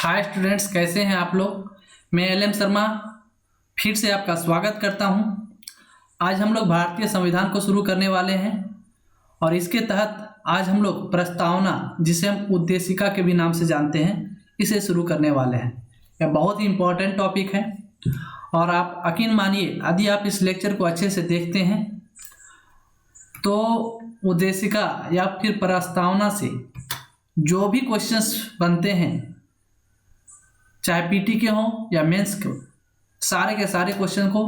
Hi students, कैसे हैं आप लोग। मैं एल.एम. शर्मा फिर से आपका स्वागत करता हूं। आज हम लोग भारतीय संविधान को शुरू करने वाले हैं और इसके तहत आज हम लोग प्रस्तावना, जिसे हम उद्देशिका के भी नाम से जानते हैं, इसे शुरू करने वाले हैं। यह बहुत ही इम्पोर्टेंट टॉपिक है और आप यकीन मानिए, यदि आप इस लेक्चर को अच्छे से देखते हैं तो उद्देशिका या फिर प्रस्तावना से जो भी क्वेश्चंस बनते हैं, चाहे पीटी के हों या मेंस के, सारे के सारे क्वेश्चन को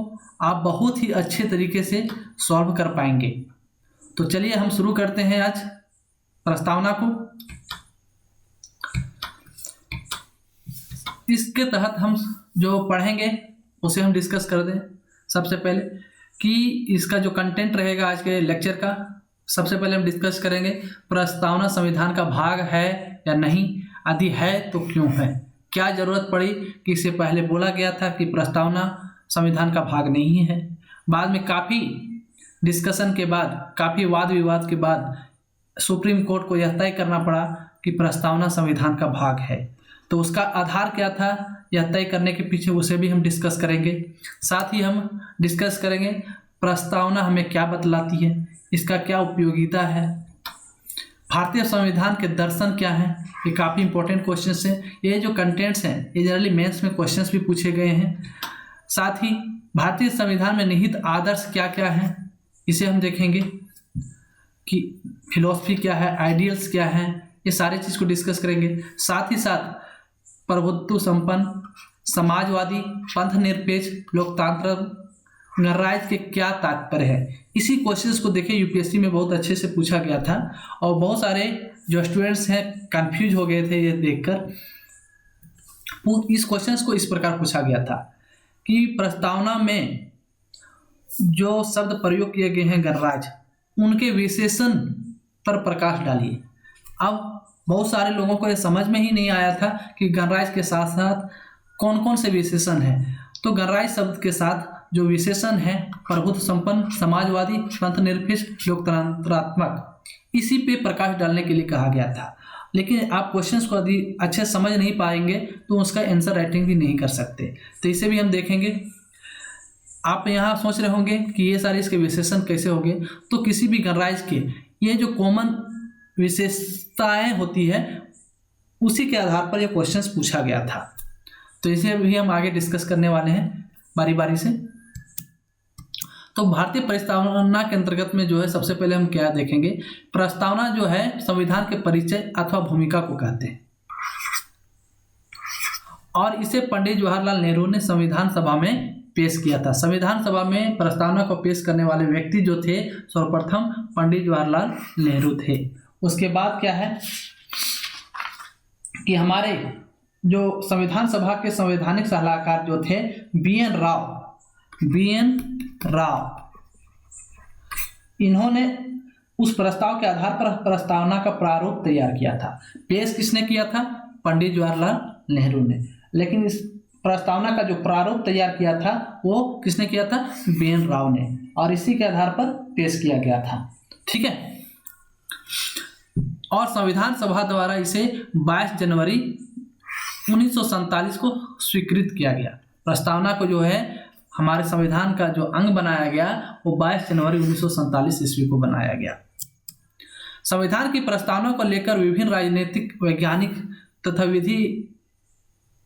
आप बहुत ही अच्छे तरीके से सॉल्व कर पाएंगे। तो चलिए हम शुरू करते हैं आज प्रस्तावना को। इसके तहत हम जो पढ़ेंगे उसे हम डिस्कस कर दें। सबसे पहले कि इसका जो कंटेंट रहेगा आज के लेक्चर का, सबसे पहले हम डिस्कस करेंगे प्रस्तावना संविधान का भाग है या नहीं, यदि है तो क्यों है, क्या जरूरत पड़ी कि इससे पहले बोला गया था कि प्रस्तावना संविधान का भाग नहीं है। बाद में काफ़ी डिस्कशन के बाद, काफ़ी वाद विवाद के बाद सुप्रीम कोर्ट को यह तय करना पड़ा कि प्रस्तावना संविधान का भाग है। तो उसका आधार क्या था, यह तय करने के पीछे उसे भी हम डिस्कस करेंगे। साथ ही हम डिस्कस करेंगे प्रस्तावना हमें क्या बतलाती है, इसका क्या उपयोगिता है, भारतीय संविधान के दर्शन क्या हैं। ये काफ़ी इंपॉर्टेंट क्वेश्चंस हैं। ये जो कंटेंट्स हैं ये जनरली मेंस में क्वेश्चंस भी पूछे गए हैं। साथ ही भारतीय संविधान में निहित आदर्श क्या क्या हैं, इसे हम देखेंगे कि फिलॉसफी क्या है, आइडियल्स क्या हैं, ये सारे चीज़ को डिस्कस करेंगे। साथ ही साथ प्रभुत्व संपन्न, समाजवादी, पंथ निरपेक्ष, लोकतांत्रिक गणराज्य के क्या तात्पर्य है, इसी क्वेश्चंस को देखिए यूपीएससी में बहुत अच्छे से पूछा गया था और बहुत सारे जो स्टूडेंट्स हैं कंफ्यूज हो गए थे ये देखकर। इस क्वेश्चंस को इस प्रकार पूछा गया था कि प्रस्तावना में जो शब्द प्रयोग किए गए हैं गणराज्य, उनके विशेषण पर प्रकाश डालिए। अब बहुत सारे लोगों को ये समझ में ही नहीं आया था कि गणराज्य के साथ साथ कौन कौन से विशेषण हैं। तो गणराज्य शब्द के साथ जो विशेषण है प्रभुत्व संपन्न, समाजवादी, पंथ निरपेक्ष, लोकतंत्रात्मक, इसी पे प्रकाश डालने के लिए कहा गया था। लेकिन आप क्वेश्चंस को यदि अच्छे समझ नहीं पाएंगे तो उसका आंसर राइटिंग भी नहीं कर सकते। तो इसे भी हम देखेंगे। आप यहाँ सोच रहे होंगे कि ये सारे इसके विशेषण कैसे होंगे, तो किसी भी गणराज्य के ये जो कॉमन विशेषताएँ होती है उसी के आधार पर यह क्वेश्चंस पूछा गया था। तो इसे भी हम आगे डिस्कस करने वाले हैं बारी बारी से। तो भारतीय प्रस्तावना के अंतर्गत में जो है सबसे पहले हम क्या देखेंगे, प्रस्तावना जो है संविधान के परिचय अथवा भूमिका को कहते हैं और इसे पंडित जवाहरलाल नेहरू ने संविधान सभा में पेश किया था। संविधान सभा में प्रस्तावना को पेश करने वाले व्यक्ति जो थे सर्वप्रथम पंडित जवाहरलाल नेहरू थे। उसके बाद क्या है कि हमारे जो संविधान सभा के संवैधानिक सलाहकार जो थे बी.एन. राव, इन्होंने उस प्रस्ताव के आधार पर प्रस्तावना का प्रारूप तैयार किया था। पेश किसने किया था? पंडित जवाहरलाल नेहरू ने। लेकिन इस प्रस्तावना का जो प्रारूप तैयार किया था वो किसने किया था? बी.एन. राव ने, और इसी के आधार पर पेश किया गया था। ठीक है। और संविधान सभा द्वारा इसे 22 जनवरी 1947 को स्वीकृत किया गया। प्रस्तावना को जो है हमारे संविधान का जो अंग बनाया गया वो 22 जनवरी 1947 ईस्वी को बनाया गया। संविधान की प्रस्तावना को लेकर विभिन्न राजनीतिक, वैज्ञानिक तथा विधि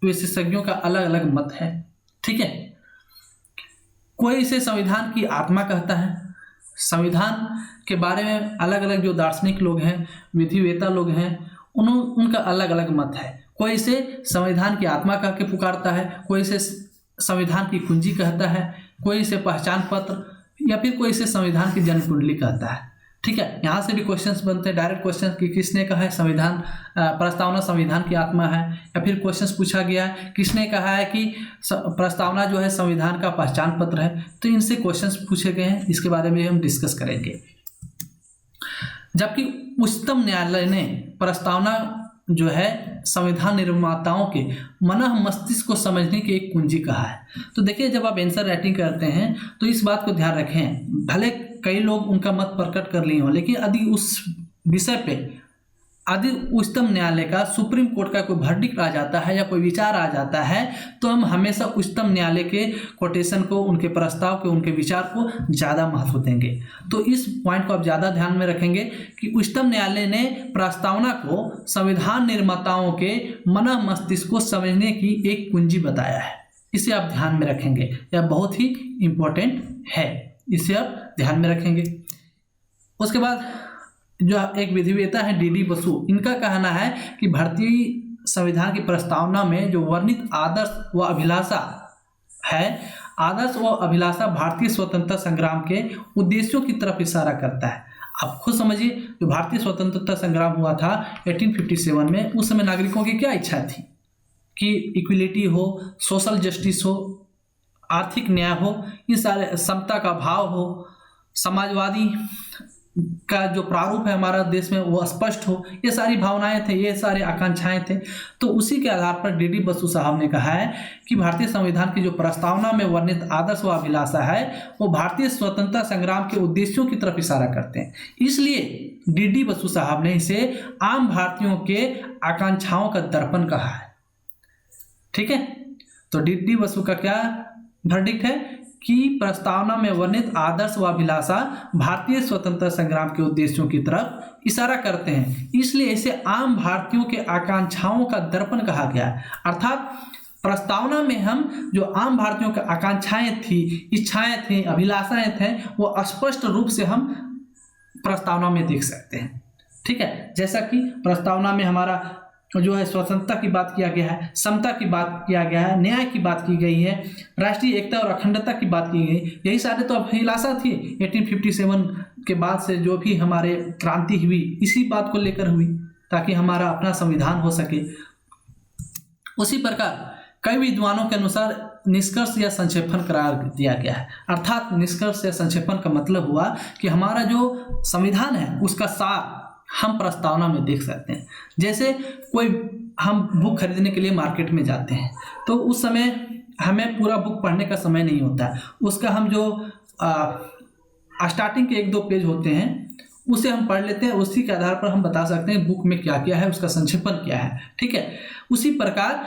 विशेषज्ञों का अलग अलग मत है। ठीक है। कोई इसे संविधान की आत्मा कहता है। संविधान के बारे में अलग अलग जो दार्शनिक लोग हैं, विधिवेता लोग हैं, उनका अलग अलग मत है। कोई इसे संविधान की आत्मा कह के पुकारता है, कोई इसे संविधान की कुंजी कहता है, कोई इसे पहचान पत्र, या फिर कोई इसे संविधान की जन्म कुंडली कहता है। ठीक है। यहाँ से भी क्वेश्चंस बनते हैं, डायरेक्ट क्वेश्चन कि किसने कहा है संविधान प्रस्तावना संविधान की आत्मा है, या फिर क्वेश्चंस पूछा गया है किसने कहा है कि प्रस्तावना जो है संविधान का पहचान पत्र है। तो इनसे क्वेश्चंस पूछे गए हैं, इसके बारे में हम डिस्कस करेंगे। जबकि उच्चतम न्यायालय ने प्रस्तावना जो है संविधान निर्माताओं के मनः मस्तिष्क को समझने की एक कुंजी कहा है। तो देखिए, जब आप आंसर राइटिंग करते हैं तो इस बात को ध्यान रखें, भले कई लोग उनका मत प्रकट कर लिए हों, लेकिन यदि उस विषय पे यदि उच्चतम न्यायालय का, सुप्रीम कोर्ट का कोई वर्डिक्ट आ जाता है या कोई विचार आ जाता है तो हम हमेशा उच्चतम न्यायालय के कोटेशन को, उनके प्रस्ताव को, उनके विचार को ज़्यादा महत्व देंगे। तो इस पॉइंट को आप ज़्यादा ध्यान में रखेंगे कि उच्चतम न्यायालय ने प्रस्तावना को संविधान निर्माताओं के मन मस्तिष्क को समझने की एक कुंजी बताया है। इसे आप ध्यान में रखेंगे, यह बहुत ही इम्पोर्टेंट है, इसे आप ध्यान में रखेंगे। उसके बाद जो एक विधिवेता है डी बसु, इनका कहना है कि भारतीय संविधान की प्रस्तावना में जो वर्णित आदर्श व अभिलाषा है, आदर्श व अभिलाषा भारतीय स्वतंत्रता संग्राम के उद्देश्यों की तरफ इशारा करता है। आप खुद समझिए, जो भारतीय स्वतंत्रता संग्राम हुआ था 1857 में, उस समय नागरिकों की क्या इच्छा थी कि इक्वलिटी हो, सोशल जस्टिस हो, आर्थिक न्याय हो, ये सारे, समता का भाव हो, समाजवादी का जो प्रारूप है हमारा देश में वो स्पष्ट हो, ये सारी भावनाएं थे, ये सारी आकांक्षाएं थे। तो उसी के आधार पर डी बसु साहब ने कहा है कि भारतीय संविधान की जो प्रस्तावना में वर्णित आदर्श व अभिलाषा है वो भारतीय स्वतंत्रता संग्राम के उद्देश्यों की तरफ इशारा करते हैं। इसलिए डी बसु साहब ने इसे आम भारतीयों के आकांक्षाओं का दर्पण कहा है। ठीक है, तो डी बसु का क्या वर्डिक्ट है कि प्रस्तावना में वर्णित आदर्श व अभिलाषा भारतीय स्वतंत्रता संग्राम के उद्देश्यों की तरफ इशारा करते हैं, इसलिए इसे आम भारतीयों के आकांक्षाओं का दर्पण कहा गया है। अर्थात प्रस्तावना में हम जो आम भारतीयों की आकांक्षाएं थी, इच्छाएं थी, अभिलाषाएं थे, वो स्पष्ट रूप से हम प्रस्तावना में देख सकते हैं। ठीक है, जैसा कि प्रस्तावना में हमारा जो है स्वतंत्रता की बात किया गया है, समता की बात किया गया है, न्याय की बात की गई है, राष्ट्रीय एकता और अखंडता की बात की गई, यही सारे तो अभिलाषा थी। 1857 के बाद से जो भी हमारे क्रांति हुई इसी बात को लेकर हुई, ताकि हमारा अपना संविधान हो सके। उसी प्रकार कई विद्वानों के अनुसार निष्कर्ष या संक्षेपण करार दिया गया है। अर्थात निष्कर्ष या संक्षेपण का मतलब हुआ कि हमारा जो संविधान है उसका सार हम प्रस्तावना में देख सकते हैं। जैसे कोई हम बुक खरीदने के लिए मार्केट में जाते हैं तो उस समय हमें पूरा बुक पढ़ने का समय नहीं होता है, उसका हम जो स्टार्टिंग के 1-2 पेज होते हैं उसे हम पढ़ लेते हैं, उसी के आधार पर हम बता सकते हैं बुक में क्या क्या है, उसका संक्षेपण क्या है। ठीक है, उसी प्रकार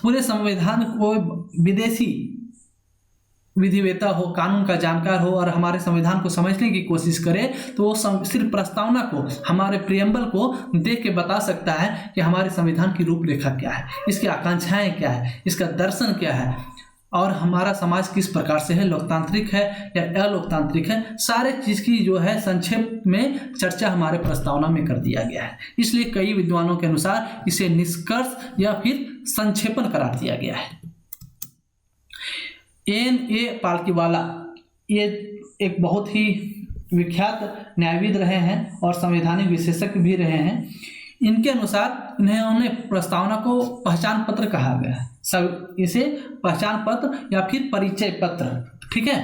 पूरे संविधान को विदेशी विधिवेता हो, कानून का जानकार हो और हमारे संविधान को समझने की कोशिश करे तो वो सिर्फ प्रस्तावना को, हमारे प्रियम्बल को देख के बता सकता है कि हमारे संविधान की रूपरेखा क्या है, इसकी आकांक्षाएं क्या है, इसका दर्शन क्या है और हमारा समाज किस प्रकार से है, लोकतांत्रिक है या अलोकतांत्रिक है, सारे चीज़ की जो है संक्षेप में चर्चा हमारे प्रस्तावना में कर दिया गया है। इसलिए कई विद्वानों के अनुसार इसे निष्कर्ष या फिर संक्षेपण करार दिया गया है। N.A. पालकीवाला ये एक बहुत ही विख्यात न्यायविद रहे हैं और संवैधानिक विशेषज्ञ भी रहे हैं। इनके अनुसार उन्होंने प्रस्तावना को पहचान पत्र कहा गया है। सब इसे पहचान पत्र या फिर परिचय पत्र, ठीक है,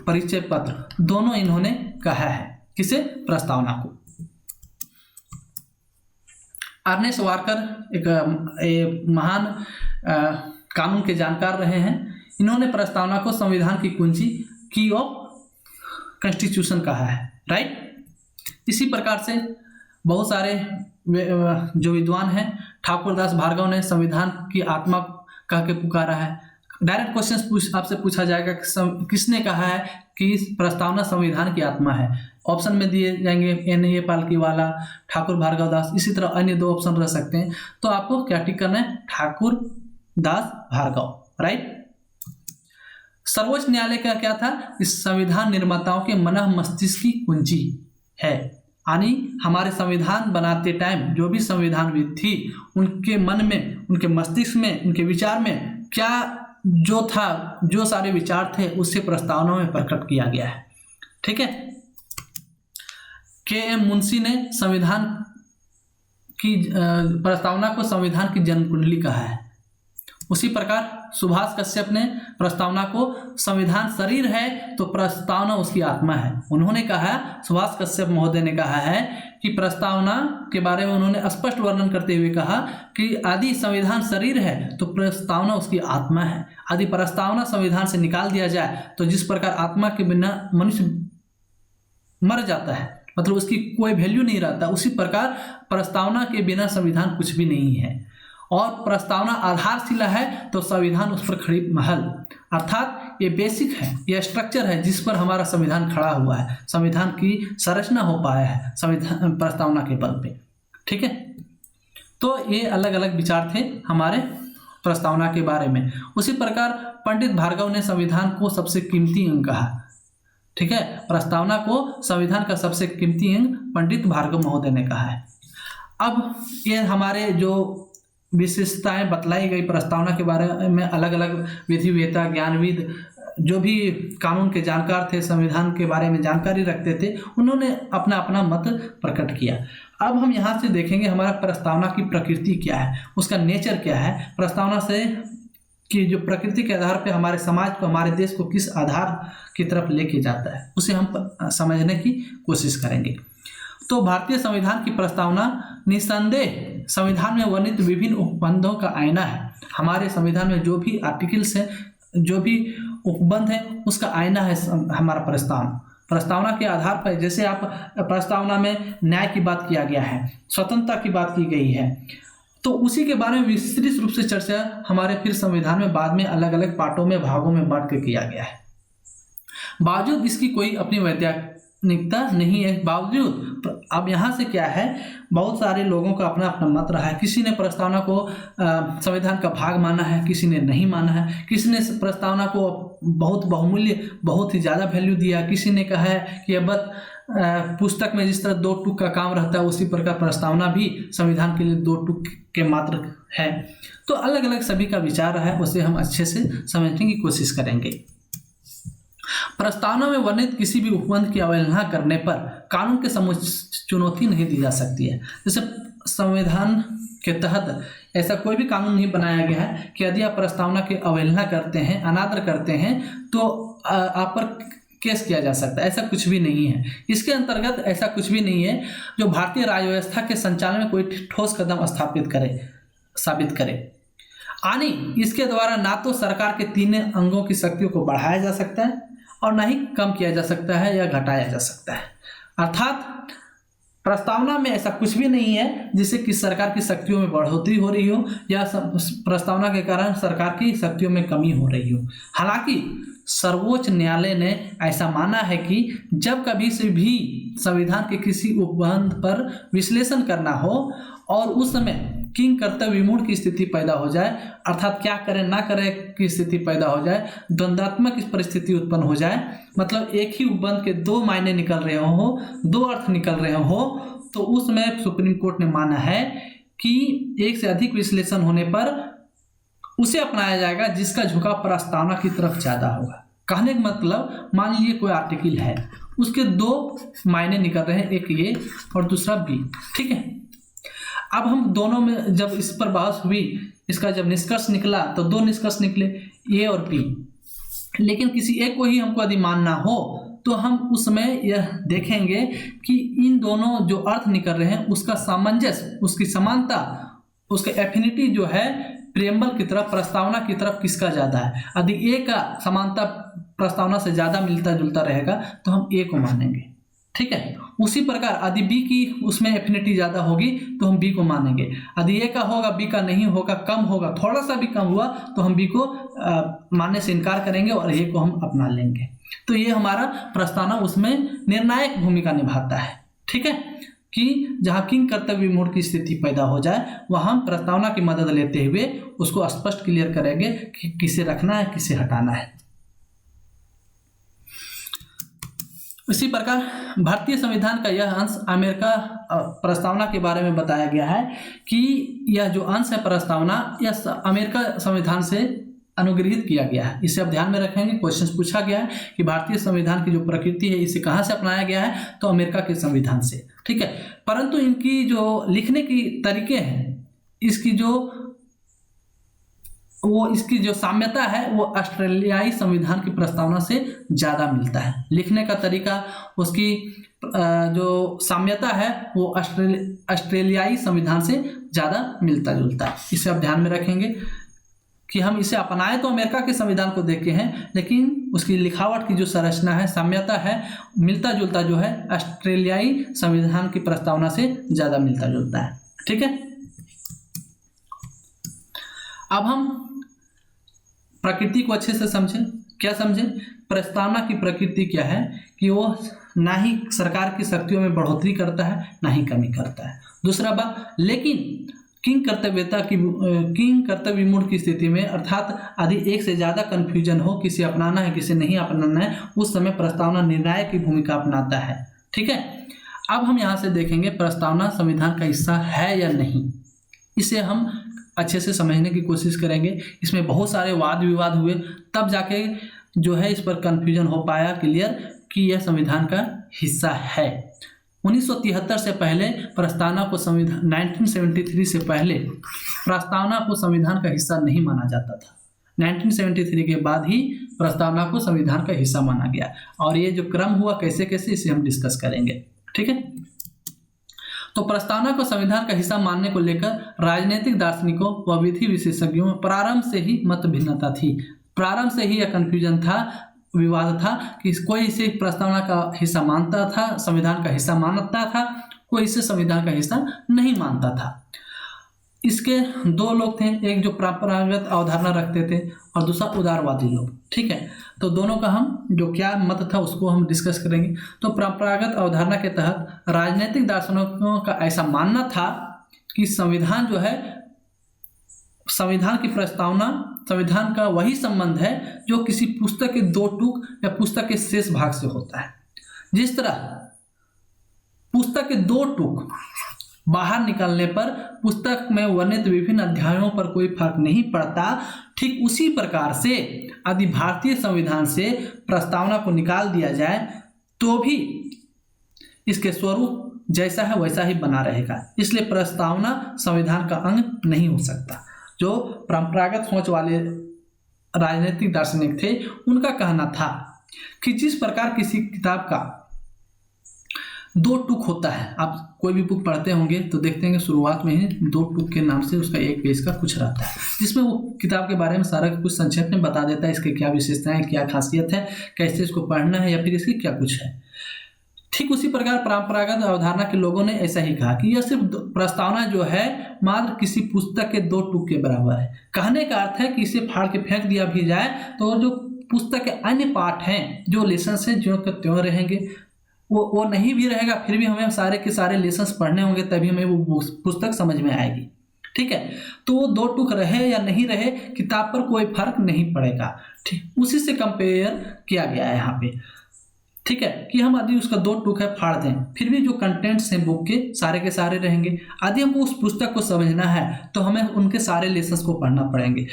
परिचय पत्र दोनों इन्होंने कहा है। किसे? प्रस्तावना को। अर्नेस्ट वाकर एक महान कानून के जानकार रहे हैं। इन्होंने प्रस्तावना को संविधान की कुंजी, की ऑफ कॉन्स्टिट्यूशन कहा है, राइट। इसी प्रकार से बहुत सारे जो विद्वान हैं, ठाकुर दास भार्गव ने संविधान की आत्मा कह के पुकारा है। डायरेक्ट क्वेश्चन आपसे पूछा जाएगा कि किसने कहा है कि प्रस्तावना संविधान की आत्मा है। ऑप्शन में दिए जाएंगे N.A. पालकीवाला, ठाकुर भार्गव दास, इसी तरह अन्य 2 ऑप्शन रह सकते हैं। तो आपको क्या टिक करना है? ठाकुर दास भार्गव, राइट। सर्वोच्च न्यायालय का क्या था? इस संविधान निर्माताओं के मन मस्तिष्क की कुंजी है, यानी हमारे संविधान बनाते टाइम जो भी संविधानविद थी उनके मन में, उनके मस्तिष्क में, उनके विचार में क्या जो था, जो सारे विचार थे उससे प्रस्तावना में प्रकट किया गया है, ठीक है। K.M. मुंशी ने संविधान की प्रस्तावना को संविधान की जन्म कुंडली कहा है। उसी प्रकार सुभाष कश्यप ने प्रस्तावना को संविधान शरीर है तो प्रस्तावना उसकी आत्मा है। उन्होंने कहा, सुभाष कश्यप महोदय ने कहा है कि प्रस्तावना के बारे में उन्होंने स्पष्ट वर्णन करते हुए कहा कि यदि संविधान शरीर है तो प्रस्तावना उसकी आत्मा है। यदि प्रस्तावना संविधान से निकाल दिया जाए तो जिस प्रकार आत्मा के बिना मनुष्य मर जाता है, मतलब उसकी कोई वैल्यू नहीं रहता, उसी प्रकार प्रस्तावना के बिना संविधान कुछ भी नहीं है। और प्रस्तावना आधारशिला है तो संविधान उस पर खड़ी महल, अर्थात ये बेसिक है, ये स्ट्रक्चर है जिस पर हमारा संविधान खड़ा हुआ है, संविधान की संरचना हो पाया है संविधान प्रस्तावना के बल पे। ठीक है, तो ये अलग अलग विचार थे हमारे प्रस्तावना के बारे में। उसी प्रकार पंडित भार्गव ने संविधान को सबसे कीमती अंग कहा। ठीक है, प्रस्तावना को संविधान का सबसे कीमती अंग पंडित भार्गव महोदय ने कहा है। अब ये हमारे जो विशेषताएं बतलाई गई प्रस्तावना के बारे में, अलग अलग विधिवेत्ता, ज्ञानविद, जो भी कानून के जानकार थे, संविधान के बारे में जानकारी रखते थे, उन्होंने अपना अपना मत प्रकट किया। अब हम यहाँ से देखेंगे हमारा प्रस्तावना की प्रकृति क्या है, उसका नेचर क्या है, प्रस्तावना से कि जो प्रकृति के आधार पे हमारे समाज को, हमारे देश को किस आधार की तरफ लेके जाता है, उसे हम समझने की कोशिश करेंगे। तो भारतीय संविधान की प्रस्तावना निस्संदेह संविधान में वर्णित विभिन्न उपबंधों का आईना है। हमारे संविधान में जो भी आर्टिकल्स हैं, जो भी उपबंध है, उसका आईना है हमारा प्रस्तावना के आधार पर। जैसे आप प्रस्तावना में न्याय की बात किया गया है, स्वतंत्रता की बात की गई है, तो उसी के बारे में विस्तृत रूप से चर्चा हमारे फिर संविधान में बाद में अलग अलग पार्टों में, भागों में बांट कर किया गया है। बावजूद इसकी कोई अपनी वैज्ञानिकता नहीं है, बावजूद अब यहाँ से क्या है, बहुत सारे लोगों का अपना अपना मत रहा है। किसी ने प्रस्तावना को संविधान का भाग माना है, किसी ने नहीं माना है, किसी ने प्रस्तावना को बहुत बहुमूल्य, बहुत ही ज़्यादा वैल्यू दिया, किसी ने कहा है कि अब पुस्तक में जिस तरह 2 टूक का काम रहता है, उसी प्रकार प्रस्तावना भी संविधान के लिए 2 टूक के मात्र है। तो अलग अलग सभी का विचार है, उसे हम अच्छे से समझने की कोशिश करेंगे। प्रस्तावना में वर्णित किसी भी उपबंध की अवहेलना करने पर कानून के समुचित चुनौती नहीं दी जा सकती है। जैसे संविधान के तहत ऐसा कोई भी कानून नहीं बनाया गया है कि यदि आप प्रस्तावना की अवहेलना करते हैं, अनादर करते हैं, तो आप पर केस किया जा सकता है। ऐसा कुछ भी नहीं है। इसके अंतर्गत ऐसा कुछ भी नहीं है जो भारतीय राज्य व्यवस्था के संचालन में कोई ठोस कदम साबित करे। यानी इसके द्वारा ना तो सरकार के 3 अंगों की शक्तियों को बढ़ाया जा सकता है और ना ही कम किया जा सकता है या घटाया जा सकता है। अर्थात प्रस्तावना में ऐसा कुछ भी नहीं है जिससे कि सरकार की शक्तियों में बढ़ोतरी हो रही हो या प्रस्तावना के कारण सरकार की शक्तियों में कमी हो रही हो। हालांकि सर्वोच्च न्यायालय ने ऐसा माना है कि जब कभी से भी संविधान के किसी उपबंध पर विश्लेषण करना हो और उस समय किंग कर्तव्य विमूढ़ की स्थिति पैदा हो जाए, अर्थात क्या करें ना करें की स्थिति पैदा हो जाए, द्वंद्वात्मक परिस्थिति उत्पन्न हो जाए, मतलब एक ही उपबंध के 2 मायने निकल रहे हो, 2 अर्थ निकल रहे हो, तो उसमें सुप्रीम कोर्ट ने माना है कि एक से अधिक विश्लेषण होने पर उसे अपनाया जाएगा जिसका झुकाव प्रस्तावना की तरफ ज्यादा होगा। कहने का मतलब, मान लीजिए कोई आर्टिकल है, उसके 2 मायने निकल रहे हैं, एक ये और दूसरा बी। ठीक है, अब हम दोनों में जब इस पर बहस हुई, इसका जब निष्कर्ष निकला तो 2 निष्कर्ष निकले, ए और बी। लेकिन किसी एक को ही हमको यदि मानना हो तो हम उसमें यह देखेंगे कि इन दोनों जो अर्थ निकल रहे हैं उसका सामंजस्य, उसकी समानता, उसका एफिनिटी जो है प्रियम्बल की तरफ, प्रस्तावना की तरफ किसका ज़्यादा है। यदि ए का समानता प्रस्तावना से ज़्यादा मिलता जुलता रहेगा तो हम ए को मानेंगे। ठीक है, उसी प्रकार यदि बी की उसमें एफिनिटी ज़्यादा होगी तो हम बी को मानेंगे। यदि ए का होगा, बी का नहीं होगा, कम होगा, थोड़ा सा भी कम हुआ तो हम बी को मानने से इनकार करेंगे और ए को हम अपना लेंगे। तो ये हमारा प्रस्तावना उसमें निर्णायक भूमिका निभाता है। ठीक है, कि जहाँ किंग कर्तव्य विमूढ़ की स्थिति पैदा हो जाए वहाँ हम प्रस्तावना की मदद लेते हुए उसको स्पष्ट क्लियर करेंगे कि किसे रखना है, किसे हटाना है। इसी प्रकार भारतीय संविधान का यह अंश अमेरिका प्रस्तावना के बारे में बताया गया है कि यह जो अंश है प्रस्तावना, यह अमेरिका संविधान से अनुग्रहित किया गया है। इसे आप ध्यान में रखेंगे, क्वेश्चन पूछा गया है कि भारतीय संविधान की जो प्रकृति है इसे कहाँ से अपनाया गया है, तो अमेरिका के संविधान से। ठीक है, परंतु इनकी जो लिखने की तरीके हैं, इसकी जो साम्यता है वो ऑस्ट्रेलियाई संविधान की प्रस्तावना से ज़्यादा मिलता है। लिखने का तरीका, उसकी जो साम्यता है वो ऑस्ट्रेलियाई संविधान से ज़्यादा मिलता जुलता है। इसे आप ध्यान में रखेंगे कि हम इसे अपनाएं तो अमेरिका के संविधान को देख के हैं, लेकिन उसकी लिखावट की जो संरचना है, साम्यता है, मिलता जुलता जो है ऑस्ट्रेलियाई संविधान की प्रस्तावना से ज़्यादा मिलता जुलता है। ठीक है, अब हम प्रकृति को अच्छे से समझें। क्या समझें? प्रस्तावना की प्रकृति क्या है कि वो ना ही सरकार की शक्तियों में बढ़ोतरी करता है ना ही कमी करता है। दूसरा बात, लेकिन किंग कर्तव्य विमूढ़ की स्थिति में, अर्थात यदि एक से ज़्यादा कन्फ्यूजन हो, किसे अपनाना है किसे नहीं अपनाना है, उस समय प्रस्तावना निर्णायक की भूमिका अपनाता है। ठीक है, अब हम यहाँ से देखेंगे प्रस्तावना संविधान का हिस्सा है या नहीं, इसे हम अच्छे से समझने की कोशिश करेंगे। इसमें बहुत सारे वाद विवाद हुए, तब जाके जो है इस पर कन्फ्यूजन हो पाया क्लियर कि यह संविधान का हिस्सा है। 1973 से पहले प्रस्तावना को 1973 से पहले प्रस्तावना को संविधान का हिस्सा नहीं माना जाता था। 1973 के बाद ही प्रस्तावना को संविधान का हिस्सा माना गया, और ये जो क्रम हुआ कैसे कैसे, इसे हम डिस्कस करेंगे। ठीक है, तो प्रस्तावना को संविधान का हिस्सा मानने को लेकर राजनीतिक दार्शनिकों व विधि विशेषज्ञों में प्रारंभ से ही मत भिन्नता थी। प्रारंभ से ही यह कन्फ्यूजन था, विवाद था कि कोई इसे प्रस्तावना का हिस्सा मानता था, संविधान का हिस्सा मानता था, कोई इसे संविधान का हिस्सा नहीं मानता था। इसके दो लोग थे, एक जो परंपरागत अवधारणा रखते थे और दूसरा उदारवादी लोग। ठीक है, तो दोनों का हम जो क्या मत था उसको हम डिस्कस करेंगे। तो परंपरागत अवधारणा के तहत राजनीतिक दार्शनिकों का ऐसा मानना था कि संविधान जो है, संविधान की प्रस्तावना संविधान का वही संबंध है जो किसी पुस्तक के दो टूक या पुस्तक के शेष भाग से होता है। जिस तरह पुस्तक के दो टूक बाहर निकलने पर पुस्तक में वर्णित विभिन्न अध्यायों पर कोई फर्क नहीं पड़ता, ठीक उसी प्रकार से यदि भारतीय संविधान से प्रस्तावना को निकाल दिया जाए तो भी इसके स्वरूप जैसा है वैसा ही बना रहेगा। इसलिए प्रस्तावना संविधान का अंग नहीं हो सकता। जो परंपरागत सोच वाले राजनीतिक दार्शनिक थे, उनका कहना था कि जिस प्रकार किसी किताब का दो टुक होता है, आप कोई भी बुक पढ़ते होंगे तो देखते हैं शुरुआत में ही दो टुक के नाम से उसका एक पेज का कुछ रहता है, जिसमें वो किताब के बारे में सारा कुछ संक्षेप में बता देता है, इसके क्या विशेषताएं हैं, क्या खासियत है, कैसे इसको पढ़ना है या फिर इसकी क्या कुछ है। ठीक उसी प्रकार परंपरागत अवधारणा के लोगों ने ऐसा ही कहा कि यह सिर्फ प्रस्तावना जो है मात्र किसी पुस्तक के दो टुक के बराबर है। कहने का अर्थ है कि इसे फाड़ के फेंक दिया भी जाए तो जो पुस्तक के अन्य पार्ट हैं, जो लेसन हैं, जो त्यों रहेंगे, वो नहीं भी रहेगा, फिर भी हमें सारे के सारे लेसन्स पढ़ने होंगे, तभी हमें वो पुस्तक समझ में आएगी। ठीक है, तो वो दो टुक रहे या नहीं रहे, किताब पर कोई फर्क नहीं पड़ेगा। ठीक उसी से कंपेयर किया गया है यहाँ पे। ठीक है, कि हम यदि उसका दो टुक है फाड़ दें, फिर भी जो कंटेंट्स हैं बुक के सारे रहेंगे। यदि हमको उस पुस्तक को समझना है तो हमें उनके सारे लेसन्स को पढ़ना पड़ेंगे।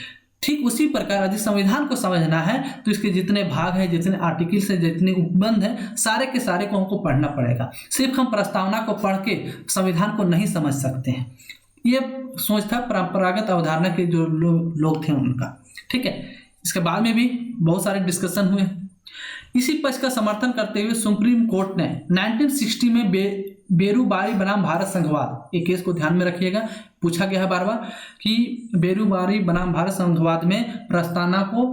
ठीक उसी प्रकार यदि संविधान को समझना है तो इसके जितने भाग हैं, जितने आर्टिकल्स हैं, जितने उपबंध हैं, सारे के सारे को हमको पढ़ना पड़ेगा। सिर्फ हम प्रस्तावना को पढ़ के संविधान को नहीं समझ सकते हैं। ये सोच था परंपरागत अवधारणा के जो लोग थे उनका। ठीक है, इसके बाद में भी बहुत सारे डिस्कशन हुए। इसी पक्ष का समर्थन करते हुए सुप्रीम कोर्ट ने 1960 में बेरूबारी बनाम भारत संघवाद, एक केस को ध्यान में रखिएगा, पूछा गया है बार बार कि बेरूबारी बनाम भारत संघवाद में प्रस्तावना को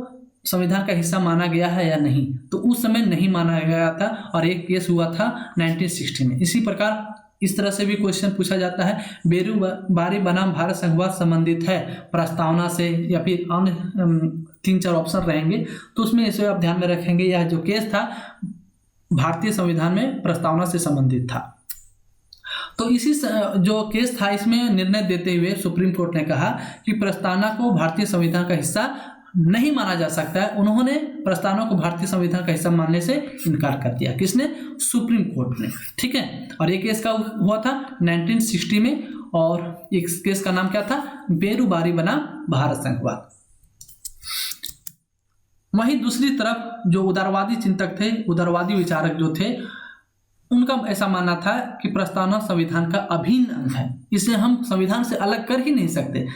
संविधान का हिस्सा माना गया है या नहीं। तो उस समय नहीं माना गया था और एक केस हुआ था 1960 में। इसी प्रकार इस तरह से भी क्वेश्चन पूछा जाता है, बेरूबारी बनाम भारत संघवाद संबंधित है प्रस्तावना से या फिर अन्य 3-4 ऑप्शन रहेंगे, तो उसमें इसे आप ध्यान में रखेंगे। यह जो केस था भारतीय संविधान में प्रस्तावना से संबंधित था। तो इसी जो केस था इसमें निर्णय देते हुए सुप्रीम कोर्ट ने कहा कि प्रस्तावना को भारतीय संविधान का हिस्सा नहीं माना जा सकता है। उन्होंने प्रस्तावना को भारतीय संविधान का हिस्सा मानने से इनकार कर दिया। किसने? सुप्रीम कोर्ट ने। ठीक है, और ये केस का हुआ था 1960 में, और इस केस का नाम क्या था? बेरूबारी बनाम भारत संघवाद। वहीं दूसरी तरफ जो उदारवादी चिंतक थे, उदारवादी विचारक जो थे, उनका ऐसा मानना था कि प्रस्तावना संविधान का अभिन्न अंग है, इसे हम संविधान से अलग कर ही नहीं सकते।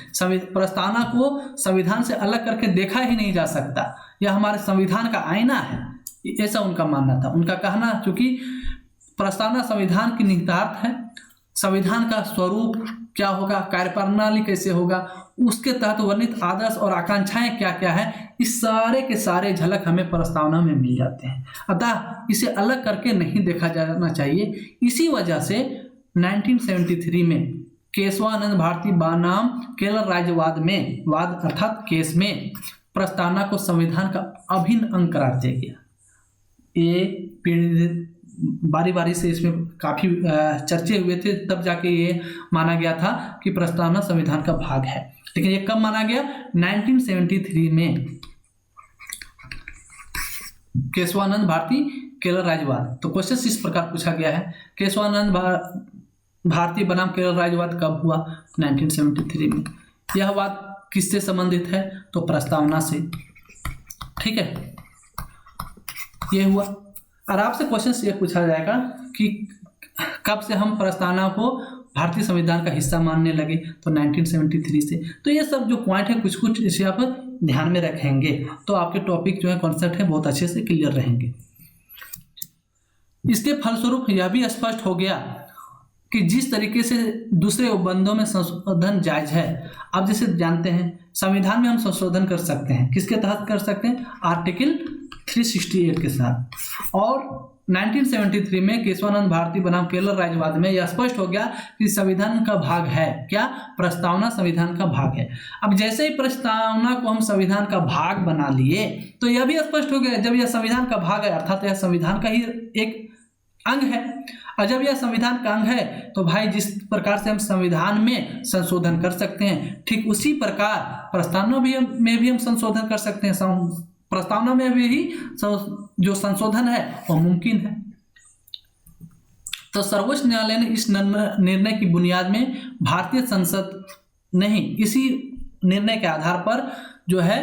प्रस्तावना को संविधान से अलग करके देखा ही नहीं जा सकता, यह हमारे संविधान का आईना है, ऐसा उनका मानना था। उनका कहना चूंकि प्रस्तावना संविधान की निहितार्थ है, संविधान का स्वरूप क्या होगा, कार्यप्रणाली कैसे होगा, उसके तहत वर्णित आदर्श और आकांक्षाएं क्या क्या है, इस सारे के सारे झलक हमें प्रस्तावना में मिल जाते हैं। अतः इसे अलग करके नहीं देखा जाना चाहिए। इसी वजह से 1973 में केशवानंद भारती बनाम केरल राज्यवाद में, वाद अर्थात केस में, प्रस्तावना को संविधान का अभिन्न अंग करार दिया गया। ये पीढ़ी बारी बारी से इसमें काफ़ी चर्चे हुए थे, तब जाके ये माना गया था कि प्रस्तावना संविधान का भाग है। लेकिन ये कब माना गया? 1973 में, केशवानंद भारती केरल राज्यवाद। तो क्वेश्चन इस प्रकार पूछा गया है, केशवानंद भारती बनाम केरल राज्यवाद कब हुआ? 1973 में। यह वाद किससे संबंधित है? तो प्रस्तावना से। ठीक है, ये हुआ। और आपसे क्वेश्चन ये पूछा जाएगा कि कब से हम प्रस्तावना को भारतीय संविधान का हिस्सा मानने लगे? तो 1973 से। तो ये सब जो पॉइंट है कुछ कुछ इसे आप ध्यान में रखेंगे तो आपके टॉपिक जो है, कॉन्सेप्ट है, बहुत अच्छे से क्लियर रहेंगे। इसके फलस्वरूप यह भी स्पष्ट हो गया कि जिस तरीके से दूसरे उपबंधों में संशोधन जायज है, आप जैसे जानते हैं संविधान में हम संशोधन कर सकते हैं, किसके तहत कर सकते हैं? आर्टिकल 368 के साथ। और 1973 में केशवानंद भारती बनाम केरल राज्यवाद में यह स्पष्ट हो गया कि संविधान का भाग है। क्या? प्रस्तावना संविधान का भाग है। अब जैसे ही प्रस्तावना को हम संविधान का भाग बना लिए तो यह भी स्पष्ट हो गया, जब यह संविधान का भाग है अर्थात यह संविधान का ही एक अंग है। और जब यह संविधान का अंग है तो भाई जिस प्रकार से हम संविधान में संशोधन कर सकते हैं, ठीक उसी प्रकार प्रस्तावना में भी हम संशोधन कर सकते हैं। प्रस्तावना में भी ही जो संशोधन है वो मुमकिन है। तो सर्वोच्च न्यायालय ने इस निर्णय की बुनियाद में भारतीय संसद नहीं, इसी निर्णय के आधार पर जो है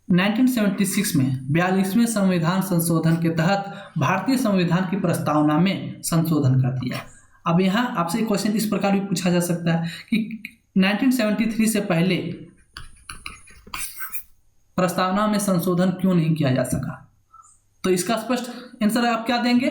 1976 में 42वें संविधान संशोधन के तहत भारतीय संविधान की प्रस्तावना में संशोधन कर दिया। अब यहाँ आपसे क्वेश्चन इस प्रकार भी पूछा जा सकता है कि 1973 से पहले प्रस्तावना में संशोधन क्यों नहीं किया जा सका? तो इसका स्पष्ट आंसर आप क्या देंगे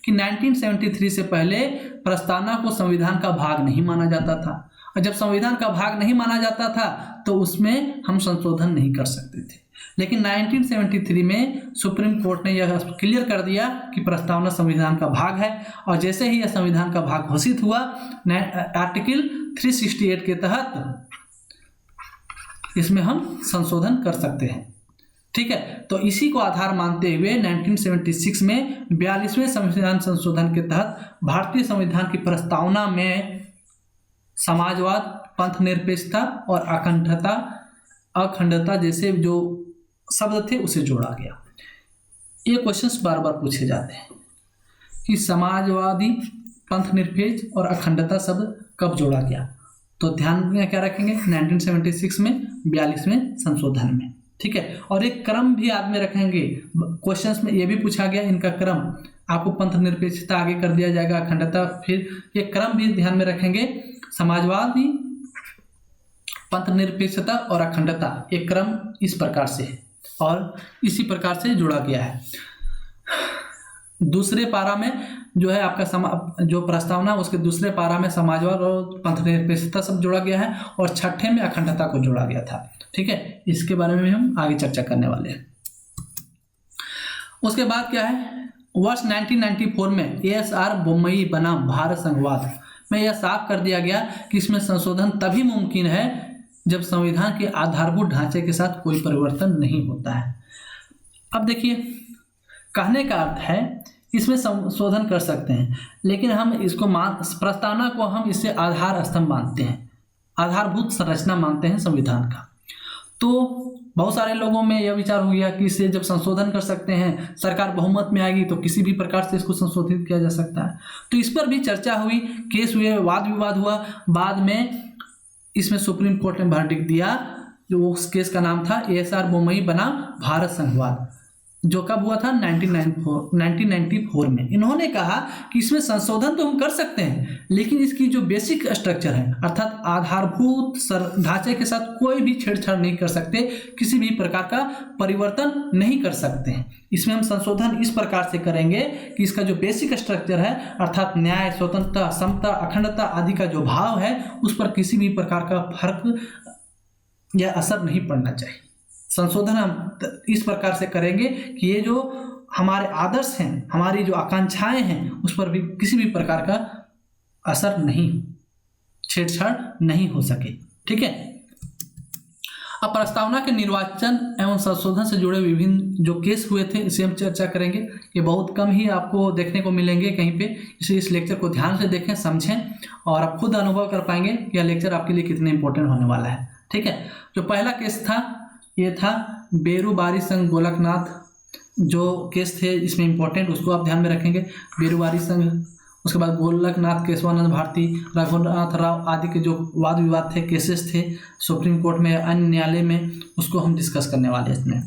कि 1973 से पहले प्रस्तावना को संविधान का भाग नहीं माना जाता था, और जब संविधान का भाग नहीं माना जाता था तो उसमें हम संशोधन नहीं कर सकते थे। लेकिन 1973 में सुप्रीम कोर्ट ने यह क्लियर कर दिया कि प्रस्तावना संविधान का भाग है, और जैसे ही यह संविधान का भाग घोषित हुआ आर्टिकल 368 के तहत इसमें हम संशोधन कर सकते हैं। ठीक है, तो इसी को आधार मानते हुए 1976 में 42वें संविधान संशोधन के तहत भारतीय संविधान की प्रस्तावना में समाजवाद, पंथनिरपेक्षता और अखंडता जैसे जो शब्द थे उसे जोड़ा गया। ये क्वेश्चंस बार बार पूछे जाते हैं कि समाजवादी, पंथनिरपेक्ष और अखंडता शब्द कब जोड़ा गया? तो ध्यान में क्या रखेंगे? 1976 में 42वें संशोधन में। ठीक है, और एक क्रम भी याद में रखेंगे। क्वेश्चंस में ये भी पूछा गया इनका क्रम, आपको पंथनिरपेक्षता आगे कर दिया जाएगा, अखंडता, फिर ये क्रम भी ध्यान में रखेंगे। समाजवादी, पंथनिरपेक्षता और अखंडता, एक क्रम इस प्रकार से है और इसी प्रकार से जुड़ा गया है। दूसरे पारा में जो है आपका जो प्रस्तावना, उसके दूसरे पारा में समाजवाद और पंथनिरपेक्षता सब जोड़ा गया है, और छठे में अखंडता को जोड़ा गया था। ठीक है, इसके बारे में भी हम आगे चर्चा करने वाले हैं। उसके बाद क्या है, वर्ष 1994 में ASR बोम्मई बनाम भारत संघवाद में यह साफ कर दिया गया कि इसमें संशोधन तभी मुमकिन है जब संविधान के आधारभूत ढांचे के साथ कोई परिवर्तन नहीं होता है। अब देखिए, कहने का अर्थ है इसमें संशोधन कर सकते हैं, लेकिन हम इसको प्रस्तावना को हम इससे आधार स्तंभ मानते हैं, आधारभूत संरचना मानते हैं संविधान का। तो बहुत सारे लोगों में यह विचार हो गया कि इसे जब संशोधन कर सकते हैं, सरकार बहुमत में आएगी तो किसी भी प्रकार से इसको संशोधित किया जा सकता है। तो इस पर भी चर्चा हुई, केस हुए, वाद विवाद हुआ। बाद में इसमें सुप्रीम कोर्ट ने वर्डिक्ट दिया, जो उस केस का नाम था ASR बोम्मई बनाम भारत संघवाद। जो कब हुआ था 1994 में। इन्होंने कहा कि इसमें संशोधन तो हम कर सकते हैं, लेकिन इसकी जो बेसिक स्ट्रक्चर है अर्थात आधारभूत ढांचे के साथ कोई भी छेड़छाड़ नहीं कर सकते, किसी भी प्रकार का परिवर्तन नहीं कर सकते हैं। इसमें हम संशोधन इस प्रकार से करेंगे कि इसका जो बेसिक स्ट्रक्चर है अर्थात न्याय, स्वतंत्रता, समता, अखंडता आदि का जो भाव है उस पर किसी भी प्रकार का फर्क या असर नहीं पड़ना चाहिए। संशोधन हम इस प्रकार से करेंगे कि ये जो हमारे आदर्श हैं, हमारी जो आकांक्षाएं हैं उस पर भी किसी भी प्रकार का असर नहीं, छेड़छाड़ नहीं हो सके। ठीक है। अब प्रस्तावना के निर्वाचन एवं संशोधन से जुड़े विभिन्न जो केस हुए थे इसे हम चर्चा करेंगे। ये बहुत कम ही आपको देखने को मिलेंगे कहीं पे, इसलिए इस लेक्चर को ध्यान से देखें, समझें और आप खुद अनुभव कर पाएंगे कि यह लेक्चर आपके लिए कितने इंपॉर्टेंट होने वाला है। ठीक है। जो पहला केस था ये था बेरुबारी संघ गोलकनाथ, जो केस थे इसमें इंपॉर्टेंट, उसको आप ध्यान में रखेंगे। बेरुबारी संघ, उसके बाद गोलकनाथ, केशवानंद भारती, रघुनाथ राव आदि के जो वाद विवाद थे, केसेस थे सुप्रीम कोर्ट में, अन्य न्यायालय में, उसको हम डिस्कस करने वाले हैं इसमें।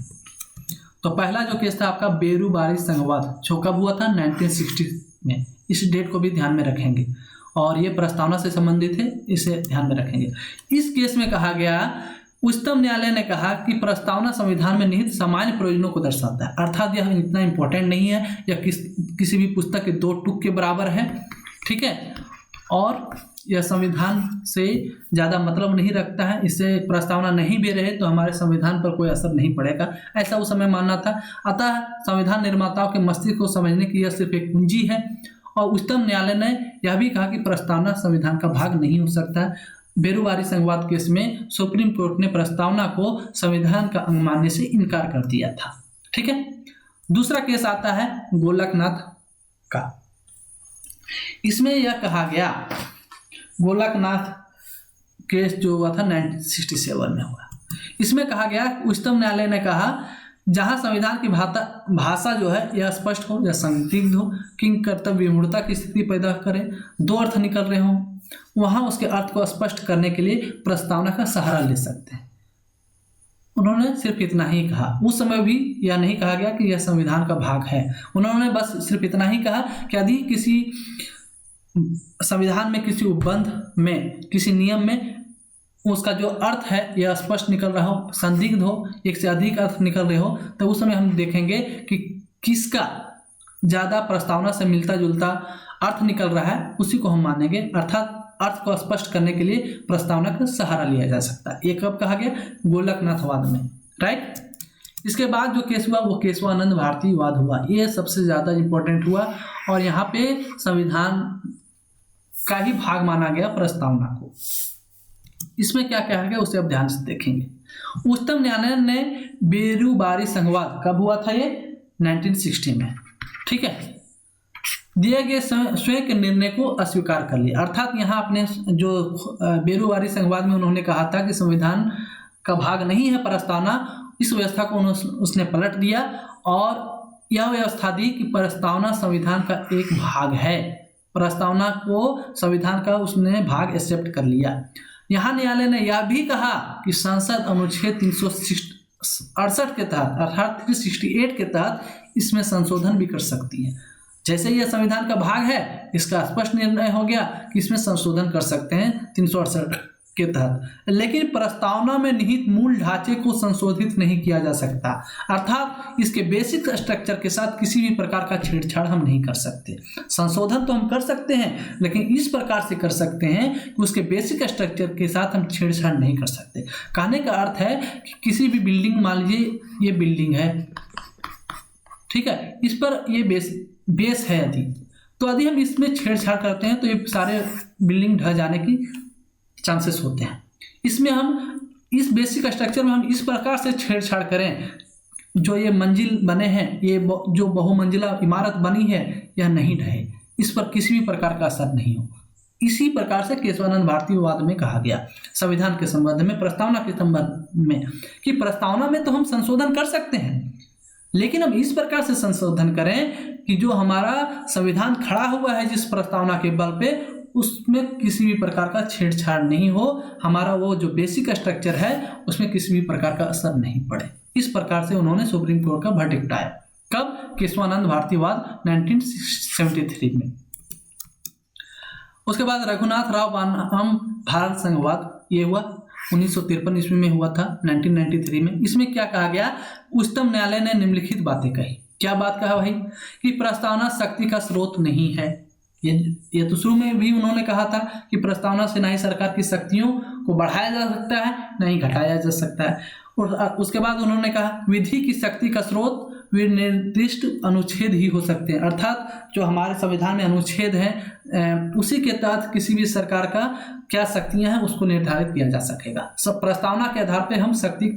तो पहला जो केस था आपका बेरुबारी संघवाद, जो कब हुआ था 1960 में। इस डेट को भी ध्यान में रखेंगे और ये प्रस्तावना से संबंधित है, इसे ध्यान में रखेंगे। इस केस में कहा गया, उच्चतम न्यायालय ने कहा कि प्रस्तावना संविधान में निहित सामान्य प्रयोजनों को दर्शाता है, अर्थात यह इतना इंपॉर्टेंट नहीं है या किसी भी पुस्तक के 2 टुक के बराबर है। ठीक है। और यह संविधान से ज़्यादा मतलब नहीं रखता है, इससे प्रस्तावना नहीं भी रहे तो हमारे संविधान पर कोई असर नहीं पड़ेगा, ऐसा उस समय मानना था। अतः संविधान निर्माताओं के मस्तिष्क को समझने की यह सिर्फ एक कुंजी है। और उच्चतम न्यायालय ने यह भी कहा कि प्रस्तावना संविधान का भाग नहीं हो सकता है। बेरुबारी संघवाद केस में सुप्रीम कोर्ट ने प्रस्तावना को संविधान का अंग मानने से इनकार कर दिया था। ठीक है। दूसरा केस आता है गोलकनाथ का। इसमें यह कहा गया, गोलकनाथ केस जो हुआ था 1967 में हुआ, इसमें कहा गया उच्चतम न्यायालय ने कहा जहां संविधान की भाषा जो है यह स्पष्ट हो या संदिग्ध हो, किंग कर्तव्य विमूढ़ता की स्थिति पैदा करे, 2 अर्थ निकल रहे हों, वहां उसके अर्थ को स्पष्ट करने के लिए प्रस्तावना का सहारा ले सकते हैं। उन्होंने सिर्फ इतना ही कहा। उस समय भी यह नहीं कहा गया कि यह संविधान का भाग है, उन्होंने बस सिर्फ इतना ही कहा कि यदि किसी संविधान में, किसी उपबंध में, किसी नियम में उसका जो अर्थ है यह स्पष्ट निकल रहा हो, संदिग्ध हो, एक से अधिक अर्थ निकल रहे हो, तो उस समय हम देखेंगे कि किसका ज़्यादा प्रस्तावना से मिलता जुलता अर्थ निकल रहा है, उसी को हम मानेंगे। अर्थात अर्थ को स्पष्ट करने के लिए प्रस्तावना का सहारा लिया जा सकता है। ये कब कहा गया? गोलकनाथवाद में। राइट। इसके बाद जो केस हुआ वो केशवानंद भारती वाद हुआ, ये सबसे ज़्यादा इंपॉर्टेंट हुआ और यहाँ पे संविधान का ही भाग माना गया प्रस्तावना को। इसमें क्या कहा गया उसे अब ध्यान से देखेंगे। उच्चतम न्यायालय ने बेरुबारी संघवाद कब हुआ था? ये 1960 में। ठीक है। दिए गए स्वयं के निर्णय को अस्वीकार कर लिया, अर्थात यहाँ अपने जो बेरुबारी संघवाद में उन्होंने कहा था कि संविधान का भाग नहीं है प्रस्तावना, इस व्यवस्था को उसने पलट दिया और यह व्यवस्था दी कि प्रस्तावना संविधान का एक भाग है। प्रस्तावना को संविधान का उसने भाग एक्सेप्ट कर लिया। यहाँ न्यायालय ने यह भी कहा कि संसद अनुच्छेद 368 के तहत अर्थात 368 के तहत इसमें संशोधन भी कर सकती है। जैसे यह संविधान का भाग है, इसका स्पष्ट निर्णय हो गया कि इसमें संशोधन कर सकते हैं 368 के तहत, लेकिन प्रस्तावना में निहित मूल ढांचे को संशोधित नहीं किया जा सकता, अर्थात इसके बेसिक स्ट्रक्चर के साथ किसी भी प्रकार का छेड़छाड़ हम नहीं कर सकते। संशोधन तो हम कर सकते हैं, लेकिन इस प्रकार से कर सकते हैं कि उसके बेसिक स्ट्रक्चर के साथ हम छेड़छाड़ नहीं कर सकते। कहने का अर्थ है कि किसी भी बिल्डिंग, मान लीजिए ये बिल्डिंग है, ठीक है, इस पर ये बेस है, यदि हम इसमें छेड़छाड़ करते हैं तो ये सारे बिल्डिंग ढह जाने की चांसेस होते हैं। इसमें हम इस बेसिक स्ट्रक्चर में हम इस प्रकार से छेड़छाड़ करें, जो ये मंजिल बने हैं, ये जो बहुमंजिला इमारत बनी है, यह नहीं ढहे, इस पर किसी भी प्रकार का असर नहीं हो। इसी प्रकार से केशवानंद भारती वाद में कहा गया संविधान के संबंध में, प्रस्तावना के संबंध में, कि प्रस्तावना में तो हम संशोधन कर सकते हैं, लेकिन हम इस प्रकार से संशोधन करें कि जो हमारा संविधान खड़ा हुआ है जिस प्रस्तावना के बल पे, उसमें किसी भी प्रकार का छेड़छाड़ नहीं हो, हमारा वो जो बेसिक स्ट्रक्चर है उसमें किसी भी प्रकार का असर नहीं पड़े। इस प्रकार से उन्होंने सुप्रीम कोर्ट का वर्डिक्ट आया। केशवानंद भारतीवाद 1973 में। उसके बाद रघुनाथ राव बनाम भारत संघवाद, ये हुआ 1953 ईस्वी में हुआ था 1993 में। इसमें क्या कहा गया, उच्चतम न्यायालय ने निम्नलिखित बातें कही। क्या बात कहा भाई, कि प्रस्तावना शक्ति का स्रोत नहीं है। ये तो शुरू में भी उन्होंने कहा था कि प्रस्तावना से ना ही सरकार की शक्तियों को बढ़ाया जा सकता है, ना ही घटाया जा सकता है। और उसके बाद उन्होंने कहा विधि की शक्ति का स्रोत निर्दिष्ट अनुच्छेद ही हो सकते हैं, अर्थात जो हमारे संविधान में अनुच्छेद है उसी के तहत किसी भी सरकार का क्या शक्तियां हैं उसको निर्धारित किया जा सकेगा। सब प्रस्तावना के आधार पर हम शक्ति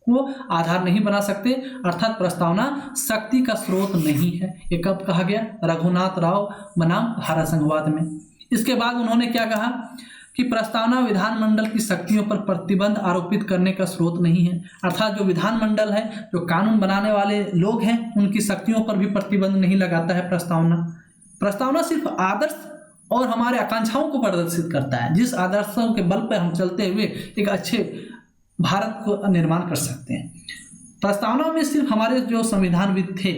को आधार नहीं बना सकते, अर्थात प्रस्तावना शक्ति का स्रोत नहीं है। ये कब कहा गया, रघुनाथ राव बनाम भारत संघवाद में। इसके बाद उन्होंने क्या कहा कि प्रस्तावना विधानमंडल की शक्तियों पर प्रतिबंध आरोपित करने का स्रोत नहीं है, अर्थात जो विधानमंडल है, जो कानून बनाने वाले लोग हैं, उनकी शक्तियों पर भी प्रतिबंध नहीं लगाता है प्रस्तावना सिर्फ आदर्श और हमारे आकांक्षाओं को प्रदर्शित करता है, जिस आदर्शों के बल पर हम चलते हुए एक अच्छे भारत को निर्माण कर सकते हैं। प्रस्तावना में सिर्फ हमारे जो संविधानविद थे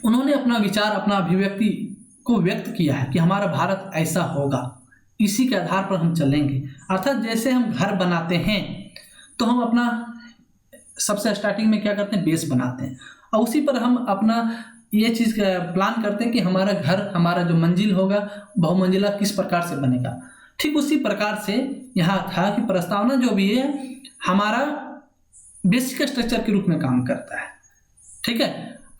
उन्होंने अपना विचार, अपना अभिव्यक्ति को व्यक्त किया है कि हमारा भारत ऐसा होगा, इसी के आधार पर हम चलेंगे। अर्थात जैसे हम घर बनाते हैं तो हम अपना सबसे स्टार्टिंग में क्या करते हैं, बेस बनाते हैं, और उसी पर हम अपना ये चीज़ प्लान करते हैं कि हमारा घर, हमारा जो मंजिल होगा, बहुमंजिला किस प्रकार से बनेगा। ठीक उसी प्रकार से यहाँ था कि प्रस्तावना जो भी है हमारा बेसिक स्ट्रक्चर के रूप में काम करता है, ठीक है।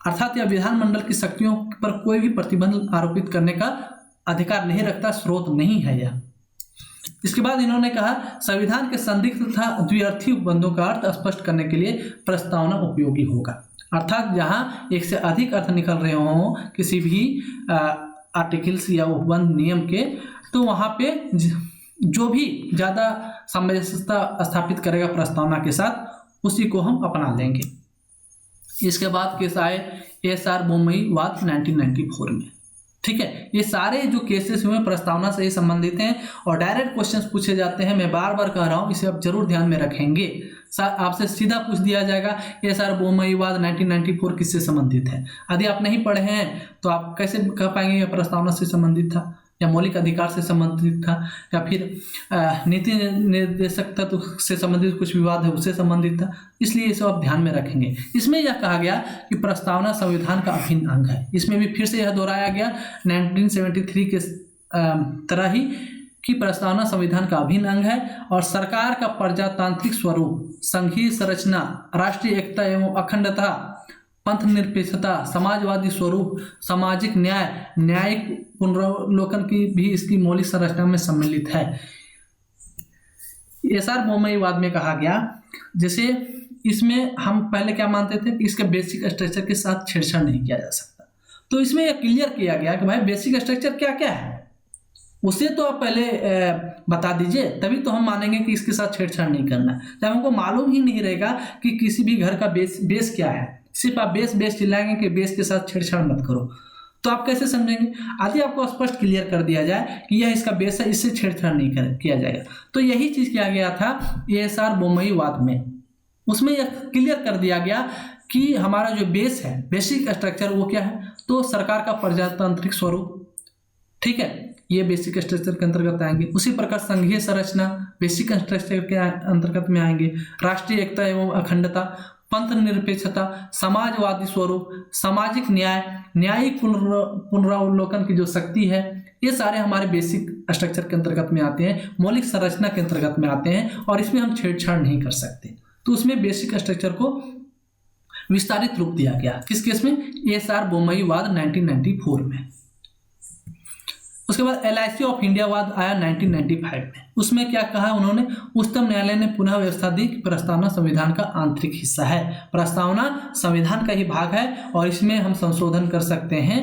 अर्थात यह विधानमंडल की शक्तियों पर कोई भी प्रतिबंध आरोपित करने का अधिकार नहीं रखता, स्रोत नहीं है यह। इसके बाद इन्होंने कहा संविधान के संदिग्ध तथा द्व्यर्थी उपबंधों का अर्थ स्पष्ट करने के लिए प्रस्तावना उपयोगी होगा। अर्थात जहाँ एक से अधिक अर्थ निकल रहे हों किसी भी आर्टिकल्स या उपबंध नियम के, तो वहाँ पे जो भी ज़्यादा सामंजस्यता स्थापित करेगा प्रस्तावना के साथ, उसी को हम अपना लेंगे। इसके बाद केस आए एसआर बोम्मई वाद 1994 में, ठीक है। ये सारे जो केसेस हुए प्रस्तावना से ही संबंधित हैं और डायरेक्ट क्वेश्चंस पूछे जाते हैं। मैं बार बार कह रहा हूँ, इसे आप जरूर ध्यान में रखेंगे। आपसे सीधा पूछ दिया जाएगा एसआर बोम्मई वाद 1994 किससे संबंधित है। यदि आप नहीं पढ़े हैं तो आप कैसे कह पाएंगे यह प्रस्तावना से संबंधित था, या मौलिक अधिकार से संबंधित था, या फिर नीति निर्देशक तत्व से संबंधित कुछ विवाद है उससे संबंधित था। इसलिए इसे आप ध्यान में रखेंगे। इसमें यह कहा गया कि प्रस्तावना संविधान का अभिन्न अंग है। इसमें भी फिर से यह दोहराया गया 1973 के तरह ही कि प्रस्तावना संविधान का अभिन्न अंग है और सरकार का प्रजातांत्रिक स्वरूप, संघीय संरचना, राष्ट्रीय एकता एवं अखंडता, पंथ निरपेक्षता, समाजवादी स्वरूप, सामाजिक न्याय, न्यायिक पुनरावलोकन की भी इसकी मौलिक संरचना में सम्मिलित है। एसआर बोम्मई वाद में कहा गया, जैसे इसमें हम पहले क्या मानते थे कि इसके बेसिक स्ट्रक्चर के साथ छेड़छाड़ नहीं किया जा सकता, तो इसमें यह क्लियर किया गया कि भाई बेसिक स्ट्रक्चर क्या क्या है उसे तो आप पहले बता दीजिए, तभी तो हम मानेंगे कि इसके साथ छेड़छाड़ नहीं करना। जब हमको मालूम ही नहीं रहेगा कि किसी भी घर का बेस क्या है, सिर्फ आप बेस चिल्लाएंगे कि बेस के साथ छेड़छाड़ मत करो, तो आप कैसे समझेंगे। आदि आपको स्पष्ट क्लियर कर दिया जाए कि यह इसका बेस है, इससे छेड़छाड़ नहीं किया जाएगा। तो यही चीज़ किया गया था एसआर बोम्मई वाद में। उसमें यह क्लियर कर दिया गया कि हमारा जो बेस है, बेसिक स्ट्रक्चर, वो क्या है, तो सरकार का प्रजातांत्रिक स्वरूप, ठीक है, ये बेसिक स्ट्रक्चर के अंतर्गत आएंगे। उसी प्रकार संघीय संरचना बेसिक स्ट्रक्चर के अंतर्गत में आएंगे। राष्ट्रीय एकता एवं अखंडता, पंथ निरपेक्षता, समाजवादी स्वरूप, सामाजिक न्याय, न्यायिक पुनरावलोकन की जो शक्ति है, ये सारे हमारे बेसिक स्ट्रक्चर के अंतर्गत में आते हैं, मौलिक संरचना के अंतर्गत में आते हैं और इसमें हम छेड़छाड़ नहीं कर सकते। तो उसमें बेसिक स्ट्रक्चर को विस्तारित रूप दिया गया। किस केस में, एसआर बोम्मई वाद 1994 में। उसके बाद LIC ऑफ इंडिया वाद आया 1995 में। उसमें क्या कहा उन्होंने, उच्चतम न्यायालय ने पुनः व्यवस्था दी कि प्रस्तावना संविधान का आंतरिक हिस्सा है। प्रस्तावना संविधान का ही भाग है और इसमें हम संशोधन कर सकते हैं।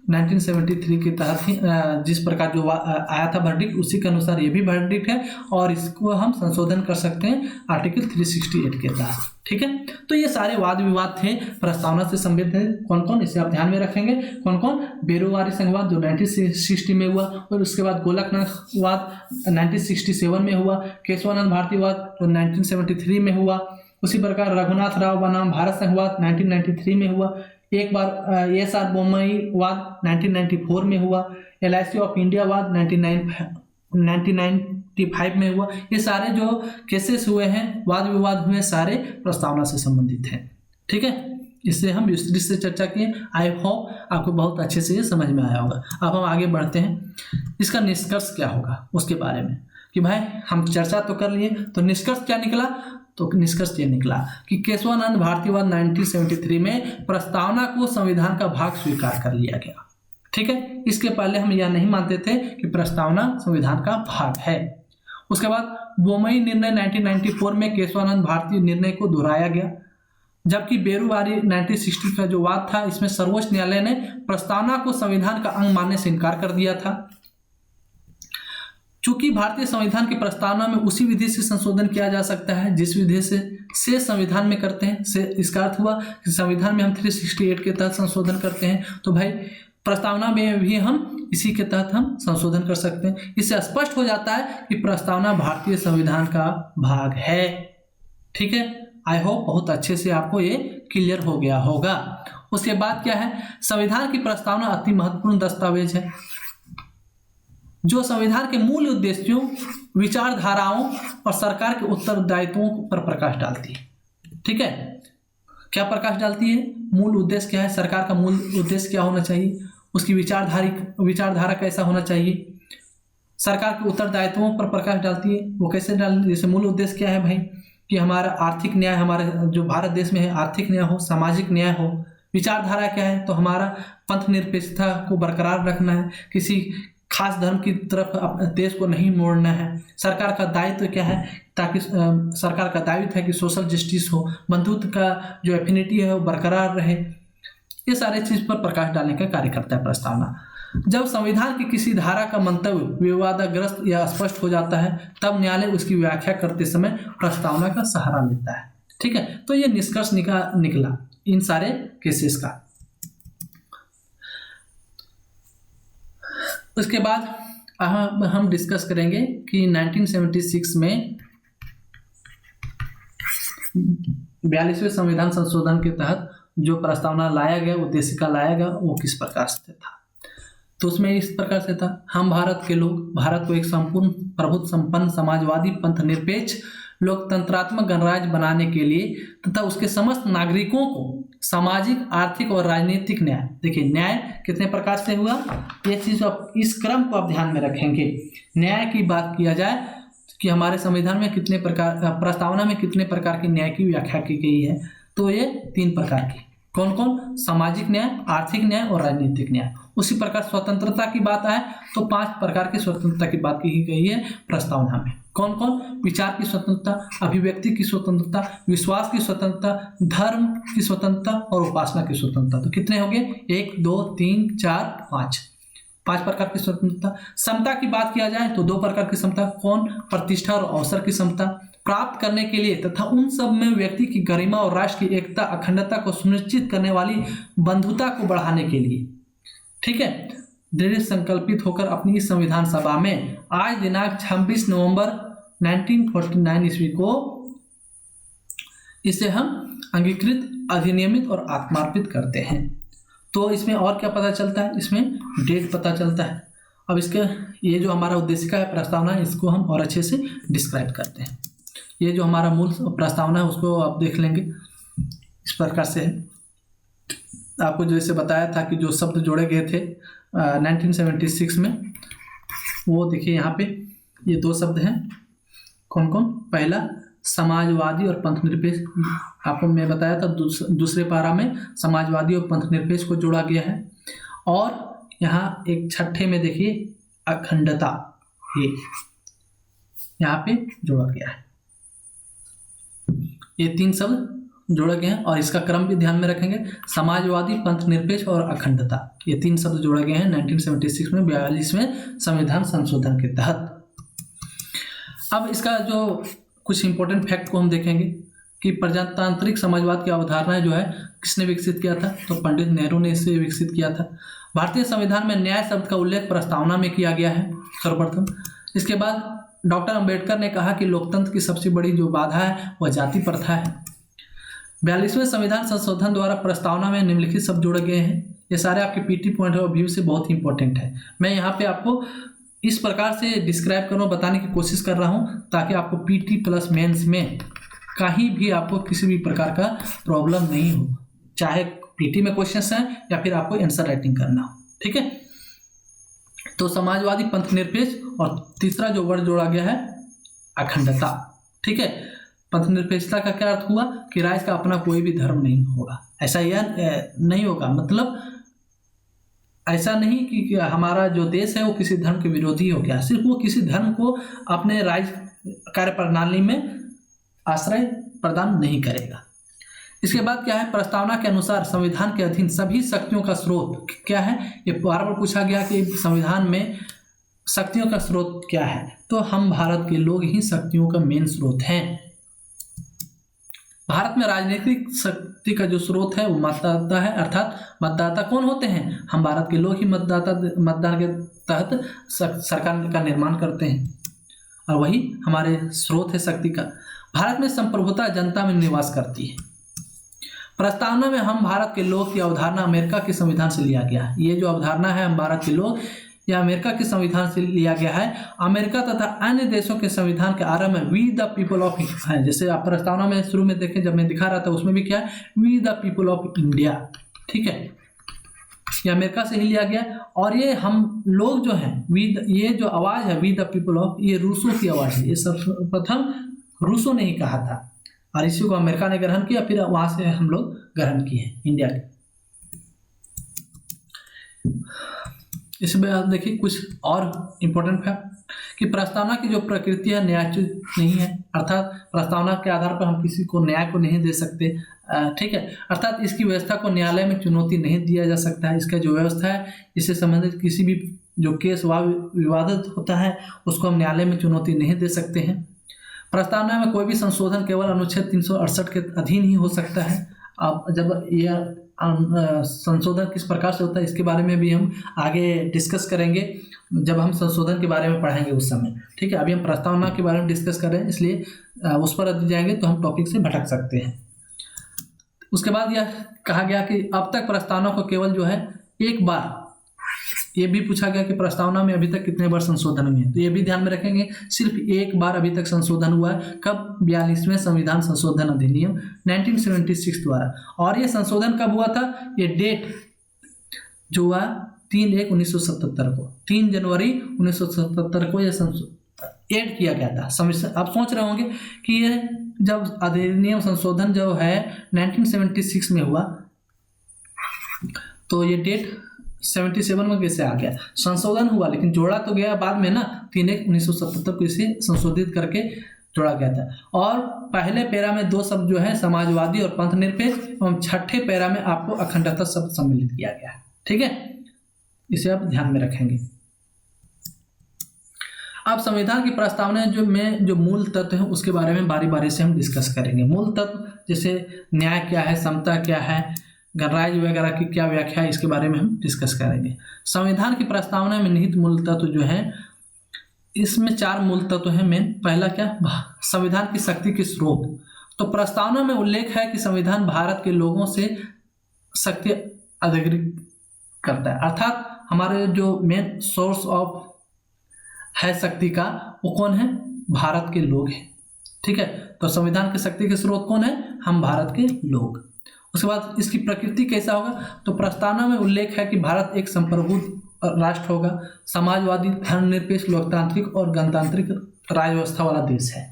1973 के तहत ही जिस प्रकार जो आया था वर्डिक्ट, उसी के अनुसार ये भी वर्डिक्ट है और इसको हम संशोधन कर सकते हैं आर्टिकल 368 के तहत, ठीक है। तो ये सारे वाद विवाद थे प्रस्तावना से संबंधित। कौन कौन, इसे आप ध्यान में रखेंगे। कौन कौन, बेरोवारी संघवाद जो 1960 में हुआ, और उसके बाद गोलकनाथ वाद 1967 में हुआ, केशवानंद भारतीवाद जो 1973 में हुआ, उसी प्रकार रघुनाथ राव बनाम भारत संघवाद 1993 में हुआ, एक बार एस.आर. बोम्मई वाद 1994 में हुआ, LIC ऑफ इंडिया वाद 1995 में हुआ। ये सारे जो केसेस हुए हैं, वाद विवाद हुए, सारे प्रस्तावना से संबंधित हैं। ठीक है, इससे हम विस्तृत से चर्चा किए। आई होप आपको बहुत अच्छे से ये समझ में आया होगा। अब हम आगे बढ़ते हैं, इसका निष्कर्ष क्या होगा उसके बारे में, कि भाई हम चर्चा तो कर लिए, तो निष्कर्ष क्या निकला? तो निष्कर्ष ये निकला कि केशवानंद भारतीवाद 1973 में प्रस्तावना को संविधान का भाग स्वीकार कर लिया गया। ठीक है, इसके पहले हम यह नहीं मानते थे कि प्रस्तावना संविधान का भाग है। उसके बाद बोम्मई निर्णय 1994 में केशवानंद भारती निर्णय को दोहराया गया, जबकि बेरुवारी 1960 का जो वाद था, इसमें सर्वोच्च न्यायालय ने प्रस्तावना को संविधान का अंग मानने से इनकार कर दिया था। चूंकि भारतीय संविधान की प्रस्तावना में उसी विधि से संशोधन किया जा सकता है जिस विधि से संविधान में करते हैं, से इसका अर्थ हुआ कि संविधान में हम 368 के तहत संशोधन करते हैं, तो भाई प्रस्तावना में भी हम इसी के तहत हम संशोधन कर सकते हैं। इससे स्पष्ट हो जाता है कि प्रस्तावना भारतीय संविधान का भाग है। ठीक है, आई होप बहुत अच्छे से आपको ये क्लियर हो गया होगा। उसके बाद क्या है, संविधान की प्रस्तावना अति महत्वपूर्ण दस्तावेज है जो संविधान के मूल उद्देश्यों, विचारधाराओं और सरकार के उत्तरदायित्वों पर प्रकाश डालती है। ठीक है, क्या प्रकाश डालती है? मूल उद्देश्य क्या है, सरकार का मूल उद्देश्य क्या होना चाहिए, उसकी विचारधारा कैसा होना चाहिए, सरकार के उत्तरदायित्वों पर प्रकाश डालती है। वो कैसे जैसे मूल उद्देश्य क्या है भाई, कि हमारा आर्थिक न्याय, हमारे जो भारत देश में है आर्थिक न्याय हो, सामाजिक न्याय हो। विचारधारा क्या है, तो हमारा पंथ निरपेक्षता को बरकरार रखना है, किसी खास धर्म की तरफ अपने देश को नहीं मोड़ना है। सरकार का दायित्व क्या है, ताकि सरकार का दायित्व है कि सोशल जस्टिस हो, बंधुत्व का जो एफिनिटी है वो बरकरार रहे। ये सारे चीज पर प्रकाश डालने का कार्य करता है प्रस्तावना। जब संविधान की किसी धारा का मंतव्य विवादग्रस्त या स्पष्ट हो जाता है, तब न्यायालय उसकी व्याख्या करते समय प्रस्तावना का सहारा लेता है। ठीक है, तो ये निष्कर्ष निकला इन सारे केसेस का। उसके बाद हम डिस्कस करेंगे कि 1976 में 42वें संविधान संशोधन के तहत जो प्रस्तावना लाया गया, उद्देशिका लाया गया, वो किस प्रकार से था। तो उसमें इस प्रकार से था, हम भारत के लोग भारत को एक संपूर्ण प्रभुत्व संपन्न समाजवादी पंथ निरपेक्ष लोकतंत्रात्मक गणराज्य बनाने के लिए तथा उसके समस्त नागरिकों को सामाजिक, आर्थिक और राजनीतिक न्याय, देखिए न्याय कितने प्रकार से हुआ, ये चीज आप इस क्रम को आप ध्यान में रखेंगे। न्याय की बात किया जाए कि हमारे संविधान में कितने प्रकार, प्रस्तावना में कितने प्रकार की न्याय की व्याख्या की गई है, तो ये 3 प्रकार की। कौन कौन? सामाजिक न्याय, आर्थिक न्याय और राजनीतिक न्याय। उसी प्रकार स्वतंत्रता की बात आए तो 5 प्रकार की स्वतंत्रता की बात की गई है प्रस्तावना में। कौन कौन? विचार की स्वतंत्रता, अभिव्यक्ति की स्वतंत्रता, विश्वास की स्वतंत्रता, धर्म की स्वतंत्रता और उपासना की स्वतंत्रता। तो कितने हो गए? 1 2 3 4 5 प्रकार की स्वतंत्रता। समता की बात किया जाए तो 2 प्रकार की समता। कौन? प्रतिष्ठा और अवसर की समता प्राप्त करने के लिए तथा उन सब में व्यक्ति की गरिमा और राष्ट्र की एकता, अखंडता को सुनिश्चित करने वाली बंधुता को बढ़ाने के लिए। ठीक है, दृढ़ संकल्पित होकर अपनी इस संविधान सभा में आज दिनांक 26 नवंबर 1949 ईस्वी को इसे हम अंगीकृत, अधिनियमित और आत्मार्पित करते हैं। तो इसमें और क्या पता चलता है? इसमें डेट पता चलता है। अब इसका ये जो हमारा उद्देशिका है प्रस्तावना, इसको हम और अच्छे से डिस्क्राइब करते हैं। ये जो हमारा मूल प्रस्तावना है उसको आप देख लेंगे, इस प्रकार से है। आपको जैसे बताया था कि जो शब्द जोड़े गए थे 1976 में, वो देखिए यहाँ पे ये 2 शब्द हैं। कौन कौन? पहला समाजवादी और पंथ निरपेक्ष। आपको मैं बताया था दूसरे पारा में समाजवादी और पंथ निरपेक्ष को जोड़ा गया है। और यहाँ एक छठे में देखिए अखंडता, ये यहाँ पे जोड़ा गया है। ये 3 शब्द जोड़े गए हैं और इसका क्रम भी ध्यान में रखेंगे। समाजवादी, पंथ निरपेक्ष और अखंडता, ये 3 शब्द जोड़े गए हैं 1976 में 42वें संविधान संशोधन के तहत। अब इसका जो कुछ इंपॉर्टेंट फैक्ट को हम देखेंगे कि प्रजातांत्रिक समाजवाद की अवधारणा जो है किसने विकसित किया था, तो पंडित नेहरू ने इसे विकसित किया था। भारतीय संविधान में न्याय शब्द का उल्लेख प्रस्तावना में किया गया है सर्वप्रथम। इसके बाद डॉक्टर अंबेडकर ने कहा कि लोकतंत्र की सबसे बड़ी जो बाधा है वह जाति प्रथा है। 42वें संविधान संशोधन द्वारा प्रस्तावना में निम्नलिखित शब्द जोड़े गए हैं। ये सारे आपके पीटी पॉइंट ऑफ व्यू से बहुत ही इंपॉर्टेंट है। मैं यहाँ पे आपको इस प्रकार से डिस्क्राइब करूँ, बताने की कोशिश कर रहा हूँ ताकि आपको पीटी प्लस मेंस में कहीं भी आपको किसी भी प्रकार का प्रॉब्लम नहीं हो, चाहे पीटी में क्वेश्चंस हैं या फिर आपको आंसर राइटिंग करना हो। ठीक है, तो समाजवादी, पंथ निरपेक्ष और तीसरा जो वर्ड जोड़ा गया है अखंडता। ठीक है, पंथ निरपेक्षता का क्या अर्थ हुआ कि राज्य का अपना कोई भी धर्म नहीं होगा। ऐसा यह नहीं होगा, मतलब ऐसा नहीं कि हमारा जो देश है वो किसी धर्म के विरोधी हो गया, सिर्फ वो किसी धर्म को अपने राज्य कार्य प्रणाली में आश्रय प्रदान नहीं करेगा। इसके बाद क्या है, प्रस्तावना के अनुसार संविधान के अधीन सभी शक्तियों का स्रोत क्या है। ये बार बार पूछा गया कि संविधान में शक्तियों का स्रोत क्या है, तो हम भारत के लोग ही शक्तियों का मेन स्रोत हैं। भारत में राजनीतिक शक्ति का जो स्रोत है वो मतदाता है, अर्थात मतदाता कौन होते हैं, हम भारत के लोग ही मतदान के तहत सरकार का निर्माण करते हैं और वही हमारे स्रोत है शक्ति का। भारत में संप्रभुता जनता में निवास करती है। प्रस्तावना में हम भारत के लोग की अवधारणा अमेरिका के संविधान से लिया गया है। ये जो अवधारणा है हम भारत के लोग, यह अमेरिका के संविधान से लिया गया है। अमेरिका तथा अन्य देशों के संविधान के आरंभ में वी द पीपल ऑफ है, जैसे आप प्रस्तावना में शुरू में देखें जब मैं दिखा रहा था उसमें भी क्या है, we the people of India. ठीक है, ये अमेरिका से ही लिया गया। और ये हम लोग जो हैं ये जो आवाज़ है वी द पीपल ऑफ, ये रूसों की आवाज़ है। ये सर्वप्रथम रूसों ने ही कहा था और इसी को अमेरिका ने ग्रहण किया, फिर वहाँ से हम लोग ग्रहण किए इंडिया के। इसमें आप देखिए कुछ और इम्पोर्टेंट फैक्ट कि प्रस्तावना की जो प्रकृति है न्यायोचित नहीं है, अर्थात प्रस्तावना के आधार पर हम किसी को न्याय को नहीं दे सकते। ठीक है, अर्थात इसकी व्यवस्था को न्यायालय में चुनौती नहीं दिया जा सकता है। इसका जो व्यवस्था है इससे संबंधित किसी भी जो केस विवादित होता है उसको हम न्यायालय में चुनौती नहीं दे सकते हैं। प्रस्तावना में कोई भी संशोधन केवल अनुच्छेद 368 के अधीन ही हो सकता है। अब जब यह संशोधन किस प्रकार से होता है इसके बारे में भी हम आगे डिस्कस करेंगे जब हम संशोधन के बारे में पढ़ेंगे उस समय। ठीक है, अभी हम प्रस्तावना के बारे में डिस्कस कर रहे हैं, इसलिए उस पर यदि जाएंगे तो हम टॉपिक से भटक सकते हैं। उसके बाद यह कहा गया कि अब तक प्रस्तावना को केवल जो है एक बार, ये भी पूछा गया कि प्रस्तावना में अभी तक कितने बार संशोधन हुए हैं, तो ये भी ध्यान में रखेंगे सिर्फ एक बार अभी तक संशोधन हुआ है। कब? 42वें संविधान संशोधन अधिनियम 1976 द्वारा। और ये संशोधन कब हुआ था? ये डेट जो हुआ 3/1/1977 को, 3 जनवरी 1977 को यह ऐड किया गया था। आप सोच रहे होंगे कि ये जब अधिनियम संशोधन जो है 1976 में हुआ तो ये डेट 77 में कैसे आ गया? संशोधन हुआ लेकिन जोड़ा तो गया बाद में ना, 3/1/1977 को इसे संशोधित करके जोड़ा गया था। और पहले पैरा में 2 शब्द जो है समाजवादी और पंथ निरपेक्ष, एवं छठे पैरा में आपको अखंडता शब्द सम्मिलित किया गया है। ठीक है, इसे आप ध्यान में रखेंगे। अब संविधान की प्रस्तावना जो मूल तत्व है उसके बारे में बारी बारी से हम डिस्कस करेंगे। मूल तत्व जैसे न्याय क्या है, समता क्या है, गणराज्य वगैरह की क्या व्याख्या है, इसके बारे में हम डिस्कस करेंगे। संविधान की प्रस्तावना में निहित मूल तत्व जो है, इसमें 4 मूल तत्व हैं मेन। पहला क्या? संविधान की शक्ति के स्रोत। तो प्रस्तावना में उल्लेख है कि संविधान भारत के लोगों से शक्ति अधिग्रहित करता है, अर्थात हमारे जो मेन सोर्स ऑफ है शक्ति का वो कौन है? भारत के लोग हैं। ठीक है, तो संविधान की शक्ति के स्रोत कौन है? हम भारत के लोग। उसके बाद इसकी प्रकृति कैसा होगा? तो प्रस्तावना में उल्लेख है कि भारत एक संप्रभु राष्ट्र होगा, समाजवादी, धर्मनिरपेक्ष, लोकतांत्रिक और गणतांत्रिक राज व्यवस्था वाला देश है।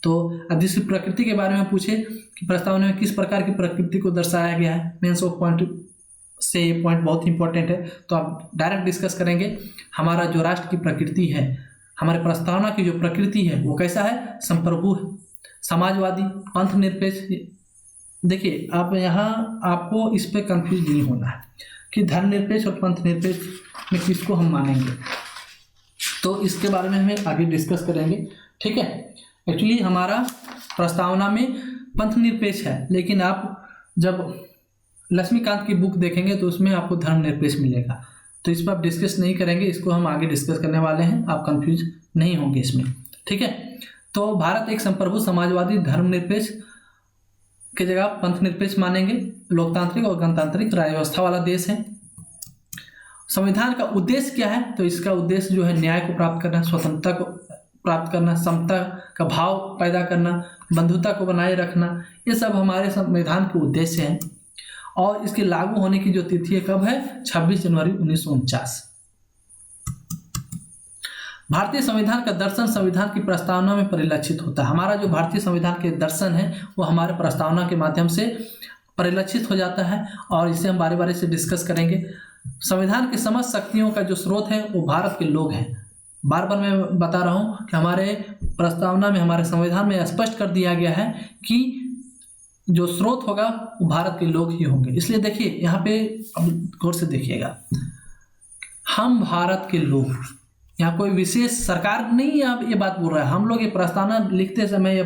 तो अब इसकी प्रकृति के बारे में पूछे कि प्रस्तावना में किस प्रकार की प्रकृति को दर्शाया गया है, मेंस ऑफ पॉइंट से ये पॉइंट बहुत इंपॉर्टेंट है, तो आप डायरेक्ट डिस्कस करेंगे। हमारा जो राष्ट्र की प्रकृति है, हमारे प्रस्तावना की जो प्रकृति है वो कैसा है? संप्रभु, समाजवादी, पंथ निरपेक्ष। देखिए आप यहाँ आपको इस पे कंफ्यूज नहीं होना है कि धर्मनिरपेक्ष और पंथ निरपेक्ष में किसको हम मानेंगे, तो इसके बारे में हमें आगे डिस्कस करेंगे। ठीक है, एक्चुअली हमारा प्रस्तावना में पंथ निरपेक्ष है, लेकिन आप जब लक्ष्मीकांत की बुक देखेंगे तो उसमें आपको धर्मनिरपेक्ष मिलेगा, तो इस पर आप डिस्कस नहीं करेंगे, इसको हम आगे डिस्कस करने वाले हैं, आप कंफ्यूज नहीं होंगे इसमें। ठीक है, तो भारत एक संप्रभु, समाजवादी, धर्मनिरपेक्ष की जगह पंथ निरपेक्ष मानेंगे, लोकतांत्रिक और गणतांत्रिक राज व्यवस्था वाला देश है। संविधान का उद्देश्य क्या है? तो इसका उद्देश्य जो है न्याय को प्राप्त करना, स्वतंत्रता को प्राप्त करना, समता का भाव पैदा करना, बंधुता को बनाए रखना, ये सब हमारे संविधान के उद्देश्य हैं। और इसके लागू होने की जो तिथि है कब है? 26 जनवरी 1949। भारतीय संविधान का दर्शन संविधान की प्रस्तावना में परिलक्षित होता है। हमारा जो भारतीय संविधान के दर्शन है वो हमारे प्रस्तावना के माध्यम से परिलक्षित हो जाता है और इसे हम बारी बारी से डिस्कस करेंगे। संविधान की समस्त शक्तियों का जो स्रोत है वो भारत के लोग हैं। बार बार मैं बता रहा हूँ कि हमारे प्रस्तावना में, हमारे संविधान में स्पष्ट कर दिया गया है कि जो स्रोत होगा वो भारत के लोग ही होंगे। इसलिए देखिए यहाँ पे अब गौर से देखिएगा, हम भारत के लोग, यहाँ कोई विशेष सरकार नहीं यहाँ ये बात बोल रहा है। हम लोग ये प्रस्तावना लिखते समय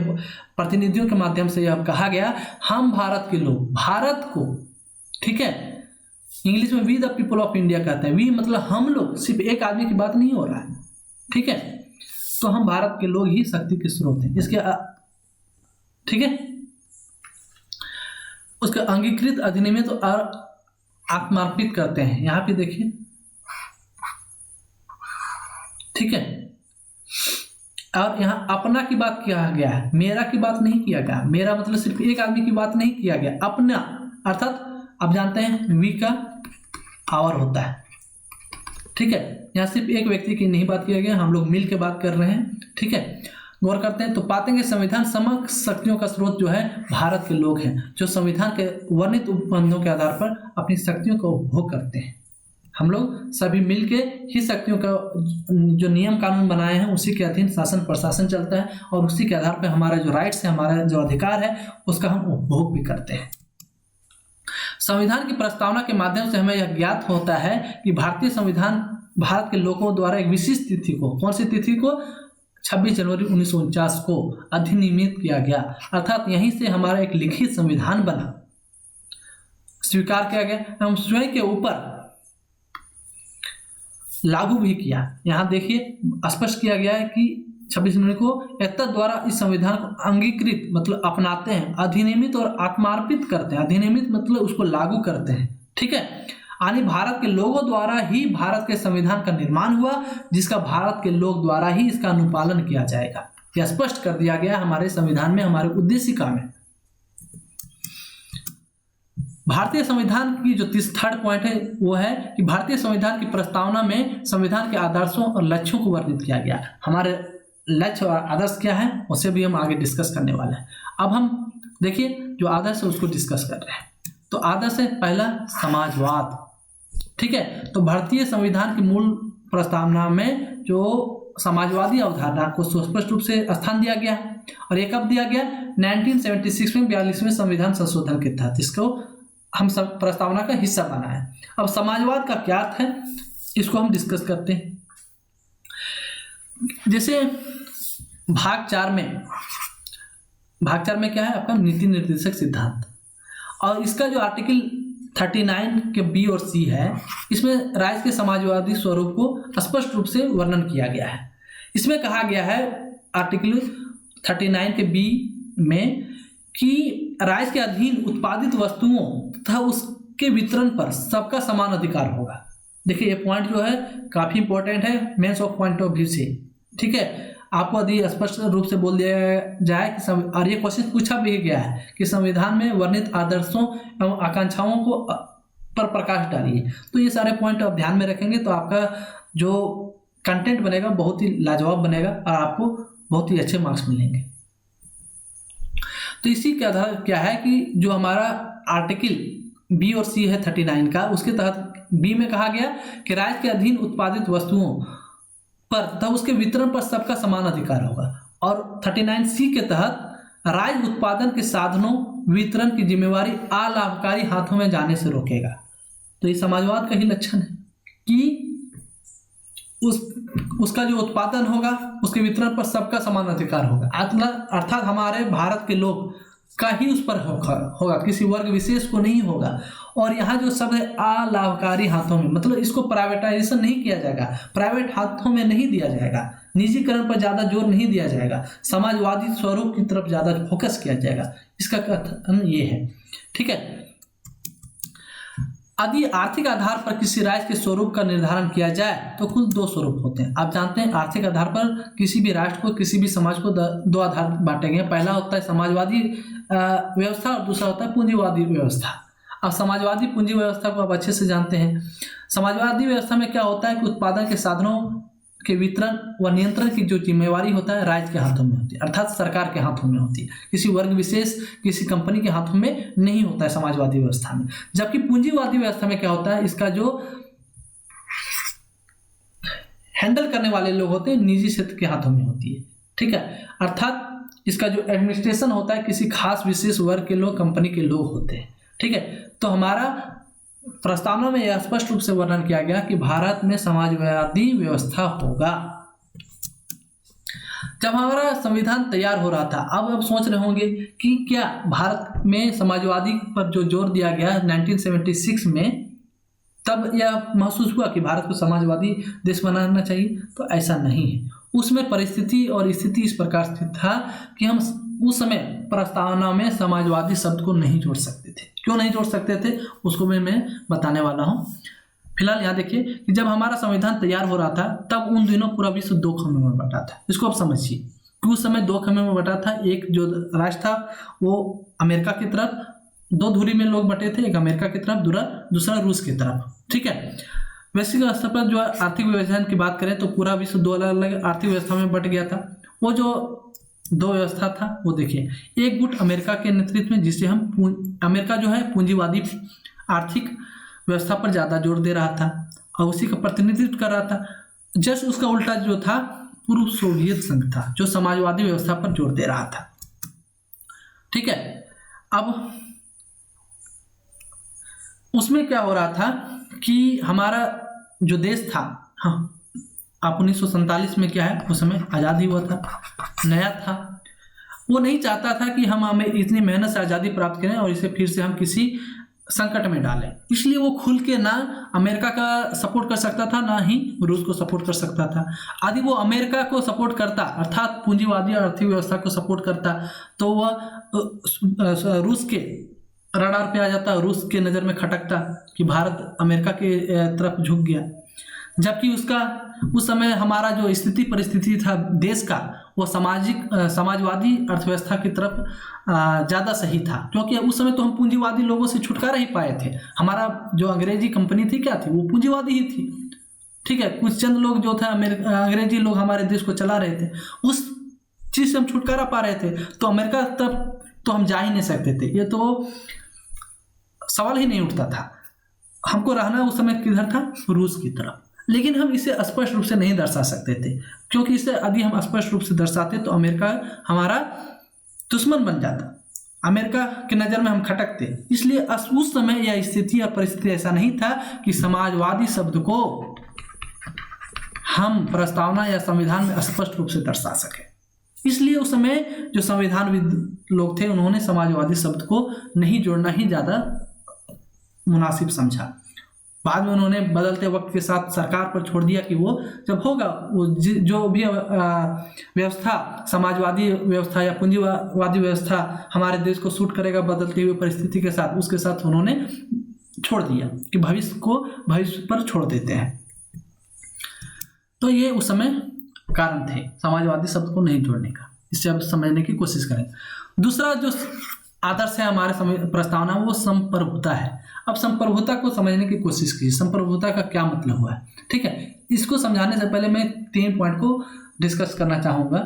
प्रतिनिधियों के माध्यम से यह कहा गया, हम भारत के लोग, भारत को, ठीक है, इंग्लिश में we the people of India कहते हैं। वी मतलब हम लोग, सिर्फ एक आदमी की बात नहीं हो रहा है, ठीक है। तो हम भारत के लोग ही शक्ति के स्रोत हैं इसके, ठीक है। उसके अंगीकृत अधिनियमित तो आत्मार्पित करते हैं, यहाँ पे देखिए, ठीक है। और यहाँ अपना की बात किया गया है, मेरा की बात नहीं किया गया। मेरा मतलब सिर्फ एक आदमी की बात नहीं किया गया, अपना, अर्थात आप जानते हैं वी का आवर होता है, ठीक है। यहाँ सिर्फ एक व्यक्ति की नहीं बात किया गया, हम लोग मिल के बात कर रहे हैं, ठीक है। गौर करते हैं तो पाते हैं संविधान समस्त शक्तियों का स्रोत जो है भारत के लोग हैं, जो संविधान के वर्णित उपबंधों के आधार पर अपनी शक्तियों का उपभोग करते हैं। हम लोग सभी मिलके ही शक्तियों का जो नियम कानून बनाए हैं उसी के अधीन शासन प्रशासन चलता है और उसी के आधार पर हमारा जो राइट्स है, हमारा जो अधिकार है, उसका हम उपभोग भी करते हैं। संविधान की प्रस्तावना के माध्यम से हमें यह ज्ञात होता है कि भारतीय संविधान भारत के लोगों द्वारा एक विशेष तिथि को, कौन सी तिथि को? 26 जनवरी 1949 को अधिनियमित किया गया, अर्थात यहीं से हमारा एक लिखित संविधान बना, स्वीकार किया गया, हम स्वयं के ऊपर लागू भी किया। यहाँ देखिए स्पष्ट किया गया है कि 26 जनवरी को एकता द्वारा इस संविधान को अंगीकृत मतलब अपनाते हैं, अधिनियमित और आत्मार्पित करते हैं। अधिनियमित मतलब उसको लागू करते हैं, ठीक है। यानी भारत के लोगों द्वारा ही भारत के संविधान का निर्माण हुआ, जिसका भारत के लोग द्वारा ही इसका अनुपालन किया जाएगा। यह स्पष्ट कर दिया गया हमारे संविधान में, हमारे उद्देशिका में। भारतीय संविधान की जो थर्ड पॉइंट है वो है कि भारतीय संविधान की प्रस्तावना में संविधान के आदर्शों और लक्ष्यों को वर्णित किया गया। हमारे लक्ष्य और आदर्श क्या है उसे भी हम आगे डिस्कस करने वाले हैं। अब हम देखिए जो आदर्श है उसको डिस्कस कर रहे हैं। तो आदर्श है पहला समाजवाद, ठीक है। तो भारतीय संविधान की मूल प्रस्तावना में जो समाजवादी अवधारणा को स्पष्ट रूप से स्थान दिया गया और ये कब दिया गया? 1976 में 42वें संविधान संशोधन के तहत इसको हम सब प्रस्तावना का हिस्सा बना है। अब समाजवाद का क्या अर्थ है इसको हम डिस्कस करते हैं। जैसे भाग 4 में क्या है आपका? नीति निर्देशक सिद्धांत, और इसका जो आर्टिकल 39 के बी और सी है, इसमें राज्य के समाजवादी स्वरूप को स्पष्ट रूप से वर्णन किया गया है। इसमें कहा गया है आर्टिकल 39 के बी में कि राज्य के अधीन उत्पादित वस्तुओं तथा उसके वितरण पर सबका समान अधिकार होगा। देखिए ये पॉइंट जो है काफी इंपॉर्टेंट है mains of point of view से, ठीक है। आपको यदि स्पष्ट रूप से बोल दिया जाए कि और ये क्वेश्चन पूछा भी गया है कि संविधान में वर्णित आदर्शों एवं आकांक्षाओं को पर प्रकाश डालिए, तो ये सारे पॉइंट आप ध्यान में रखेंगे तो आपका जो कंटेंट बनेगा बहुत ही लाजवाब बनेगा और आपको बहुत ही अच्छे मार्क्स मिलेंगे। तो इसी के आधार क्या है कि जो हमारा आर्टिकल बी और सी है 39 का, उसके तहत बी में कहा गया कि राज्य के अधीन उत्पादित वस्तुओं पर तथा उसके वितरण पर सबका समान अधिकार होगा, और 39 सी के तहत राज्य उत्पादन के साधनों वितरण की जिम्मेवारी अलाभकारी हाथों में जाने से रोकेगा। तो ये समाजवाद का ही लक्षण है कि उसका जो उत्पादन होगा उसके वितरण पर सबका समान अधिकार होगा। अर्थात हमारे भारत के लोग का ही उस पर होगा, किसी वर्ग विशेष को नहीं होगा। और यहाँ जो शब्द है अलाभकारी हाथों में, मतलब इसको प्राइवेटाइजेशन नहीं किया जाएगा, प्राइवेट हाथों में नहीं दिया जाएगा, निजीकरण पर ज़्यादा जोर नहीं दिया जाएगा, समाजवादी स्वरूप की तरफ ज़्यादा फोकस किया जाएगा। इसका कथन ये है, ठीक है। यदि आर्थिक आधार पर किसी राज्य के स्वरूप का निर्धारण किया जाए तो कुल 2 स्वरूप होते हैं। आप जानते हैं आर्थिक आधार पर किसी भी राष्ट्र को, किसी भी समाज को 2 आधार बांटे गए। पहला होता है समाजवादी व्यवस्था और दूसरा होता है पूंजीवादी व्यवस्था। अब समाजवादी पूंजी व्यवस्था को आप अच्छे से जानते हैं। समाजवादी व्यवस्था में क्या होता है कि उत्पादन के साधनों के वितरण व नियंत्रण की जो जिम्मेवारी होता है राज्य के हाथों में होती है, अर्थात सरकार के हाथों में होती है, किसी वर्ग विशेष, किसी कंपनी के हाथों में नहीं होता है समाजवादी व्यवस्था में। जबकि पूंजीवादी व्यवस्था में क्या होता है, इसका जो हैंडल करने वाले लोग होते हैं निजी क्षेत्र के हाथों में होती है, ठीक है। अर्थात इसका जो एडमिनिस्ट्रेशन होता है किसी खास विशेष वर्ग के लोग, कंपनी के लोग होते हैं, ठीक है। तो हमारा प्रस्तावना में यह स्पष्ट रूप से वर्णन किया गया कि भारत में समाजवादी व्यवस्था होगा। जब हमारा संविधान तैयार हो रहा था, अब आप सोच रहे होंगे कि क्या भारत में समाजवादी पर जो जोर दिया गया 1976 में, तब यह महसूस हुआ कि भारत को समाजवादी देश बनाना चाहिए? तो ऐसा नहीं है। उसमें परिस्थिति और स्थिति इस प्रकार स्थित था कि हम उस समय प्रस्तावना में समाजवादी शब्द को नहीं जोड़ सकते थे। क्यों नहीं जोड़ सकते थे उसको मैं बताने वाला हूँ। फिलहाल यहाँ देखिए कि जब हमारा संविधान तैयार हो रहा था तब उन दिनों पूरा विश्व 2 खंडों में बटा था। इसको आप समझिए कि उस समय 2 खंडों में बटा था। एक जो राष्ट्र था वो अमेरिका की तरफ, 2 धुरी में लोग बटे थे, एक अमेरिका की तरफ, दूसरा रूस की तरफ, ठीक है। वैश्विक स्तर पर जो आर्थिक विभाजन की बात करें तो पूरा विश्व 2 अलग अलग आर्थिक व्यवस्था में बट गया था। वो जो 2 व्यवस्था था वो देखिए, एक गुट अमेरिका के नेतृत्व में, जिसे हम अमेरिका जो है पूंजीवादी आर्थिक व्यवस्था पर ज़्यादा जोर दे रहा था और उसी का प्रतिनिधित्व कर रहा था। जस्ट उसका उल्टा जो था पूर्व सोवियत संघ था, जो समाजवादी व्यवस्था पर जोर दे रहा था, ठीक है। अब उसमें क्या हो रहा था कि हमारा जो देश था, हाँ, आप 1947 में क्या है उस समय आज़ादी हुआ था, नया था। वो नहीं चाहता था कि हमें इतनी मेहनत से आज़ादी प्राप्त करें और इसे फिर से हम किसी संकट में डालें। इसलिए वो खुल के ना अमेरिका का सपोर्ट कर सकता था, ना ही रूस को सपोर्ट कर सकता था। यदि वो अमेरिका को सपोर्ट करता, अर्थात पूंजीवादी आर्थिक व्यवस्था को सपोर्ट करता, तो वह रूस के रडार पे आ जाता, रूस के नज़र में खटकता कि भारत अमेरिका के तरफ झुक गया। जबकि उसका उस समय हमारा जो स्थिति परिस्थिति था देश का, वो समाजवादी अर्थव्यवस्था की तरफ ज़्यादा सही था, क्योंकि उस समय तो हम पूंजीवादी लोगों से छुटकारा ही पाए थे। हमारा जो अंग्रेजी कंपनी थी क्या थी, वो पूंजीवादी ही थी, ठीक है। कुछ चंद लोग जो थे अंग्रेजी लोग हमारे देश को चला रहे थे, उस चीज़ से हम छुटकारा पा रहे थे। तो अमेरिका तरफ तो हम जा ही नहीं सकते थे, ये तो सवाल ही नहीं उठता था। हमको रहना उस समय किधर था, रूस की तरफ। लेकिन हम इसे स्पष्ट रूप से नहीं दर्शा सकते थे, क्योंकि इसे यदि हम स्पष्ट रूप से दर्शाते तो अमेरिका हमारा दुश्मन बन जाता, अमेरिका की नज़र में हम खटकते। इसलिए उस समय यह स्थिति या परिस्थिति ऐसा नहीं था कि समाजवादी शब्द को हम प्रस्तावना या संविधान में स्पष्ट रूप से दर्शा सके। इसलिए उस समय जो संविधानविद लोग थे उन्होंने समाजवादी शब्द को नहीं जोड़ना ही ज़्यादा मुनासिब समझा। बाद में उन्होंने बदलते वक्त के साथ सरकार पर छोड़ दिया कि वो जब होगा वो जो भी व्यवस्था, समाजवादी व्यवस्था या पूंजीवादी व्यवस्था हमारे देश को सूट करेगा बदलती हुई परिस्थिति के साथ, उसके साथ उन्होंने छोड़ दिया कि भविष्य पर छोड़ देते हैं। तो ये उस समय कारण थे समाजवादी शब्द को नहीं जोड़ने का। इससे अब समझने की कोशिश करें। दूसरा जो आदर्श है हमारे प्रस्तावना, वो संप्रभुता है। अब संप्रभुता को समझने की कोशिश कीजिए, संप्रभुता का क्या मतलब हुआ है, ठीक है। इसको समझाने से पहले मैं 3 पॉइंट को डिस्कस करना चाहूँगा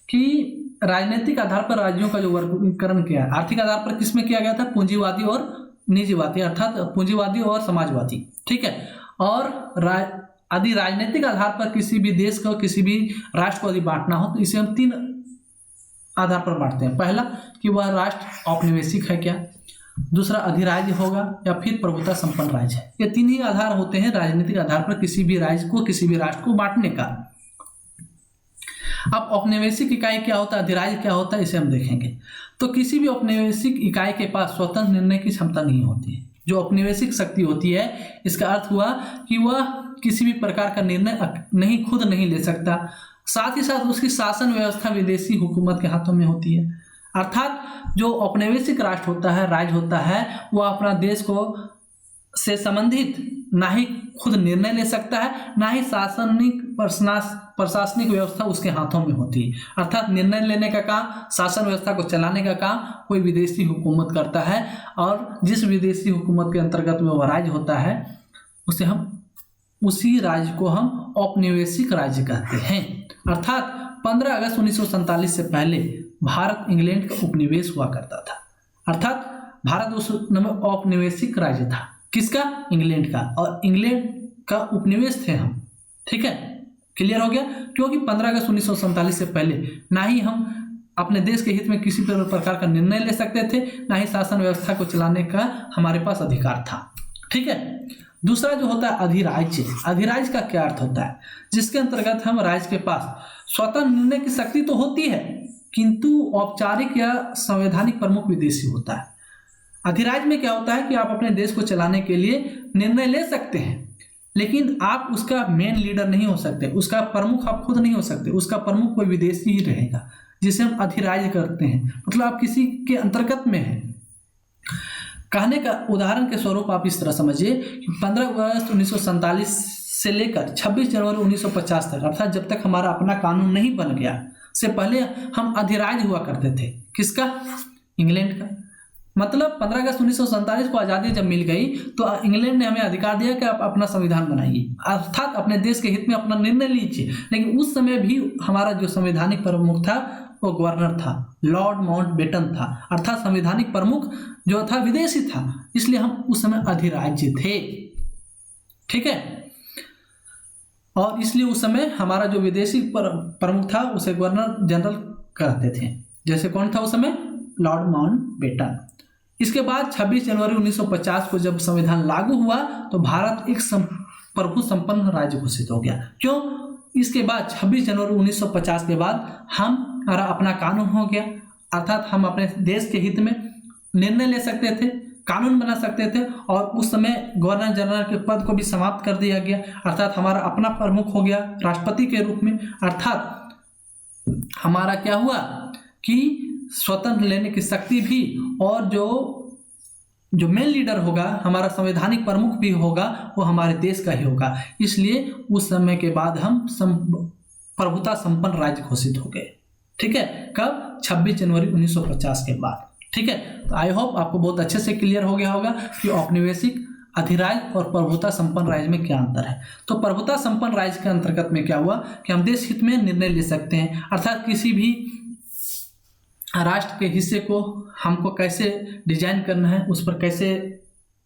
कि राजनीतिक आधार पर राज्यों का जो वर्गीकरण किया, आर्थिक आधार पर किसमें किया गया था, पूंजीवादी और निजीवादी, अर्थात पूंजीवादी और समाजवादी, ठीक है। और यदि राजनीतिक आधार पर किसी भी देश को, किसी भी राष्ट्र को यदि बांटना हो तो इसे हम 3 आधार पर बांटते हैं। पहला कि वह राष्ट्र औपनिवेशिक है क्या, दूसरा अधिराज्य होगा, या फिर प्रभुता संपन्न राज्य है। ये 3 ही आधार होते हैं राजनीतिक आधार पर किसी भी राज्य को, किसी भी राष्ट्र को बांटने का। अब औपनिवेशिक इकाई क्या होता है, अधिराज्य क्या होता है, इसे हम देखेंगे। तो किसी भी औपनिवेशिक इकाई के पास स्वतंत्र निर्णय की क्षमता नहीं होती है। जो औपनिवेशिक शक्ति होती है, इसका अर्थ हुआ कि वह किसी भी प्रकार का निर्णय खुद नहीं ले सकता। साथ ही साथ उसकी शासन व्यवस्था विदेशी हुकूमत के हाथों में होती है। अर्थात जो औपनिवेशिक राष्ट्र होता है, राज्य होता है, वह अपना देश को से संबंधित ना ही खुद निर्णय ले सकता है, ना ही प्रशासनिक व्यवस्था उसके हाथों में होती है। अर्थात निर्णय लेने का काम, शासन व्यवस्था को चलाने का काम कोई विदेशी हुकूमत करता है, और जिस विदेशी हुकूमत के अंतर्गत में वह राज्य होता है, उसी राज्य को हम औपनिवेशिक राज्य कहते हैं। अर्थात 15 अगस्त 1947 से पहले भारत इंग्लैंड का उपनिवेश हुआ करता था। अर्थात भारत उस समय औपनिवेशिक राज्य था। किसका? इंग्लैंड का। और इंग्लैंड का उपनिवेश थे हम। ठीक है, क्लियर हो गया। क्योंकि 15 अगस्त 1947 से पहले ना ही हम अपने देश के हित में किसी प्रकार का निर्णय ले सकते थे, ना ही शासन व्यवस्था को चलाने का हमारे पास अधिकार था। ठीक है। दूसरा जो होता है अधिराज्य। अधिराज्य का क्या अर्थ होता है? जिसके अंतर्गत हम राज्य के पास स्वतंत्र निर्णय की शक्ति तो होती है, किंतु औपचारिक या संवैधानिक प्रमुख विदेशी होता है। अधिराज्य में क्या होता है कि आप अपने देश को चलाने के लिए निर्णय ले सकते हैं, लेकिन आप उसका मेन लीडर नहीं हो सकते, उसका प्रमुख आप खुद नहीं हो सकते, उसका प्रमुख कोई विदेशी ही रहेगा, जिसे हम अधिराज्य करते हैं। मतलब आप किसी के अंतर्गत में हैं। कहने का उदाहरण के स्वरूप आप इस तरह समझिए कि 15 अगस्त 1947 से लेकर 26 जनवरी 1950 तक, अर्थात जब तक हमारा अपना कानून नहीं बन गया, से पहले हम अधिराज्य हुआ करते थे। किसका? इंग्लैंड का। मतलब 15 अगस्त 1947 को आज़ादी जब मिल गई तो इंग्लैंड ने हमें अधिकार दिया कि आप अपना संविधान बनाइए, अर्थात अपने देश के हित में अपना निर्णय लीजिए। लेकिन उस समय भी हमारा जो संवैधानिक प्रमुख था वो गवर्नर था, लॉर्ड माउंटबेटन था। अर्थात संवैधानिक प्रमुख जो था विदेशी था, इसलिए हम उस समय अधिराज्य थे। ठीक है। और इसलिए उस समय हमारा जो विदेशी प्रमुख था उसे गवर्नर जनरल कहते थे। जैसे कौन था उस समय? Lord Mountbatten. इसके बाद 26 जनवरी 1950 को जब संविधान लागू हुआ तो भारत एक प्रभु संपन्न राज्य घोषित हो गया। क्यों? इसके बाद 26 जनवरी 1950 के बाद हमारा अपना कानून हो गया, अर्थात हम अपने देश के हित में निर्णय ले सकते थे, कानून बना सकते थे, और उस समय गवर्नर जनरल के पद को भी समाप्त कर दिया गया, अर्थात हमारा अपना प्रमुख हो गया राष्ट्रपति के रूप में। अर्थात हमारा क्या हुआ कि स्वतंत्र लेने की शक्ति भी, और जो मेन लीडर होगा, हमारा संवैधानिक प्रमुख भी होगा, वो हमारे देश का ही होगा। इसलिए उस समय के बाद हम प्रभुता संपन्न राज्य घोषित हो गए। ठीक है। कब? 26 जनवरी 1950 के बाद। ठीक है। तो आई होप आपको बहुत अच्छे से क्लियर हो गया होगा कि औपनिवेशिक, अधिराज्य और प्रभुता संपन्न राज्य में क्या अंतर है। तो प्रभुता संपन्न राज्य के अंतर्गत में क्या हुआ कि हम देश हित में निर्णय ले सकते हैं, अर्थात किसी भी राष्ट्र के हिस्से को हमको कैसे डिजाइन करना है, उस पर कैसे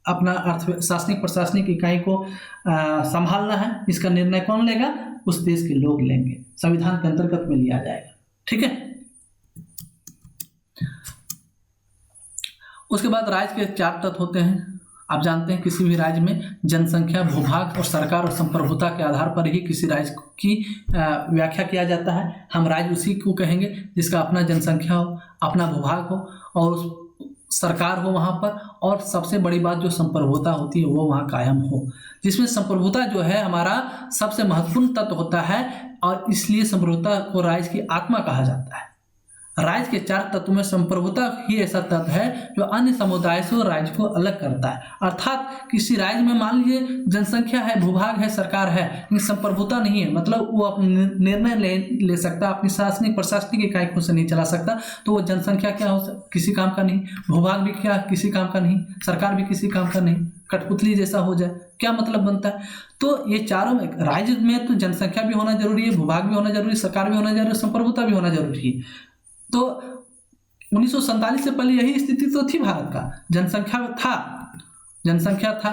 अपना शासनिक प्रशासनिक इकाई को संभालना है, इसका निर्णय कौन लेगा? उस देश के लोग लेंगे, संविधान के अंतर्गत में लिया जाएगा। ठीक है। उसके बाद राज्य के 4 तत्व होते हैं। आप जानते हैं किसी भी राज्य में जनसंख्या, भूभाग और सरकार और संप्रभुता के आधार पर ही किसी राज्य की व्याख्या किया जाता है। हम राज्य उसी को कहेंगे जिसका अपना जनसंख्या हो, अपना भूभाग हो और सरकार हो वहाँ पर, और सबसे बड़ी बात जो संप्रभुता होती है वो वहाँ कायम हो, जिसमें संप्रभुता जो है हमारा सबसे महत्वपूर्ण तत्व होता है, और इसलिए संप्रभुता को राज्य की आत्मा कहा जाता है। राज्य के 4 तत्वों में संप्रभुता ही ऐसा तत्व है जो अन्य समुदाय से राज्य को अलग करता है। अर्थात किसी राज्य में मान लीजिए जनसंख्या है, भूभाग है, सरकार है, लेकिन संप्रभुता नहीं है, मतलब वो अपने निर्णय ले सकता, अपनी शासनिक प्रशासनिक इकाई खुद से नहीं चला सकता, तो वो जनसंख्या क्या हो किसी काम का नहीं, भूभाग भी क्या किसी काम का नहीं, सरकार भी किसी काम का नहीं, कठपुतली जैसा हो जाए। क्या मतलब बनता है? तो ये चारों में, राज्य में तो जनसंख्या भी होना जरूरी है, भूभाग भी होना जरूरी है, सरकार भी होना जरूरी है, संप्रभुता भी होना जरूरी है। तो 1947 से पहले यही स्थिति तो थी भारत का। जनसंख्या था,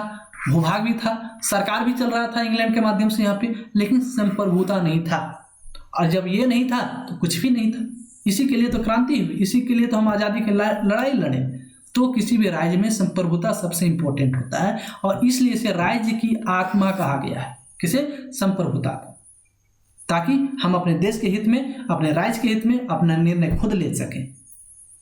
भूभाग भी था, सरकार भी चल रहा था इंग्लैंड के माध्यम से यहाँ पे, लेकिन संप्रभुता नहीं था। और जब ये नहीं था तो कुछ भी नहीं था। इसी के लिए तो क्रांति हुई, इसी के लिए तो हम आज़ादी की लड़ाई लड़े। तो किसी भी राज्य में संप्रभुता सबसे इंपॉर्टेंट होता है, और इसलिए इसे राज्य की आत्मा कहा गया है। किसे? संप्रभुता को। ताकि हम अपने देश के हित में, अपने राज्य के हित में अपना निर्णय खुद ले सकें।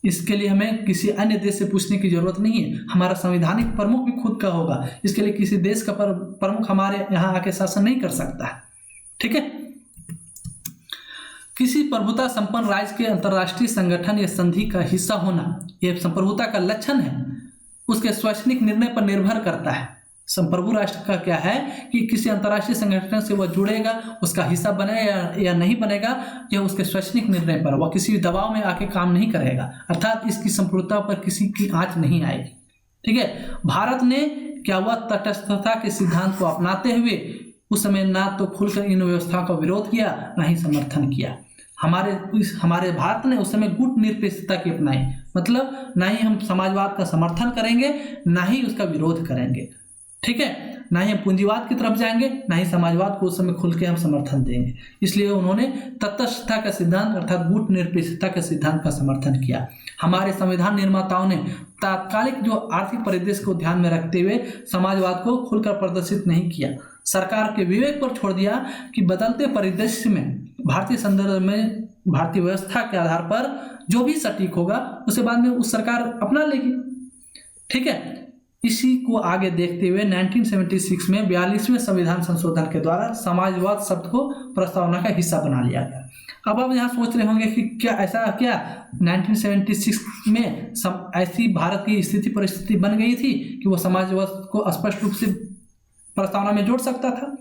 इसके लिए हमें किसी अन्य देश से पूछने की जरूरत नहीं है। हमारा संवैधानिक प्रमुख भी खुद का होगा। इसके लिए किसी देश का प्रमुख हमारे यहाँ आके शासन नहीं कर सकता है। ठीक है। किसी प्रभुता संपन्न राज्य के अंतर्राष्ट्रीय संगठन या संधि का हिस्सा होना यह संप्रभुता का लक्षण है। उसके स्वैच्छिक निर्णय पर निर्भर करता है। संप्रभु राष्ट्र का क्या है कि किसी अंतर्राष्ट्रीय संगठन से वह जुड़ेगा, उसका हिस्सा बनेगा या नहीं बनेगा, यह उसके स्वैच्छिक निर्णय पर, वह किसी दबाव में आके काम नहीं करेगा। अर्थात इसकी संप्रभुता पर किसी की आंच नहीं आएगी। ठीक है। भारत ने क्या हुआ, तटस्थता के सिद्धांत को अपनाते हुए उस समय ना तो खुलकर इन व्यवस्थाओं का विरोध किया, ना ही समर्थन किया। हमारे भारत ने उस समय गुट निरपेक्षता की अपनाई, मतलब ना ही हम समाजवाद का समर्थन करेंगे, ना ही उसका विरोध करेंगे। ठीक है। ना ही हम पूंजीवाद की तरफ जाएंगे, ना ही समाजवाद को उस समय खुल के हम समर्थन देंगे। इसलिए उन्होंने तटस्थता का सिद्धांत अर्थात गुट निरपेक्षता के सिद्धांत का समर्थन किया। हमारे संविधान निर्माताओं ने तात्कालिक जो आर्थिक परिदृश्य को ध्यान में रखते हुए समाजवाद को खुलकर प्रदर्शित नहीं किया। सरकार के विवेक पर छोड़ दिया कि बदलते परिदृश्य में भारतीय संदर्भ में भारतीय व्यवस्था के आधार पर जो भी सटीक होगा उसे बाद में उस सरकार अपना लेगी। ठीक है। इसी को आगे देखते हुए 1976 में 42वें संविधान संशोधन के द्वारा समाजवाद शब्द को प्रस्तावना का हिस्सा बना लिया गया। अब आप यहाँ सोच रहे होंगे कि क्या ऐसा क्या 1976 में ऐसी भारत की स्थिति परिस्थिति बन गई थी कि वो समाजवाद को स्पष्ट रूप से प्रस्तावना में जोड़ सकता था?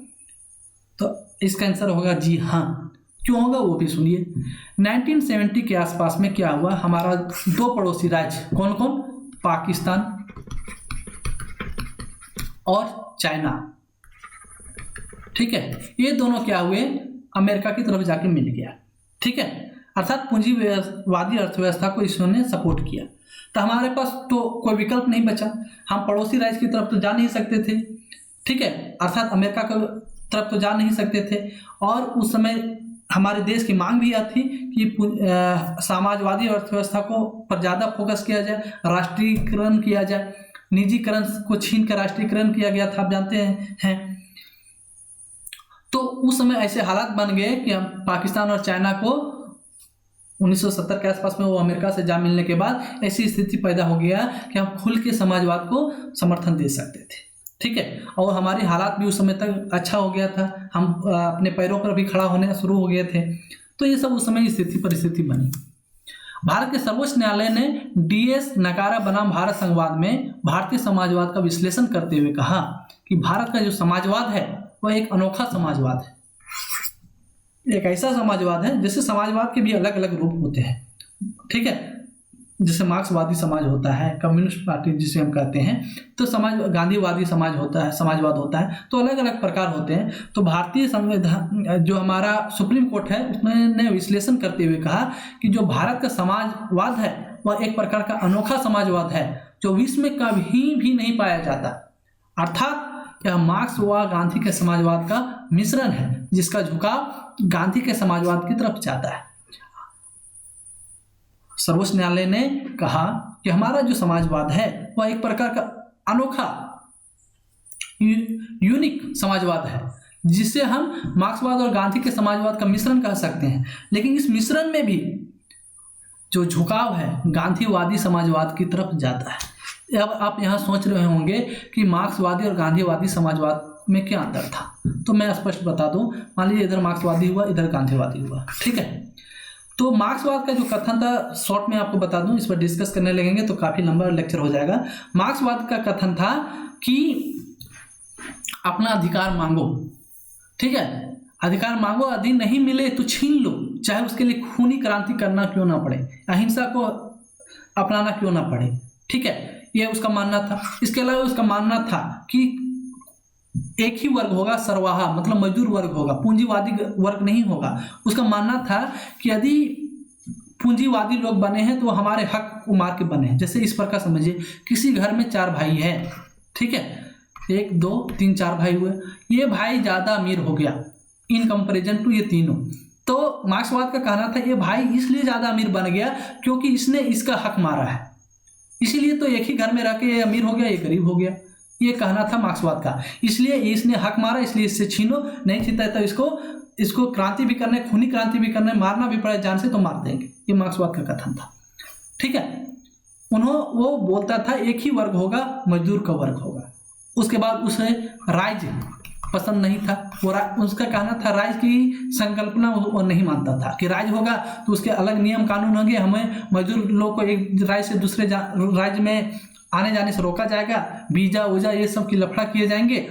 तो इसका आंसर होगा जी हाँ। क्यों होगा वो भी सुनिए। 1970 के आसपास में क्या हुआ, हमारा दो पड़ोसी राज्य कौन कौन, पाकिस्तान और चाइना, ठीक है, ये दोनों क्या हुए, अमेरिका की तरफ जाके मिल गया। ठीक है। अर्थात पूंजीवादी अर्थव्यवस्था को इसने सपोर्ट किया। तो हमारे पास तो कोई विकल्प नहीं बचा, हम पड़ोसी राज्य की तरफ तो जा नहीं सकते थे। ठीक है। अर्थात अमेरिका की तरफ तो जा नहीं सकते थे। और उस समय हमारे देश की मांग भी यह थी कि समाजवादी अर्थव्यवस्था को पर ज़्यादा फोकस किया जाए, राष्ट्रीयकरण किया जाए। निजीकरण को छीन कर राष्ट्रीयकरण किया गया था, आप जानते हैं। तो उस समय ऐसे हालात बन गए कि हम पाकिस्तान और चाइना को 1970 के आसपास में वो अमेरिका से जा मिलने के बाद ऐसी स्थिति पैदा हो गया कि हम खुल के समाजवाद को समर्थन दे सकते थे। ठीक है। और हमारी हालात भी उस समय तक अच्छा हो गया था, हम अपने पैरों पर भी खड़ा होने शुरू हो गए थे। तो ये सब उस समय स्थिति परिस्थिति बनी। भारत के सर्वोच्च न्यायालय ने DS नकारा बनाम भारत संघवाद में भारतीय समाजवाद का विश्लेषण करते हुए कहा कि भारत का जो समाजवाद है वह एक अनोखा समाजवाद है। एक ऐसा समाजवाद है जैसे समाजवाद के भी अलग अलग रूप होते हैं। ठीक है। जैसे मार्क्सवादी समाज होता है, कम्युनिस्ट पार्टी जिसे हम कहते हैं, तो गांधीवादी समाजवाद होता है। तो अलग अलग प्रकार होते हैं। तो भारतीय संविधान जो हमारा सुप्रीम कोर्ट है उसने विश्लेषण करते हुए कहा कि जो भारत का समाजवाद है वह एक प्रकार का अनोखा समाजवाद है जो विश्व में कभी भी नहीं पाया जाता। अर्थात यह मार्क्स व गांधी के समाजवाद का मिश्रण है जिसका झुकाव गांधी के समाजवाद की तरफ जाता है। सर्वोच्च न्यायालय ने कहा कि हमारा जो समाजवाद है वह एक प्रकार का अनोखा यूनिक समाजवाद है जिसे हम मार्क्सवाद और गांधी के समाजवाद का मिश्रण कह सकते हैं। लेकिन इस मिश्रण में भी जो झुकाव है गांधीवादी समाजवाद की तरफ जाता है। अब आप यहाँ सोच रहे होंगे कि मार्क्सवादी और गांधीवादी समाजवाद में क्या अंतर था, तो मैं स्पष्ट बता दूं। मान लीजिए इधर मार्क्सवादी हुआ, इधर गांधीवादी हुआ। ठीक है। तो मार्क्सवाद का जो कथन था, शॉर्ट में आपको बता दूं, इस पर डिस्कस करने लगेंगे तो काफ़ी लंबा लेक्चर हो जाएगा। मार्क्सवाद का कथन था कि अपना अधिकार मांगो। ठीक है। अधिकार मांगो, यदि नहीं मिले तो छीन लो, चाहे उसके लिए खूनी क्रांति करना क्यों ना पड़े, अहिंसा को अपनाना क्यों ना पड़े। ठीक है। यह उसका मानना था। इसके अलावा उसका मानना था कि एक ही वर्ग होगा, सरवाहा, मतलब मजदूर वर्ग होगा, पूंजीवादी वर्ग नहीं होगा। उसका मानना था कि यदि पूंजीवादी लोग बने हैं तो हमारे हक को मार के बने हैं। जैसे इस प्रकार समझिए, किसी घर में 4 भाई हैं। ठीक है। 1 2 3 4 भाई हुए। ये भाई ज़्यादा अमीर हो गया इन कंपेरिजन टू ये तीनों। तो मार्क्सवाद का कहना था ये भाई इसलिए ज़्यादा अमीर बन गया क्योंकि इसने इसका हक मारा है, इसीलिए तो एक ही घर में रह के ये अमीर हो गया, ये गरीब हो गया। ये कहना था मार्क्सवाद का। इसलिए इसने हक मारा, इसलिए इससे छीनो, नहीं छीनता तो इसको इसको क्रांति भी करना है, खूनी क्रांति भी करना है, मारना भी पड़े जान से तो मार देंगे, ये मार्क्सवाद का कथन था। ठीक है, वो बोलता था एक ही वर्ग होगा, मजदूर का वर्ग होगा। उसके बाद उसे राज पसंद नहीं था, उसका कहना था राज की संकल्पना वो नहीं मानता था कि राज होगा तो उसके अलग नियम कानून होंगे, हमें मजदूर लोग को एक राज्य से दूसरे राज्य में आने जाने से रोका जाएगा, वीजा वूजा ये सब की लफड़ा किए जाएंगे,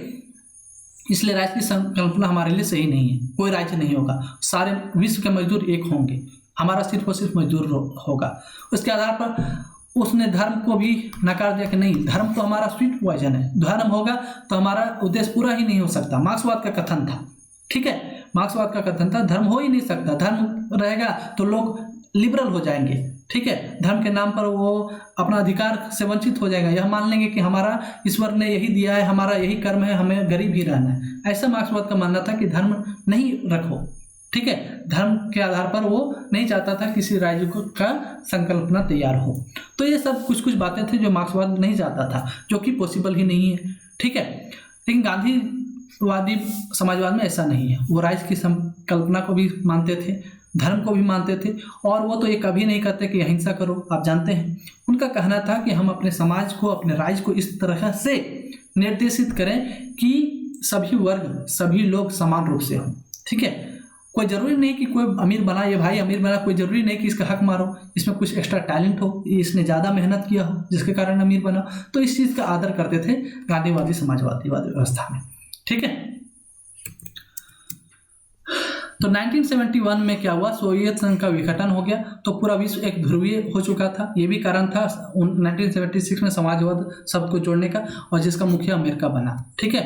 इसलिए राज्य की संकल्पना हमारे लिए सही नहीं है। कोई राज्य नहीं होगा, सारे विश्व के मजदूर एक होंगे, हमारा सिर्फ और सिर्फ मजदूर होगा। उसके आधार पर उसने धर्म को भी नकार दिया कि नहीं, धर्म तो हमारा स्वीट पॉइजन है, धर्म होगा तो हमारा उद्देश्य पूरा ही नहीं हो सकता। मार्क्सवाद का कथन था। ठीक है, मार्क्सवाद का कथन था धर्म हो ही नहीं सकता, धर्म रहेगा तो लोग लिबरल हो जाएंगे। ठीक है, धर्म के नाम पर वो अपना अधिकार से वंचित हो जाएगा, यह मान लेंगे कि हमारा ईश्वर ने यही दिया है, हमारा यही कर्म है, हमें गरीब ही रहना है। ऐसा मार्क्सवाद का मानना था कि धर्म नहीं रखो। ठीक है, धर्म के आधार पर वो नहीं चाहता था किसी राज्य को का संकल्पना तैयार हो। तो ये सब कुछ बातें थी जो मार्क्सवाद नहीं चाहता था, जो कि पॉसिबल ही नहीं है। ठीक है, लेकिन गांधीवादी समाजवाद में ऐसा नहीं है, वो राज्य की संकल्पना को भी मानते थे, धर्म को भी मानते थे, और वो तो ये कभी नहीं कहते कि अहिंसा करो। आप जानते हैं उनका कहना था कि हम अपने समाज को, अपने राज्य को इस तरह से निर्देशित करें कि सभी वर्ग, सभी लोग समान रूप से हों। ठीक है, कोई जरूरी नहीं कि कोई अमीर बना, ये भाई अमीर बना, कोई जरूरी नहीं कि इसका हक मारो, इसमें कुछ एक्स्ट्रा टैलेंट हो, इसने ज़्यादा मेहनत किया हो जिसके कारण अमीर बना, तो इस चीज़ का आदर करते थे गांधीवादी समाजवादी व्यवस्था में। ठीक है, तो 1971 में क्या हुआ, सोवियत संघ का विघटन हो गया, तो पूरा विश्व एक ध्रुवीय हो चुका था। ये भी कारण था 1976 में समाजवाद शब्द को जोड़ने का, और जिसका मुखिया अमेरिका बना। ठीक है,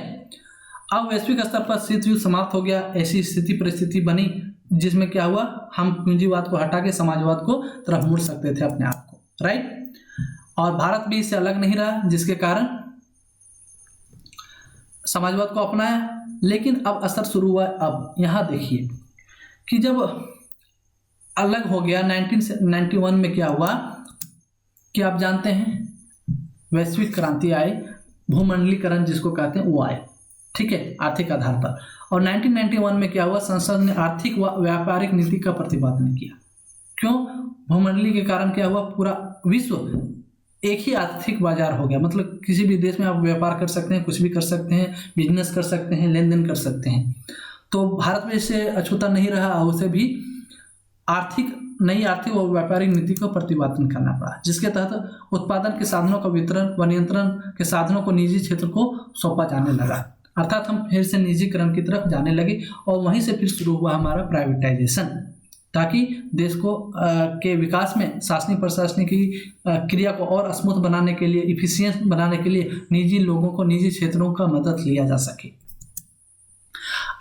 अब वैश्विक स्तर पर शीत युद्ध समाप्त हो गया, ऐसी स्थिति परिस्थिति बनी जिसमें क्या हुआ, हम पूंजीवाद को हटा के समाजवाद को तरफ मुड़ सकते थे अपने आप को, राइट। और भारत भी इससे अलग नहीं रहा, जिसके कारण समाजवाद को अपनाया। लेकिन अब असर शुरू हुआ। अब यहाँ देखिए कि जब अलग हो गया 1991 में क्या हुआ कि आप जानते हैं वैश्विक क्रांति आई, भूमंडलीकरण जिसको कहते हैं वो आए। ठीक है, आर्थिक आधार पर। और 1991 में क्या हुआ, संसद ने आर्थिक व व्यापारिक नीति का प्रतिपादन किया। क्यों? भूमंडली के कारण क्या हुआ, पूरा विश्व एक ही आर्थिक बाजार हो गया। मतलब किसी भी देश में आप व्यापार कर सकते हैं, कुछ भी कर सकते हैं, बिजनेस कर सकते हैं, लेन देन कर सकते हैं। तो भारत में इससे अछूता नहीं रहा, उसे भी नई आर्थिक और व्यापारिक नीति को प्रतिपादन करना पड़ा, जिसके तहत उत्पादन के साधनों का वितरण व नियंत्रण के साधनों को निजी क्षेत्र को सौंपा जाने लगा। अर्थात हम फिर से निजीकरण की तरफ जाने लगे, और वहीं से फिर शुरू हुआ हमारा प्राइवेटाइजेशन, ताकि देश को के विकास में शासनिक प्रशासनिक की क्रिया को और स्मूथ बनाने के लिए, इफिशिएंट बनाने के लिए निजी लोगों को, निजी क्षेत्रों का मदद लिया जा सके।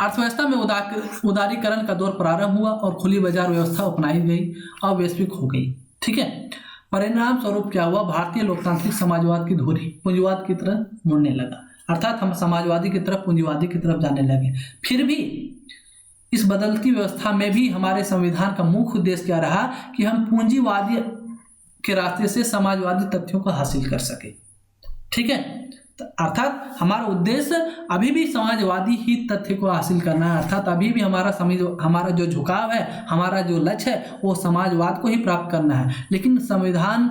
अर्थव्यवस्था में उदारीकरण का दौर प्रारंभ हुआ और खुली बाजार व्यवस्था अपनाई गई और वैश्विक हो गई। ठीक है, परिणाम स्वरूप क्या हुआ, भारतीय लोकतांत्रिक समाजवाद की धुरी पूंजीवाद की तरफ मुड़ने लगा। अर्थात हम समाजवादी की तरफ, पूंजीवादी की तरफ जाने लगे। फिर भी इस बदलती व्यवस्था में भी हमारे संविधान का मुख्य उद्देश्य क्या रहा कि हम पूंजीवादी के रास्ते से समाजवादी तथ्यों को हासिल कर सके। ठीक है, अर्थात हमारा उद्देश्य अभी भी समाजवादी ही तथ्य को हासिल करना है। अर्थात अभी भी हमारा जो झुकाव है, हमारा जो लक्ष्य है, वो समाजवाद को ही प्राप्त करना है। लेकिन संविधान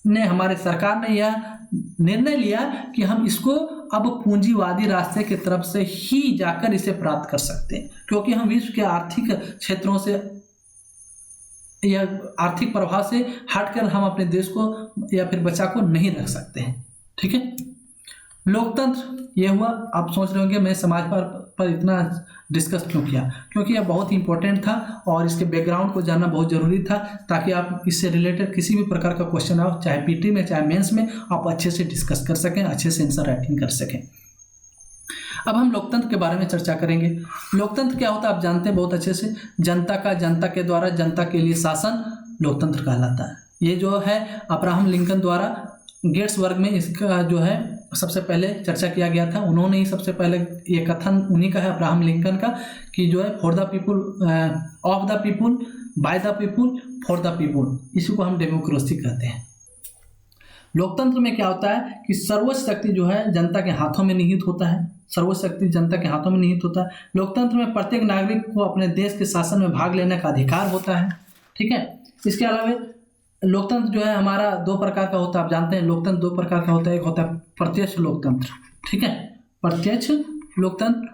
ने, हमारे सरकार ने यह निर्णय लिया कि हम इसको अब पूंजीवादी रास्ते की तरफ से ही जाकर इसे प्राप्त कर सकते हैं, क्योंकि हम विश्व के आर्थिक क्षेत्रों से या आर्थिक प्रभाव से हटकर हम अपने देश को या फिर बचा को नहीं रख सकते हैं। ठीक है, लोकतंत्र ये हुआ। आप सोच रहे होंगे मैं समाज पर इतना डिस्कस क्यों किया, क्योंकि यह बहुत ही इंपॉर्टेंट था और इसके बैकग्राउंड को जानना बहुत ज़रूरी था, ताकि आप इससे रिलेटेड किसी भी प्रकार का क्वेश्चन आओ, चाहे पीटी में चाहे मेंस में, आप अच्छे से डिस्कस कर सकें, अच्छे से आंसर राइटिंग कर सकें। अब हम लोकतंत्र के बारे में चर्चा करेंगे। लोकतंत्र क्या होता है आप जानते हैं बहुत अच्छे से, जनता के द्वारा जनता के लिए शासन लोकतंत्र कहलाता है। ये जो है अब्राहम लिंकन द्वारा गेट्स वर्ग में इसका जो है सबसे पहले चर्चा किया गया था। उन्होंने ही सबसे पहले, ये कथन उन्हीं का है, अब्राहम लिंकन का, कि जो है for the people, of the people, by the people, for the people, इसी को हम डेमोक्रेसी कहते हैं। लोकतंत्र में क्या होता है कि सर्वोच्च शक्ति जो है जनता के हाथों में निहित होता है। सर्वोच्च शक्ति जनता के हाथों में निहित होता है। लोकतंत्र में प्रत्येक नागरिक को अपने देश के शासन में भाग लेने का अधिकार होता है। ठीक है, इसके अलावा लोकतंत्र जो है हमारा दो प्रकार का होता है। आप जानते हैं लोकतंत्र दो प्रकार का होता है, एक होता है प्रत्यक्ष लोकतंत्र। ठीक है, प्रत्यक्ष लोकतंत्र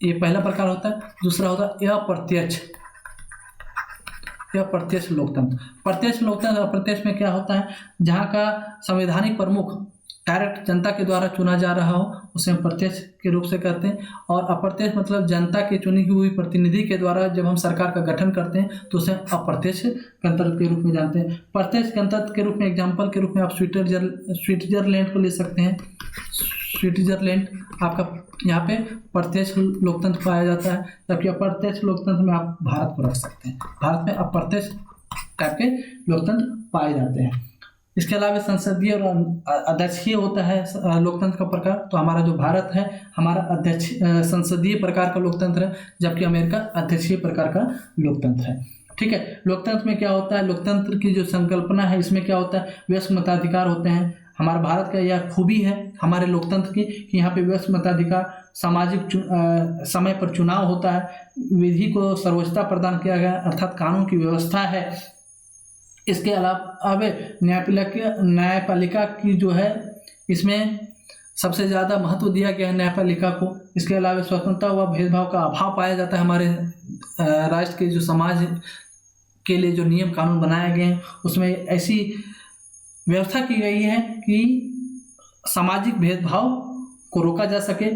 ये पहला प्रकार होता है, दूसरा होता है अप्रत्यक्ष लोकतंत्र। प्रत्यक्ष लोकतंत्र अप्रत्यक्ष में क्या होता है, जहाँ का संवैधानिक प्रमुख डायरेक्ट जनता के द्वारा चुना जा रहा हो उसे हम प्रत्यक्ष के रूप से करते हैं, और अप्रत्यक्ष मतलब जनता के चुनी हुई प्रतिनिधि के द्वारा जब हम सरकार का गठन करते हैं तो उसे अप्रत्यक्ष गणतंत्र के रूप में जानते हैं। प्रत्यक्ष गणतंत्र के रूप में एग्जाम्पल के रूप में आप स्विट्जरलैंड को ले सकते हैं। स्विट्जरलैंड आपका यहाँ पे प्रत्यक्ष लोकतंत्र पाया जाता है, जबकि अप्रत्यक्ष लोकतंत्र में आप भारत को रख सकते हैं। भारत में अप्रत्यक्ष टाइप के लोकतंत्र पाए जाते हैं। इसके अलावा संसदीय और अध्यक्षीय होता है लोकतंत्र का प्रकार। तो हमारा जो भारत है हमारा अध्यक्ष संसदीय प्रकार का लोकतंत्र है, जबकि अमेरिका अध्यक्षीय प्रकार का लोकतंत्र है। ठीक है, लोकतंत्र में क्या होता है, लोकतंत्र की जो संकल्पना है इसमें क्या होता है, वयस्क मताधिकार होते हैं। हमारे भारत का यह खूबी है हमारे लोकतंत्र की कि यहाँ पे वयस्क मताधिकार, सामाजिक समय पर चुनाव होता है, विधि को सर्वोच्चता प्रदान किया गया अर्थात कानून की व्यवस्था है। इसके अलावा अब न्यायपालिका की जो है इसमें सबसे ज़्यादा महत्व दिया गया है न्यायपालिका को। इसके अलावा स्वतंत्रता व भेदभाव का अभाव पाया जाता है। हमारे राष्ट्र के जो समाज के लिए जो नियम कानून बनाए गए हैं उसमें ऐसी व्यवस्था की गई है कि सामाजिक भेदभाव को रोका जा सके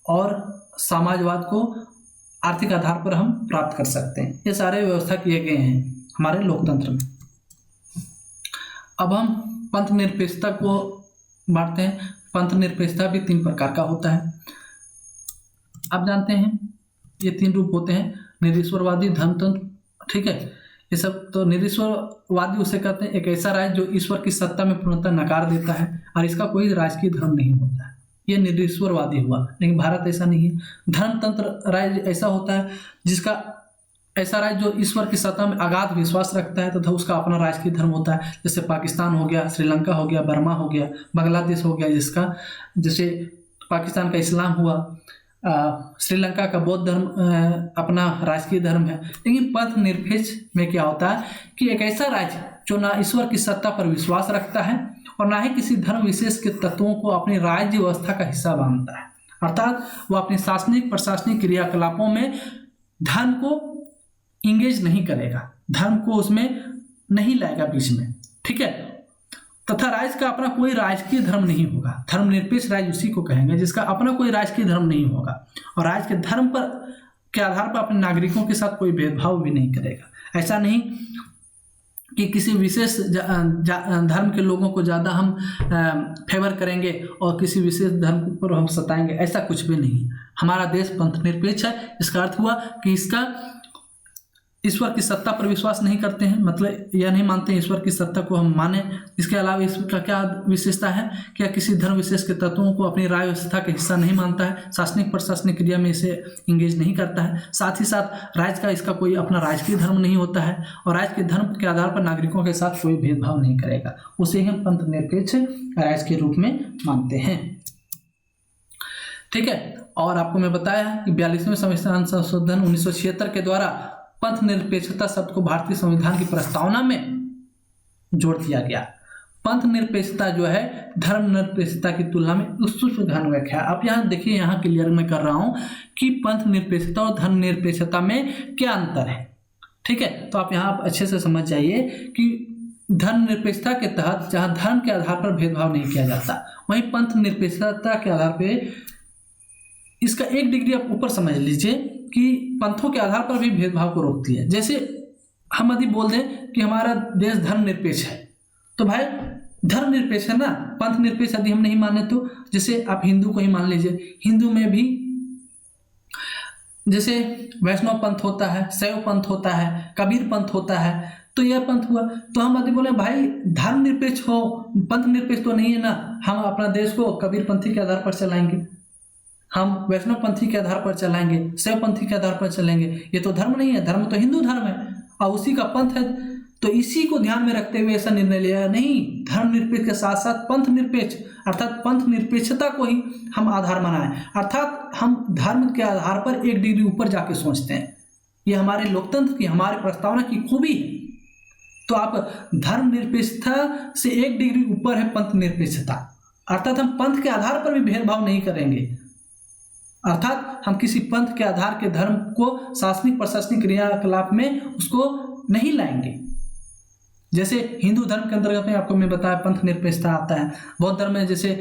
और समाजवाद को आर्थिक आधार पर हम प्राप्त कर सकते हैं। ये सारे व्यवस्था किए गए हैं हमारे लोकतंत्र में। अब हम पंथ निरपेक्षता को बांटते हैं। पंथ निरपेक्षता भी 3 प्रकार का होता है। आप जानते हैं ये 3 रूप होते हैं, निरीश्वरवादी, धर्मतंत्र। ठीक है, ये सब तो निरीश्वरवादी उसे कहते हैं एक ऐसा राज्य जो ईश्वर की सत्ता में पूर्णतः नकार देता है और इसका कोई राजकीय धर्म नहीं होता है, ये निरीश्वरवादी हुआ। लेकिन भारत ऐसा नहीं है। धर्मतंत्र राज्य ऐसा होता है जिसका ऐसा राज्य जो ईश्वर की सत्ता में अगाध विश्वास रखता है तथा उसका अपना राजकीय धर्म होता है। जैसे पाकिस्तान हो गया, श्रीलंका हो गया, बर्मा हो गया, बांग्लादेश हो गया, जिसका जैसे पाकिस्तान का इस्लाम हुआ, श्रीलंका का बौद्ध धर्म अपना राजकीय धर्म है। लेकिन पंथ निरपेक्ष में क्या होता है कि एक ऐसा राज्य जो ना ईश्वर की सत्ता पर विश्वास रखता है और ना ही किसी धर्म विशेष के तत्वों को अपनी राज्य व्यवस्था का हिस्सा मानता है, अर्थात वो अपनी शासनिक प्रशासनिक क्रियाकलापों में धर्म को इंगेज नहीं करेगा, धर्म को उसमें नहीं लाएगा बीच में। ठीक है, तथा राज्य का अपना कोई राजकीय धर्म नहीं होगा। धर्मनिरपेक्ष राज्य उसी को कहेंगे जिसका अपना कोई राजकीय धर्म नहीं होगा और राज्य के धर्म पर के आधार पर अपने नागरिकों के साथ कोई भेदभाव भी नहीं करेगा। ऐसा नहीं कि किसी विशेष धर्म के लोगों को ज़्यादा हम फेवर करेंगे और किसी विशेष धर्म पर हम सताएंगे, ऐसा कुछ भी नहीं। हमारा देश पंथ निरपेक्ष है। इसका अर्थ हुआ कि इसका ईश्वर की सत्ता पर विश्वास नहीं करते हैं, मतलब यह नहीं मानते हैं ईश्वर की सत्ता को हम माने। इसके अलावा इसका क्या विशेषता है कि किसी धर्म विशेष के तत्वों को अपनी राय व्यवस्था का हिस्सा नहीं मानता है, शासनिक प्रशासनिक क्रिया में इसे इंगेज नहीं करता है। साथ ही साथ राज्य का इसका कोई अपना राजकीय धर्म नहीं होता है और राज्य के धर्म के आधार पर नागरिकों के साथ कोई भेदभाव नहीं करेगा। उसे हम पंथ निरपेक्ष राज्य के रूप में मानते हैं। ठीक है, और आपको मैं बताया कि 42वें संविधान संशोधन 1976 के द्वारा पंथ निरपेक्षता शब्द को भारतीय संविधान की प्रस्तावना में जोड़ दिया गया। पंथ निरपेक्षता जो है धर्म निरपेक्षता की तुलना में सूक्ष्म ध्यान व्याख्या। आप यहाँ देखिए, यहाँ क्लियर मैं कर रहा हूँ कि पंथ निरपेक्षता और धर्म निरपेक्षता में क्या अंतर है। ठीक है, तो आप यहाँ अच्छे से समझ जाइए कि धर्म निरपेक्षता के तहत जहाँ धर्म के आधार पर भेदभाव नहीं किया जाता, वहीं पंथ निरपेक्षता के आधार पर इसका 1 डिग्री आप ऊपर समझ लीजिए कि पंथों के आधार पर भी भेदभाव को रोकती है। जैसे हम यदि बोल दें कि हमारा देश धर्म निरपेक्ष है, तो भाई धर्म निरपेक्ष है ना, पंथ निरपेक्ष यदि हम नहीं माने तो जैसे आप हिंदू को ही मान लीजिए, हिंदू में भी जैसे वैष्णव पंथ होता है, शैव पंथ होता है, कबीर पंथ होता है, तो यह पंथ हुआ। तो हम यदि बोले भाई धर्म निरपेक्ष हो, पंथ निरपेक्ष तो नहीं है ना, हम अपना देश को कबीर पंथी के आधार पर चलाएंगे, हम वैष्णव पंथी के आधार पर चलाएंगे, शैव पंथी के आधार पर चलेंगे, ये तो धर्म नहीं है, धर्म तो हिंदू धर्म है और उसी का पंथ है तो इसी को ध्यान में रखते हुए ऐसा निर्णय लिया नहीं, धर्मनिरपेक्ष के साथ साथ पंथ निरपेक्ष अर्थात पंथ निरपेक्षता को ही हम आधार बनाएं, अर्थात हम धर्म के आधार पर एक डिग्री ऊपर जाके सोचते हैं। ये हमारे लोकतंत्र की, हमारे प्रस्तावना की खूबी है। तो आप धर्मनिरपेक्षता से एक डिग्री ऊपर है पंथ निरपेक्षता, अर्थात हम पंथ के आधार पर भी भेदभाव नहीं करेंगे, अर्थात हम किसी पंथ के आधार के धर्म को शासनिक प्रशासनिक क्रियाकलाप में उसको नहीं लाएंगे। जैसे हिंदू धर्म के अंतर्गत में आपको मैं बताया पंथ निरपेक्षता आता है, बौद्ध धर्म में जैसे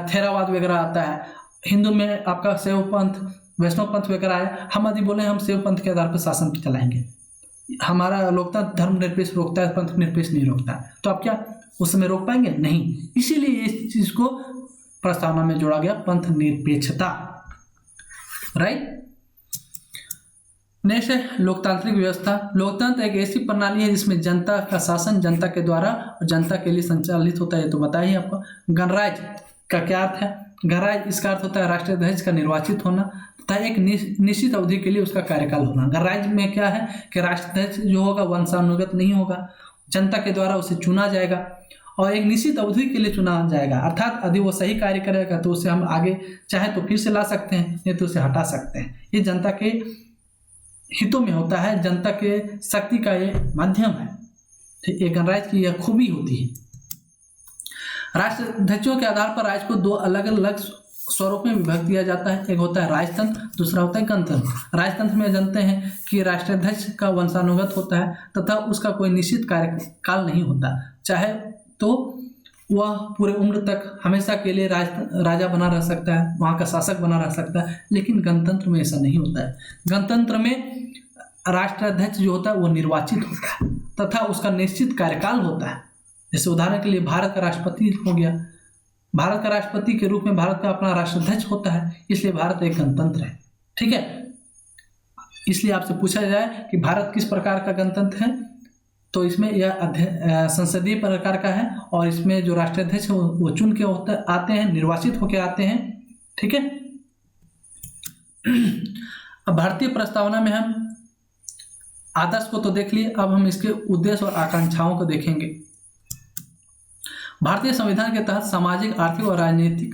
थेरावाद वगैरह आता है, हिंदू में आपका शैव पंथ, वैष्णव पंथ वगैरह है। हम यदि बोले हम शैव पंथ के आधार पर शासन चलाएंगे, हमारा लोकतंत्र धर्मनिरपेक्ष रोकता है, पंथ निरपेक्ष नहीं रोकता है, तो आप क्या उस समय रोक पाएंगे? नहीं। इसीलिए इस चीज को प्रस्तावना में जोड़ा गया, पंथ निरपेक्षता। राइट। नेक्स्ट है लोकतांत्रिक व्यवस्था। लोकतंत्र एक ऐसी प्रणाली है जिसमें जनता का शासन जनता के द्वारा और जनता के लिए संचालित होता है। तो बताइए आपको गणराज्य का क्या अर्थ है? गणराज्य इसका अर्थ होता है राष्ट्राध्यक्ष का निर्वाचित होना तथा एक निश्चित अवधि के लिए उसका कार्यकाल होना। गणराज्य में क्या है कि राष्ट्राध्यक्ष जो होगा वंशानुगत नहीं होगा, जनता के द्वारा उसे चुना जाएगा और एक निश्चित अवधि के लिए चुना जाएगा, अर्थात यदि वो सही कार्य करेगा तो उसे हम आगे चाहे तो फिर से ला सकते हैं, नहीं तो उसे हटा सकते हैं। ये जनता के हितों में होता है, जनता के शक्ति का ये माध्यम है। ठीक, एक गणराज्य की यह खूबी होती है। राष्ट्राध्यक्षों के आधार पर राज्य को दो अलग अलग स्वरूप में विभक्त किया जाता है। एक होता है राजतंत्र, दूसरा होता है गणतंत्र। राजतंत्र में जानते हैं कि राष्ट्राध्यक्ष का वंशानुगत होता है तथा उसका कोई निश्चित कार्यकाल नहीं होता, चाहे तो वह पूरे उम्र तक हमेशा के लिए राजा बना रह सकता है, वहाँ का शासक बना रह सकता है। लेकिन गणतंत्र में ऐसा नहीं होता है। गणतंत्र में राष्ट्राध्यक्ष जो होता है वो निर्वाचित होता है तथा उसका निश्चित कार्यकाल होता है। जैसे उदाहरण के लिए भारत का राष्ट्रपति हो गया, भारत का राष्ट्रपति के रूप में भारत का अपना राष्ट्राध्यक्ष होता है, इसलिए भारत एक गणतंत्र है। ठीक है, इसलिए आपसे पूछा जाए कि भारत किस प्रकार का गणतंत्र है, तो इसमें यह संसदीय प्रकार का है और इसमें जो राष्ट्राध्यक्ष है वो चुन के आते हैं, निर्वाचित होकर आते हैं। ठीक है। अब भारतीय प्रस्तावना में हम आदर्श को तो देख लिए, अब हम इसके उद्देश्य और आकांक्षाओं को देखेंगे। भारतीय संविधान के तहत सामाजिक, आर्थिक और राजनीतिक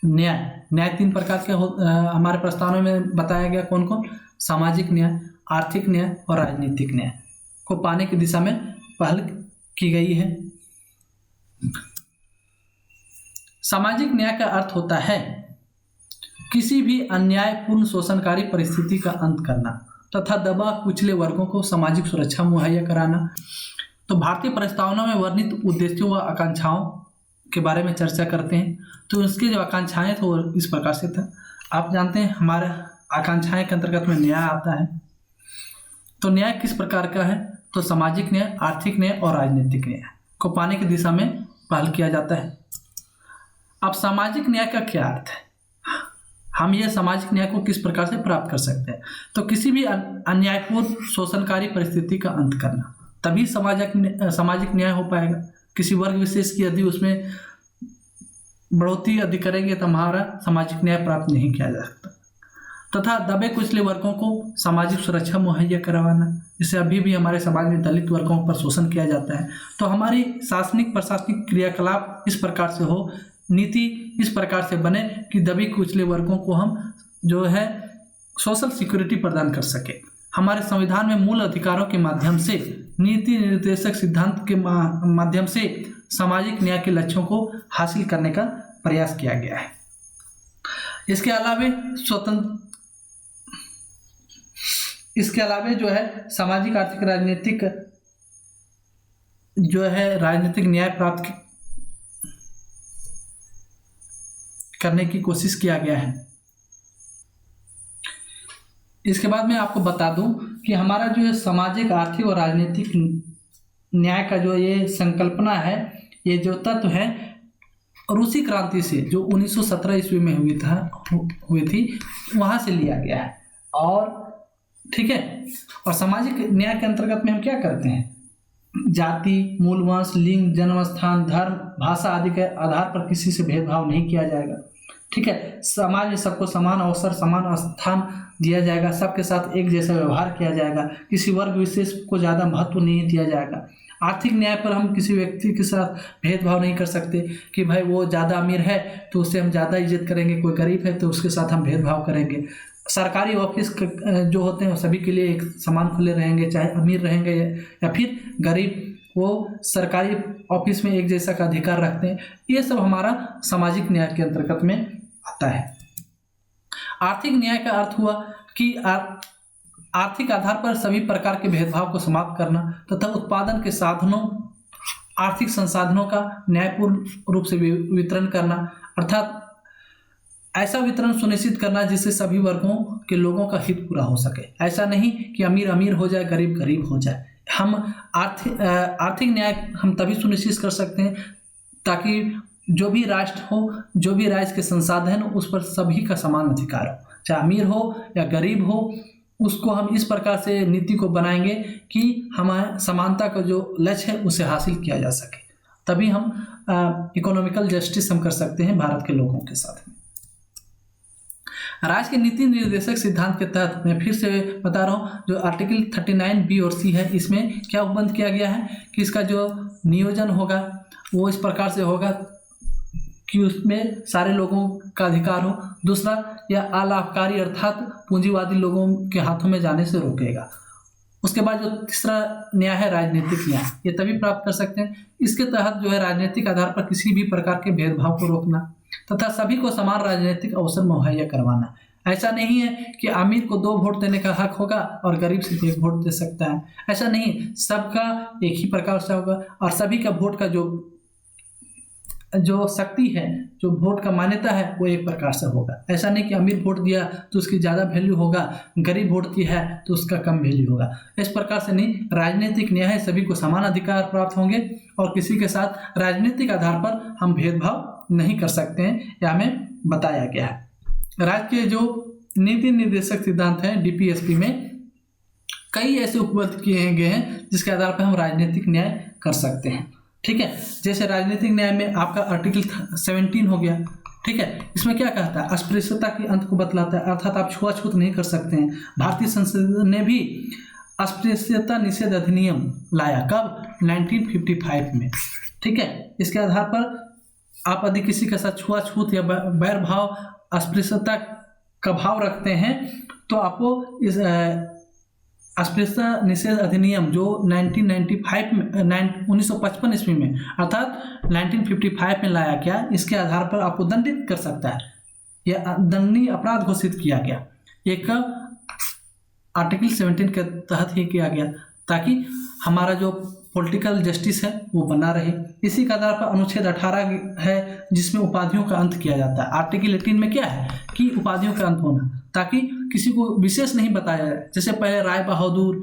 न्याय तीन प्रकार के हमारे प्रस्तावना में बताया गया। कौन कौन? सामाजिक न्याय, आर्थिक न्याय और राजनीतिक न्याय को पाने की दिशा में पहल की गई है। सामाजिक न्याय का अर्थ होता है किसी भी अन्यायपूर्ण शोषणकारी परिस्थिति का अंत करना तथा दबा कुचले वर्गों को सामाजिक सुरक्षा मुहैया कराना। तो भारतीय प्रस्तावना में वर्णित उद्देश्यों व आकांक्षाओं के बारे में चर्चा करते हैं। तो उसकी जो आकांक्षाएं थे वो इस प्रकार से था। आप जानते हैं हमारे आकांक्षाएं के अंतर्गत में न्याय आता है। तो न्याय किस प्रकार का है? तो सामाजिक न्याय, आर्थिक न्याय और राजनीतिक न्याय को पाने की दिशा में पहल किया जाता है। अब सामाजिक न्याय का क्या अर्थ है? हम यह सामाजिक न्याय को किस प्रकार से प्राप्त कर सकते हैं? तो किसी भी अन्यायपूर्ण शोषणकारी परिस्थिति का अंत करना, तभी सामाजिक न्याय हो पाएगा। किसी वर्ग विशेष की यदि उसमें बढ़ोतरी यदि करेंगे तो हमारा सामाजिक न्याय प्राप्त नहीं किया जा सकता। तथा दबे कुचले वर्गों को सामाजिक सुरक्षा मुहैया करवाना, जिससे अभी भी हमारे समाज में दलित वर्गों पर शोषण किया जाता है। तो हमारी शासनिक प्रशासनिक क्रियाकलाप इस प्रकार से हो, नीति इस प्रकार से बने कि दबे कुचले वर्गों को हम जो है सोशल सिक्योरिटी प्रदान कर सके। हमारे संविधान में मूल अधिकारों के माध्यम से, नीति निर्देशक सिद्धांत के माध्यम से सामाजिक न्याय के लक्ष्यों को हासिल करने का प्रयास किया गया है। इसके अलावा जो है सामाजिक, आर्थिक, राजनीतिक जो है राजनीतिक न्याय प्राप्त करने की कोशिश किया गया है। इसके बाद मैं आपको बता दूं कि हमारा जो है सामाजिक, आर्थिक और राजनीतिक न्याय का जो ये संकल्पना है, ये जो तत्व है रूसी क्रांति से जो 1917 ईस्वी में हुई थी वहाँ से लिया गया है। और ठीक है, और सामाजिक न्याय के अंतर्गत में हम क्या करते हैं? जाति, मूल वंश, लिंग, जन्म स्थान, धर्म, भाषा आदि के आधार पर किसी से भेदभाव नहीं किया जाएगा। ठीक है, समाज में सबको समान अवसर, समान स्थान दिया जाएगा, सबके साथ एक जैसा व्यवहार किया जाएगा, किसी वर्ग विशेष को ज़्यादा महत्व नहीं दिया जाएगा। आर्थिक न्याय पर हम किसी व्यक्ति के साथ भेदभाव नहीं कर सकते कि भाई वो ज़्यादा अमीर है तो उससे हम ज़्यादा इज्जत करेंगे, कोई गरीब है तो उसके साथ हम भेदभाव करेंगे। सरकारी ऑफिस जो होते हैं वो सभी के लिए एक समान खुले रहेंगे, चाहे अमीर रहेंगे या फिर गरीब, वो सरकारी ऑफिस में एक जैसा का अधिकार रखते हैं। ये सब हमारा सामाजिक न्याय के अंतर्गत में आता है। आर्थिक न्याय का अर्थ हुआ कि आर्थिक आधार पर सभी प्रकार के भेदभाव को समाप्त करना तथा उत्पादन के साधनों, आर्थिक संसाधनों का न्यायपूर्ण रूप से वितरण करना, अर्थात ऐसा वितरण सुनिश्चित करना जिससे सभी वर्गों के लोगों का हित पूरा हो सके। ऐसा नहीं कि अमीर अमीर हो जाए, गरीब गरीब हो जाए। हम आर्थिक न्याय हम तभी सुनिश्चित कर सकते हैं ताकि जो भी राष्ट्र हो, जो भी राज्य के संसाधन हो, उस पर सभी का समान अधिकार हो, चाहे अमीर हो या गरीब हो। उसको हम इस प्रकार से नीति को बनाएंगे कि हमारे समानता का जो लक्ष्य है उसे हासिल किया जा सके, तभी हम इकोनॉमिकल जस्टिस हम कर सकते हैं भारत के लोगों के साथ में। राज्य के नीति निर्देशक सिद्धांत के तहत मैं फिर से बता रहा हूँ, जो आर्टिकल 39B और C है, इसमें क्या उपबंध किया गया है कि इसका जो नियोजन होगा वो इस प्रकार से होगा कि उसमें सारे लोगों का अधिकार हो। दूसरा, यह अलाभकारी अर्थात पूंजीवादी लोगों के हाथों में जाने से रोकेगा। उसके बाद जो तीसरा न्याय है राजनीतिक न्याय, ये तभी प्राप्त कर सकते हैं। इसके तहत जो है राजनीतिक आधार पर किसी भी प्रकार के भेदभाव को रोकना तथा सभी को समान राजनीतिक अवसर मुहैया करवाना। ऐसा नहीं है कि अमीर को 2 वोट देने का हक होगा और गरीब सिर्फ 1 वोट दे सकता है। ऐसा नहीं, सबका एक ही प्रकार से होगा और सभी का वोट का जो शक्ति है, जो वोट का मान्यता है, वो एक प्रकार से होगा। ऐसा नहीं कि अमीर वोट दिया तो उसकी ज़्यादा वैल्यू होगा, गरीब वोट दिया है तो उसका कम वैल्यू होगा। इस प्रकार से नहीं, राजनीतिक न्याय सभी को समान अधिकार प्राप्त होंगे और किसी के साथ राजनीतिक आधार पर हम भेदभाव नहीं कर सकते हैं, यह हमें बताया गया है। राज्य के जो नीति निर्देशक सिद्धांत हैं DPSP में कई ऐसे उपबंध किए गए हैं जिसके आधार पर हम राजनीतिक न्याय कर सकते हैं। ठीक है, जैसे राजनीतिक न्याय में आपका आर्टिकल 17 हो गया। ठीक है, इसमें क्या कहता है, अस्पृश्यता के अंत को बतलाता है, अर्थात आप छुआछूत नहीं कर सकते हैं। भारतीय संसद ने भी अस्पृश्यता निषेध अधिनियम लाया, कब, 1955 में। ठीक है, इसके आधार पर आप यदि किसी के साथ छुआछूत या बैरभाव, अस्पृश्यता का भाव रखते हैं तो आपको इस अस्पृश्यता निषेध अधिनियम जो 1955 ईस्वी में अर्थात 1955 में लाया गया, इसके आधार पर आपको दंडित कर सकता है, यह दंडनीय अपराध घोषित किया गया। एक आर्टिकल 17 के तहत ही किया गया ताकि हमारा जो पॉलिटिकल जस्टिस है वो बना रहे। इसी के आधार पर अनुच्छेद 18 है जिसमें उपाधियों का अंत किया जाता है। आर्टिकल 18 में क्या है कि उपाधियों का अंत होना, ताकि किसी को विशेष नहीं बताया जाए। जैसे पहले राय बहादुर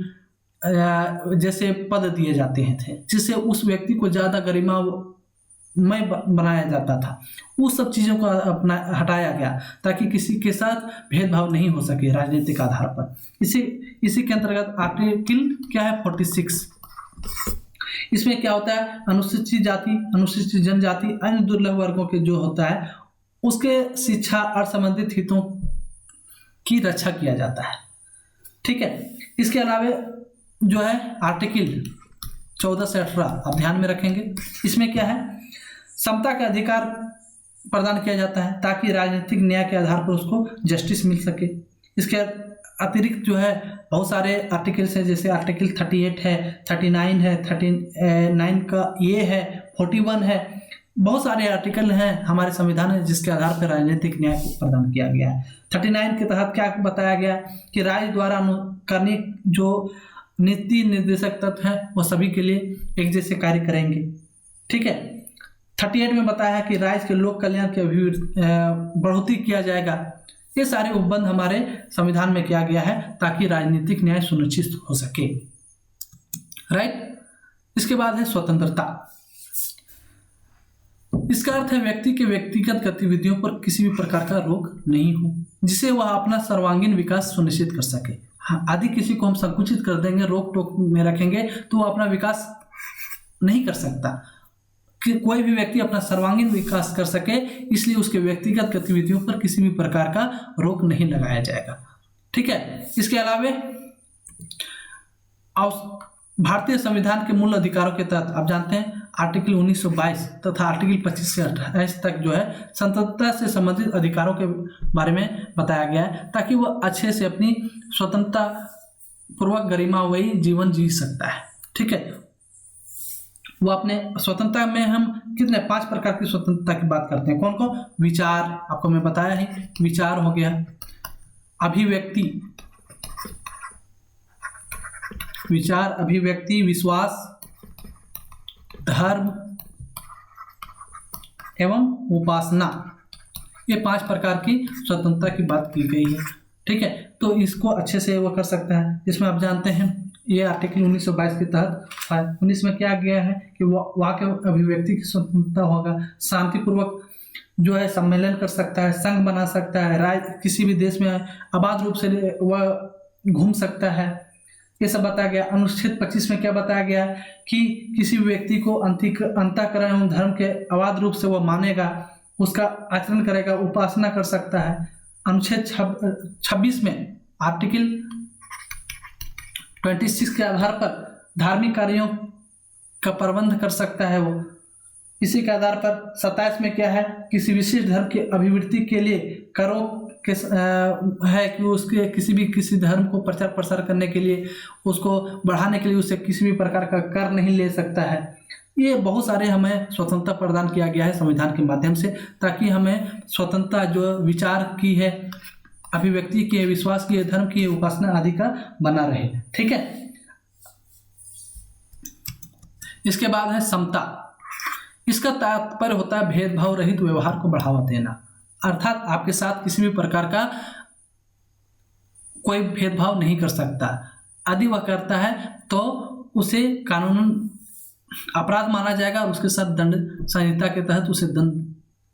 जैसे पद दिए जाते हैं थे, जिससे उस व्यक्ति को ज़्यादा गरिमामय बनाया जाता था। उस सब चीज़ों को अपना हटाया गया ताकि किसी के साथ भेदभाव नहीं हो सके राजनीतिक आधार पर। इसी के अंतर्गत आर्टिकल क्या है 46, इसमें क्या होता है, अनुसूचित जाति, अनुसूचित जनजाति, अन्य दुर्लभ वर्गों के जो होता है उसके शिक्षा और संबंधित हितों की रक्षा किया जाता है। ठीक है, इसके अलावा जो है आर्टिकल 14 से 18 आप ध्यान में रखेंगे। इसमें क्या है, समता का अधिकार प्रदान किया जाता है ताकि राजनीतिक न्याय के आधार पर उसको जस्टिस मिल सके। इसके अतिरिक्त जो है बहुत सारे आर्टिकल्स हैं, जैसे आर्टिकल 38 है, 39 है, 39 का ये है, 41 है, बहुत सारे आर्टिकल हैं हमारे संविधान में जिसके आधार पर राजनीतिक न्याय को प्रदान किया गया है। 39 के तहत क्या बताया गया कि राज्य द्वारा करने जो नीति निर्देशक तत्व हैं वो सभी के लिए एक जैसे कार्य करेंगे। ठीक है, 38 में बताया है कि राज्य के लोक कल्याण की बढ़ोतरी किया जाएगा। ये सारे उपबंध हमारे संविधान में किया गया है ताकि राजनीतिक न्याय सुनिश्चित हो सके। राइट, इसके बाद है स्वतंत्रता। इसका अर्थ है व्यक्ति के व्यक्तिगत गतिविधियों पर किसी भी प्रकार का रोक नहीं हो, जिससे वह अपना सर्वांगीण विकास सुनिश्चित कर सके। हाँ, यदि किसी को हम संकुचित कर देंगे, रोक टोक में रखेंगे तो वो अपना विकास नहीं कर सकता। कि कोई भी व्यक्ति अपना सर्वांगीण विकास कर सके, इसलिए उसके व्यक्तिगत गतिविधियों पर किसी भी प्रकार का रोक नहीं लगाया जाएगा। ठीक है, इसके अलावा भारतीय संविधान के मूल अधिकारों के तहत आप जानते हैं आर्टिकल 1922 तथा आर्टिकल 25 से 28 तक जो है स्वतंत्रता से संबंधित अधिकारों के बारे में बताया गया है, ताकि वह अच्छे से अपनी स्वतंत्रता पूर्वक गरिमामयी जीवन जी सकता है। ठीक है, वो अपने स्वतंत्रता में हम कितने 5 प्रकार की स्वतंत्रता की बात करते हैं। कौन कौन? विचार, आपको मैं बताया है, विचार हो गया, अभिव्यक्ति, विचार, अभिव्यक्ति, विश्वास, धर्म एवं उपासना, ये 5 प्रकार की स्वतंत्रता की बात की गई है। ठीक है, तो इसको अच्छे से वो कर सकता है, जिसमें आप जानते हैं ये आर्टिकल 1922 के तहत 19 में क्या गया है कि वहाँ के अभिव्यक्ति की स्वतंत्रता होगा, शांतिपूर्वक जो है सम्मेलन कर सकता है, संघ बना सकता है, राय किसी भी देश में आबाद रूप से वह घूम सकता है, ये सब बताया गया। अनुच्छेद 25 में क्या बताया गया कि किसी व्यक्ति को अंतःकरण एवं धर्म के अबाध रूप से वह मानेगा, उसका आचरण करेगा, उपासना कर सकता है। अनुच्छेद 26 में आर्टिकल 26 के आधार पर धार्मिक कार्यों का प्रबंध कर सकता है वो। इसी के आधार पर 27 में क्या है, किसी विशेष धर्म की अभिवृद्धि के लिए करों के है कि उसके किसी धर्म को प्रचार प्रसार करने के लिए, उसको बढ़ाने के लिए उसे किसी भी प्रकार का कर नहीं ले सकता है। ये बहुत सारे हमें स्वतंत्रता प्रदान किया गया है संविधान के माध्यम से, ताकि हमें स्वतंत्रता जो विचार की है, अभिव्यक्ति की है, विश्वास की है, धर्म की है, उपासना आदि का बना रहे। ठीक है, इसके बाद है समता। इसका तात्पर्य होता है भेदभाव रहित व्यवहार को बढ़ावा देना, अर्थात आपके साथ किसी भी प्रकार का कोई भेदभाव नहीं कर सकता। यदि वह करता है तो उसे कानूनन अपराध माना जाएगा और उसके साथ दंड संहिता के तहत उसे दंड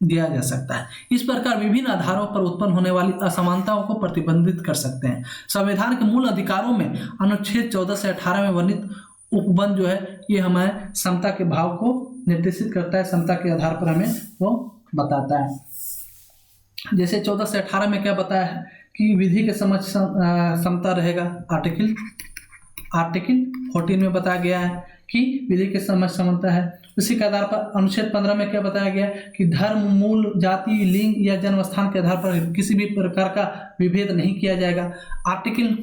दिया जा सकता है। इस प्रकार विभिन्न आधारों पर उत्पन्न होने वाली असमानताओं को प्रतिबंधित कर सकते हैं। संविधान के मूल अधिकारों में अनुच्छेद 14 से 18 में वर्णित उपबंध जो है ये हमें समता के भाव को निर्देशित करता है, समता के आधार पर हमें वो बताता है। जैसे 14 से 18 में क्या बताया है कि विधि के समक्ष समता रहेगा। आर्टिकल 14 में बताया गया है कि विधि के समक्ष समता है। उसी के आधार पर अनुच्छेद 15 में क्या बताया गया कि धर्म, मूल, जाति, लिंग या जन्म स्थान के आधार पर किसी भी प्रकार का विभेद नहीं किया जाएगा। आर्टिकल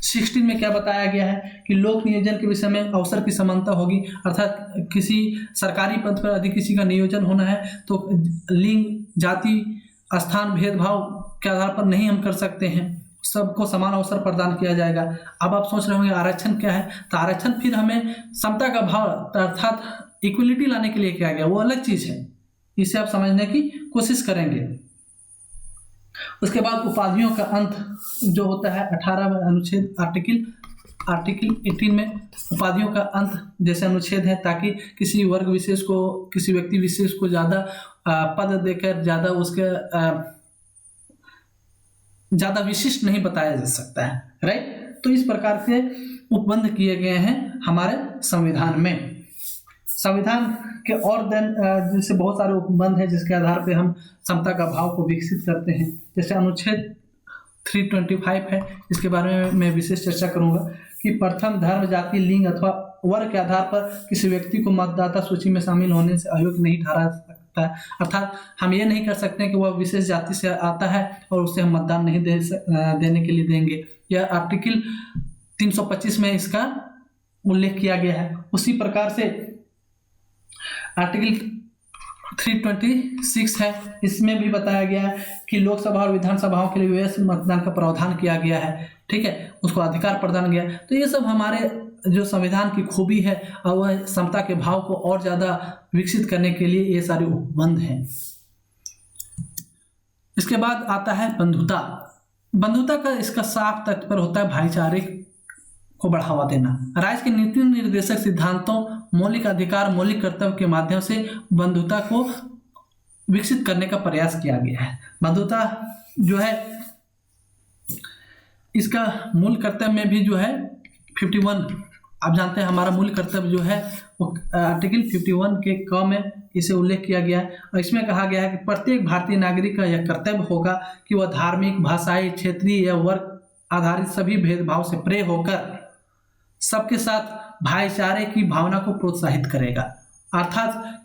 16 में क्या बताया गया है कि लोक नियोजन के विषय में अवसर की समानता होगी, अर्थात किसी सरकारी पद पर यदि किसी का नियोजन होना है तो लिंग, जाति, स्थान भेदभाव के आधार पर नहीं हम कर सकते हैं, सबको समान अवसर प्रदान किया जाएगा। अब आप सोच रहे होंगे आरक्षण क्या है, तो आरक्षण फिर हमें समता का भाव अर्थात इक्वलिटी लाने के लिए किया गया, वो अलग चीज है, इसे आप समझने की कोशिश करेंगे। उसके बाद उपाधियों का अंत जो होता है 18 में अनुच्छेद आर्टिकल 18 में उपाधियों का अंत जैसे अनुच्छेद है, ताकि किसी वर्ग विशेष को, किसी व्यक्ति विशेष को ज़्यादा पद देकर ज़्यादा उसके ज़्यादा विशिष्ट नहीं बताया जा सकता है, राइट। तो इस प्रकार से उपबंध किए गए हैं हमारे संविधान में। संविधान के और दिन जैसे बहुत सारे उपबंध हैं जिसके आधार पे हम समता का भाव को विकसित करते हैं। जैसे अनुच्छेद 325 है, इसके बारे में मैं विशेष चर्चा करूंगा कि प्रथम धर्म, जाति, लिंग अथवा वर्ग के आधार पर किसी व्यक्ति को मतदाता सूची में शामिल होने से अयोग्य नहीं ठहरा सकता है। अर्थात हम ये नहीं कर सकते कि वह विशेष जाति से आता है और उससे हम मतदान नहीं देने के लिए देंगे। यह आर्टिकल 325 में इसका उल्लेख किया गया है। उसी प्रकार से आर्टिकल 326 है, इसमें भी बताया गया है कि लोकसभा और विधानसभाओं के लिए वैध मतदान का प्रावधान किया गया है, ठीक है, उसको अधिकार प्रदान किया। तो ये सब हमारे जो संविधान की खूबी है और वह समता के भाव को और ज़्यादा विकसित करने के लिए ये सारे उपबंध हैं। इसके बाद आता है बंधुता। बंधुता का इसका साफ तात्पर्य होता है भाईचारे को बढ़ावा देना। राज्य के नीति निर्देशक सिद्धांतों, मौलिक अधिकार, मौलिक कर्तव्य के माध्यम से बंधुता को विकसित करने का प्रयास किया गया है। बंधुता जो है इसका मूल कर्तव्य में भी जो है 51, आप जानते हैं हमारा मूल कर्तव्य जो है वो आर्टिकल 51 के क में इसे उल्लेख किया गया है और इसमें कहा गया है कि प्रत्येक भारतीय नागरिक का यह कर्तव्य होगा कि वह धार्मिक, भाषाई, क्षेत्रीय या वर्ग आधारित सभी भेदभाव से परे होकर सबके साथ भाईचारे की भावना को प्रोत्साहित करेगा। अर्थात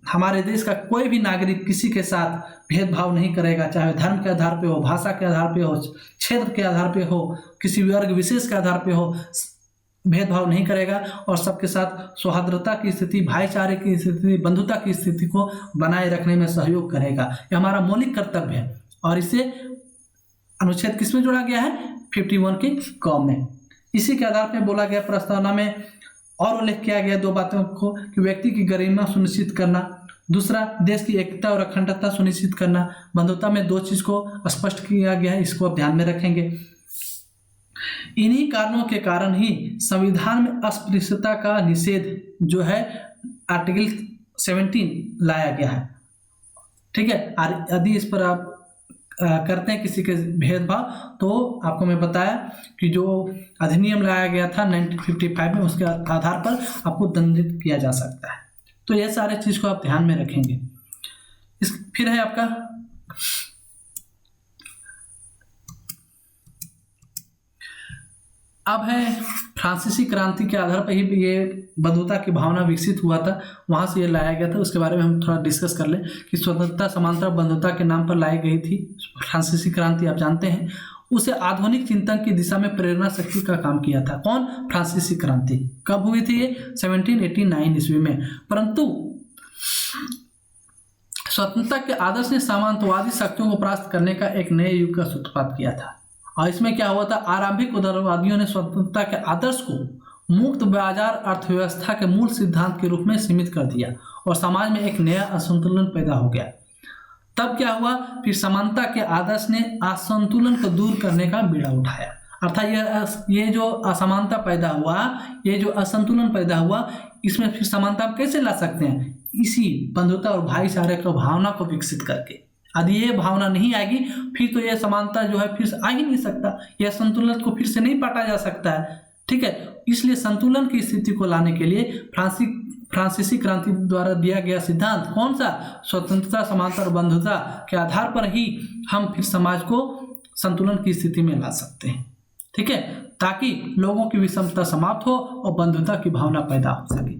हमारे देश का कोई भी नागरिक किसी के साथ भेदभाव नहीं करेगा, चाहे धर्म के आधार पे हो, भाषा के आधार पे हो, क्षेत्र के आधार पे हो, किसी वर्ग विशेष के आधार पे हो, भेदभाव नहीं करेगा और सबके साथ सौहार्दता की स्थिति, भाईचारे की स्थिति, बंधुता की स्थिति को बनाए रखने में सहयोग करेगा। यह हमारा मौलिक कर्तव्य है और इसे अनुच्छेद किस में जोड़ा गया है? 51 के क में। इसी के आधार पर बोला गया प्रस्तावना में और उल्लेख किया गया दो बातों को कि व्यक्ति की गरिमा सुनिश्चित करना, दूसरा देश की एकता और अखंडता सुनिश्चित करना। बंधुता में दो चीज को स्पष्ट किया गया है, इसको आप ध्यान में रखेंगे। इन्हीं कारणों के कारण ही संविधान में अस्पृश्यता का निषेध जो है आर्टिकल 17 लाया गया है। ठीक है, यदि इस पर आप करते हैं किसी के भेदभाव, तो आपको मैं बताया कि जो अधिनियम लाया गया था 1955 में, उसके आधार पर आपको दंडित किया जा सकता है। तो ये सारे चीज को आप ध्यान में रखेंगे। फिर है आपका अब है फ्रांसीसी क्रांति के आधार पर ही ये बंधुता की भावना विकसित हुआ था, वहां से ये लाया गया था। उसके बारे में हम थोड़ा डिस्कस कर लें कि स्वतंत्रता, समानता, बंधुता के नाम पर लाई गई थी फ्रांसीसी क्रांति, आप जानते हैं। उसे आधुनिक चिंतन की दिशा में प्रेरणा शक्ति का काम किया था। कौन? फ्रांसीसी क्रांति। कब हुई थी ये? 1789 ईस्वी में। परंतु स्वतंत्रता के आदर्श ने सामंतवादी शक्तियों को परास्त करने का एक नए युग का सूत्रपात किया था। और इसमें क्या हुआ था? आरंभिक उदारवादियों ने स्वतंत्रता के आदर्श को मुक्त बाजार अर्थव्यवस्था के मूल सिद्धांत के रूप में सीमित कर दिया और समाज में एक नया असंतुलन पैदा हो गया। तब क्या हुआ? फिर समानता के आदर्श ने असंतुलन को दूर करने का बीड़ा उठाया। अर्थात ये जो असमानता पैदा हुआ, ये जो असंतुलन पैदा हुआ, इसमें फिर समानता आप कैसे ला सकते हैं? इसी बंधुता और भाईचारे की भावना को विकसित करके। यदि ये भावना नहीं आएगी फिर तो यह समानता जो है फिर से आ ही नहीं सकता, यह संतुलन को फिर से नहीं पाटा जा सकता है। ठीक है, इसलिए संतुलन की स्थिति को लाने के लिए फ्रांसीसी क्रांति द्वारा दिया गया सिद्धांत कौन सा? स्वतंत्रता, समानता और बंधुता के आधार पर ही हम फिर समाज को संतुलन की स्थिति में ला सकते हैं। ठीक है, ताकि लोगों की विषमता समाप्त हो और बंधुता की भावना पैदा हो सके।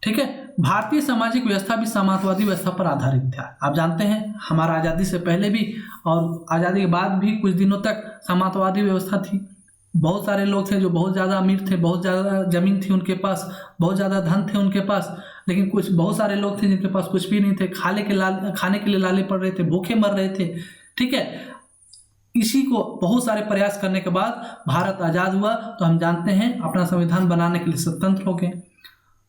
ठीक है, भारतीय सामाजिक व्यवस्था भी समाजवादी व्यवस्था पर आधारित था। आप जानते हैं हमारा आज़ादी से पहले भी और आज़ादी के बाद भी कुछ दिनों तक समाजवादी व्यवस्था थी। बहुत सारे लोग थे जो बहुत ज़्यादा अमीर थे, बहुत ज़्यादा जमीन थी उनके पास, बहुत ज़्यादा धन थे उनके पास, लेकिन कुछ बहुत सारे लोग थे जिनके पास कुछ भी नहीं थे, खाने के लिए लाले पड़ रहे थे, भूखे मर रहे थे। ठीक है, इसी को बहुत सारे प्रयास करने के बाद भारत आज़ाद हुआ। तो हम जानते हैं अपना संविधान बनाने के लिए स्वतंत्र हो गए।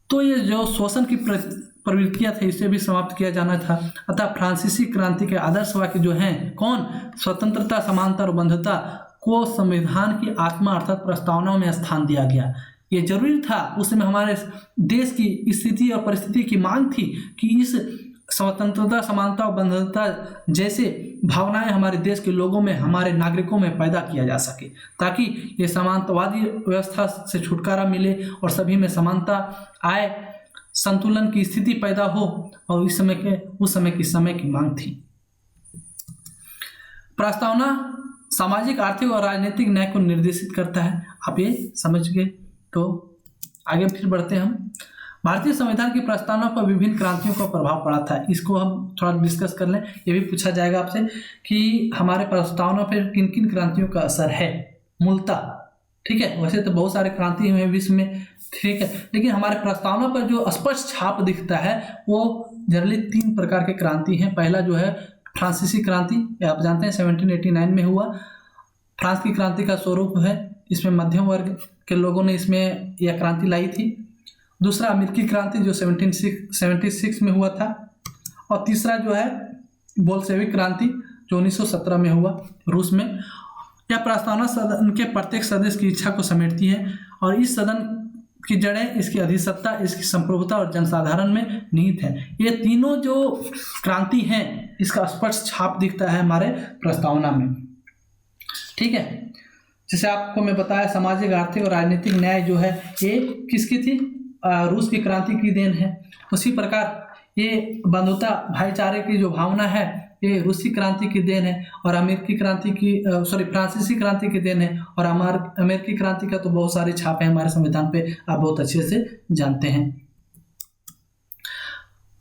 तो ये जो शोषण की प्रवृत्तियां थे इसे भी समाप्त किया जाना था। अतः फ्रांसीसी क्रांति के आदर्श वाक्य जो हैं कौन? स्वतंत्रता, समानता और बंधुता को संविधान की आत्मा अर्थात प्रस्तावनाओं में स्थान दिया गया। ये जरूरी था, उस समय हमारे देश की स्थिति और परिस्थिति की मांग थी कि इस स्वतंत्रता, समानता और बंधुता जैसे भावनाएं हमारे देश के लोगों में, हमारे नागरिकों में पैदा किया जा सके, ताकि ये समानतावादी व्यवस्था से छुटकारा मिले और सभी में समानता आए, संतुलन की स्थिति पैदा हो। और उस समय की मांग थी। प्रस्तावना सामाजिक, आर्थिक और राजनीतिक न्याय को निर्देशित करता है। आप ये समझ गए, तो आगे फिर बढ़ते हैं हम। भारतीय संविधान की प्रस्तावना पर विभिन्न क्रांतियों का प्रभाव पड़ा था। इसको हम थोड़ा डिस्कस कर लें। ये भी पूछा जाएगा आपसे कि हमारे प्रस्तावना पर किन किन क्रांतियों का असर है मूलतः। ठीक है, वैसे तो बहुत सारे क्रांति हुए विश्व में, ठीक है, लेकिन हमारे प्रस्तावना पर जो स्पष्ट छाप दिखता है वो जनरली 3 प्रकार के क्रांति हैं। पहला जो है फ्रांसीसी क्रांति, आप जानते हैं 1789 में हुआ। फ्रांस की क्रांति का स्वरूप है, इसमें मध्यम वर्ग के लोगों ने इसमें यह क्रांति लाई थी। दूसरा अमेरिकी क्रांति जो 1776 में हुआ था। और तीसरा जो है बोल्शेविक क्रांति जो 1917 में हुआ रूस में। यह प्रस्तावना सदन के प्रत्येक सदस्य की इच्छा को समेटती है और इस सदन की जड़ें, इसकी अधिसत्ता, इसकी संप्रभुता और जनसाधारण में निहित है। ये तीनों जो क्रांति हैं इसका स्पष्ट छाप दिखता है हमारे प्रस्तावना में। ठीक है, जैसे आपको मैं बताया सामाजिक, आर्थिक और राजनीतिक न्याय जो है ये किसकी थी? रूस की क्रांति की देन है। उसी प्रकार ये बंधुता, भाईचारे की जो भावना है ये रूसी क्रांति की देन है और फ्रांसीसी क्रांति की देन है, और अमेरिकी क्रांति का तो बहुत सारे छापे हैं हमारे संविधान पे, आप बहुत अच्छे से जानते हैं।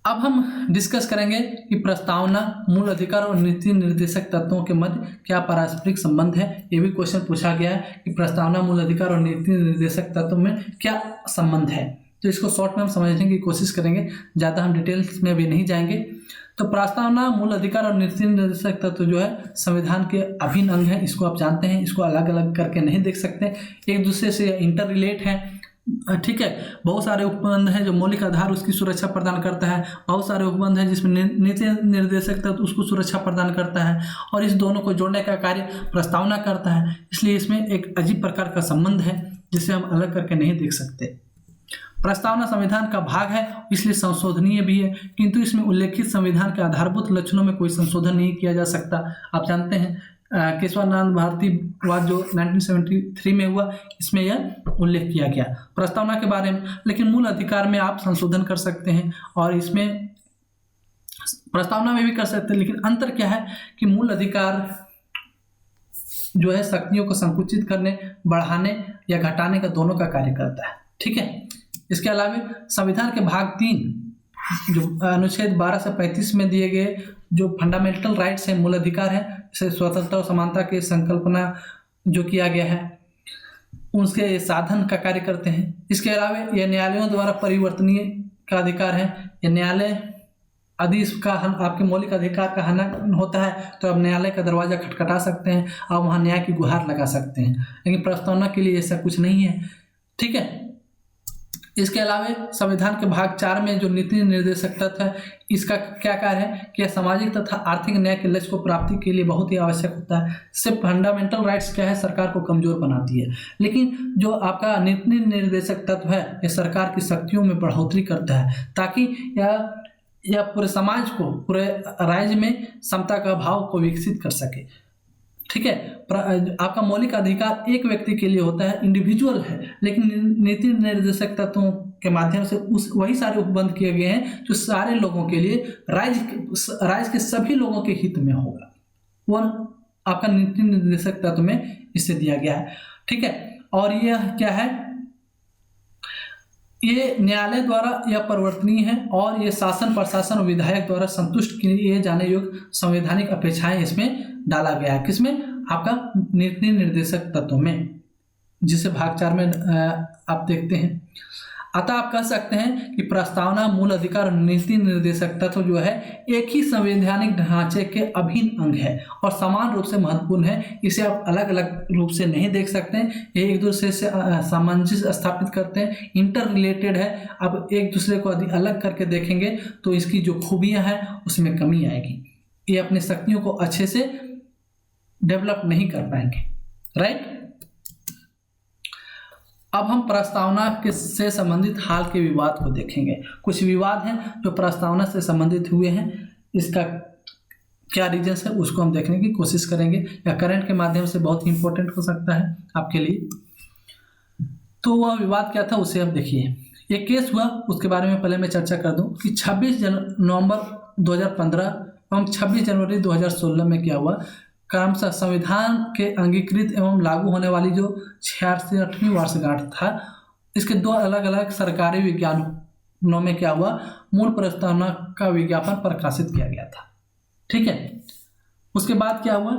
अब हम डिस्कस करेंगे कि प्रस्तावना, मूल अधिकार और नीति निर्देशक तत्वों के मध्य क्या पारस्परिक संबंध है। ये भी क्वेश्चन पूछा गया है कि प्रस्तावना, मूल अधिकार और नीति निर्देशक तत्वों में क्या संबंध है। तो इसको शॉर्ट में हम समझने की कोशिश करेंगे, ज़्यादा हम डिटेल्स में भी नहीं जाएंगे। तो प्रस्तावना, मूल अधिकार और नीति निर्देशक तत्व जो है संविधान के अभिन्न अंग है, इसको आप जानते हैं। इसको अलग अलग करके नहीं देख सकते, एक दूसरे से इंटर रिलेट है, ठीक है। बहुत सारे उपबंध हैं जो मौलिक आधार उसकी सुरक्षा प्रदान करता है, बहुत सारे उपबंध हैं जिसमें नीति निर्देशक तत्व उसको सुरक्षा प्रदान करता है, और इस दोनों को जोड़ने का कार्य प्रस्तावना करता है। इसलिए इसमें एक अजीब प्रकार का संबंध है जिसे हम अलग करके नहीं देख सकते। प्रस्तावना संविधान का भाग है, इसलिए संशोधनीय भी है, किंतु इसमें उल्लेखित संविधान के आधारभूत लक्षणों में कोई संशोधन नहीं किया जा सकता। आप जानते हैं केशवानंद भारतीवाद जो 1973 में हुआ, इसमें यह उल्लेख किया गया प्रस्तावना के बारे में। लेकिन मूल अधिकार में आप संशोधन कर सकते हैं और इसमें प्रस्तावना में भी कर सकते हैं, लेकिन अंतर क्या है कि मूल अधिकार जो है शक्तियों को संकुचित करने, बढ़ाने या घटाने का दोनों का कार्य करता है, ठीक है। इसके अलावा संविधान के भाग 3 जो अनुच्छेद 12 से 35 में दिए गए जो फंडामेंटल राइट्स हैं, मूल अधिकार है, जैसे स्वतंत्रता और समानता की संकल्पना जो किया गया है, उसके साधन का कार्य करते हैं। इसके अलावा यह न्यायालयों द्वारा परिवर्तनीय का अधिकार है। यह न्यायालय यदि इसका आपके मौलिक अधिकार का हनन होता है तो आप न्यायालय का दरवाजा खटखटा सकते हैं, आप वहाँ न्याय की गुहार लगा सकते हैं, लेकिन प्रस्तावना के लिए ऐसा कुछ नहीं है, ठीक है। इसके अलावा संविधान के भाग 4 में जो नीति निर्देशक तत्व है, इसका क्या कार्य है कि यह सामाजिक तथा आर्थिक न्याय के लक्ष्य को प्राप्ति के लिए बहुत ही आवश्यक होता है। सिर्फ फंडामेंटल राइट्स क्या है, सरकार को कमजोर बनाती है, लेकिन जो आपका नीति निर्देशक तत्व है यह सरकार की शक्तियों में बढ़ोतरी करता है, ताकि यह पूरे समाज को, पूरे राज्य में समता का भाव को विकसित कर सके, ठीक है। आपका मौलिक अधिकार एक व्यक्ति के लिए होता है, इंडिविजुअल है, लेकिन नीति निर्देशक तत्वों के माध्यम से वही सारे उपबंध किए गए हैं जो सारे लोगों के लिए, राज्य के सभी लोगों के हित में होगा, और आपका नीति निर्देशक तत्व में इससे दिया गया है, ठीक है। और यह क्या है, ये न्यायालय द्वारा यह परिवर्तनीय है और ये शासन, प्रशासन और विधायक द्वारा संतुष्ट किए जाने योग्य संवैधानिक अपेक्षाएं इसमें डाला गया है। किसमें? आपका नीति निर्देशक तत्व में, जिसे भाग 4 में आप देखते हैं। अतः आप कह सकते हैं कि प्रस्तावना, मूल अधिकार और नीति निर्देशक तत्व जो है एक ही संवैधानिक ढांचे के अभिन्न अंग है और समान रूप से महत्वपूर्ण है। इसे आप अलग अलग रूप से नहीं देख सकते हैं, ये एक दूसरे से सामंजस्य स्थापित करते हैं, इंटर रिलेटेड है। अब एक दूसरे को यदि अलग करके देखेंगे तो इसकी जो खूबियां हैं उसमें कमी आएगी, ये अपनी शक्तियों को अच्छे से डेवलप नहीं कर पाएंगे, राइट। अब हम प्रस्तावना के से संबंधित हाल के विवाद को देखेंगे। कुछ विवाद हैं जो प्रस्तावना से संबंधित हुए हैं, इसका क्या रीजंस है उसको हम देखने की कोशिश करेंगे, या करंट के माध्यम से बहुत ही इंपॉर्टेंट हो सकता है आपके लिए। तो वह विवाद क्या था उसे अब देखिए। एक केस हुआ, उसके बारे में पहले मैं चर्चा कर दूं कि 26 नवंबर 2015 एवं 26 जनवरी 2016 में क्या हुआ। क्रमशः संविधान के अंगीकृत एवं लागू होने वाली जो 86वीं वर्षगांठ था, इसके 2 अलग अलग सरकारी विज्ञापनों में क्या हुआ, मूल प्रस्तावना का विज्ञापन प्रकाशित किया गया था, ठीक है। उसके बाद क्या हुआ,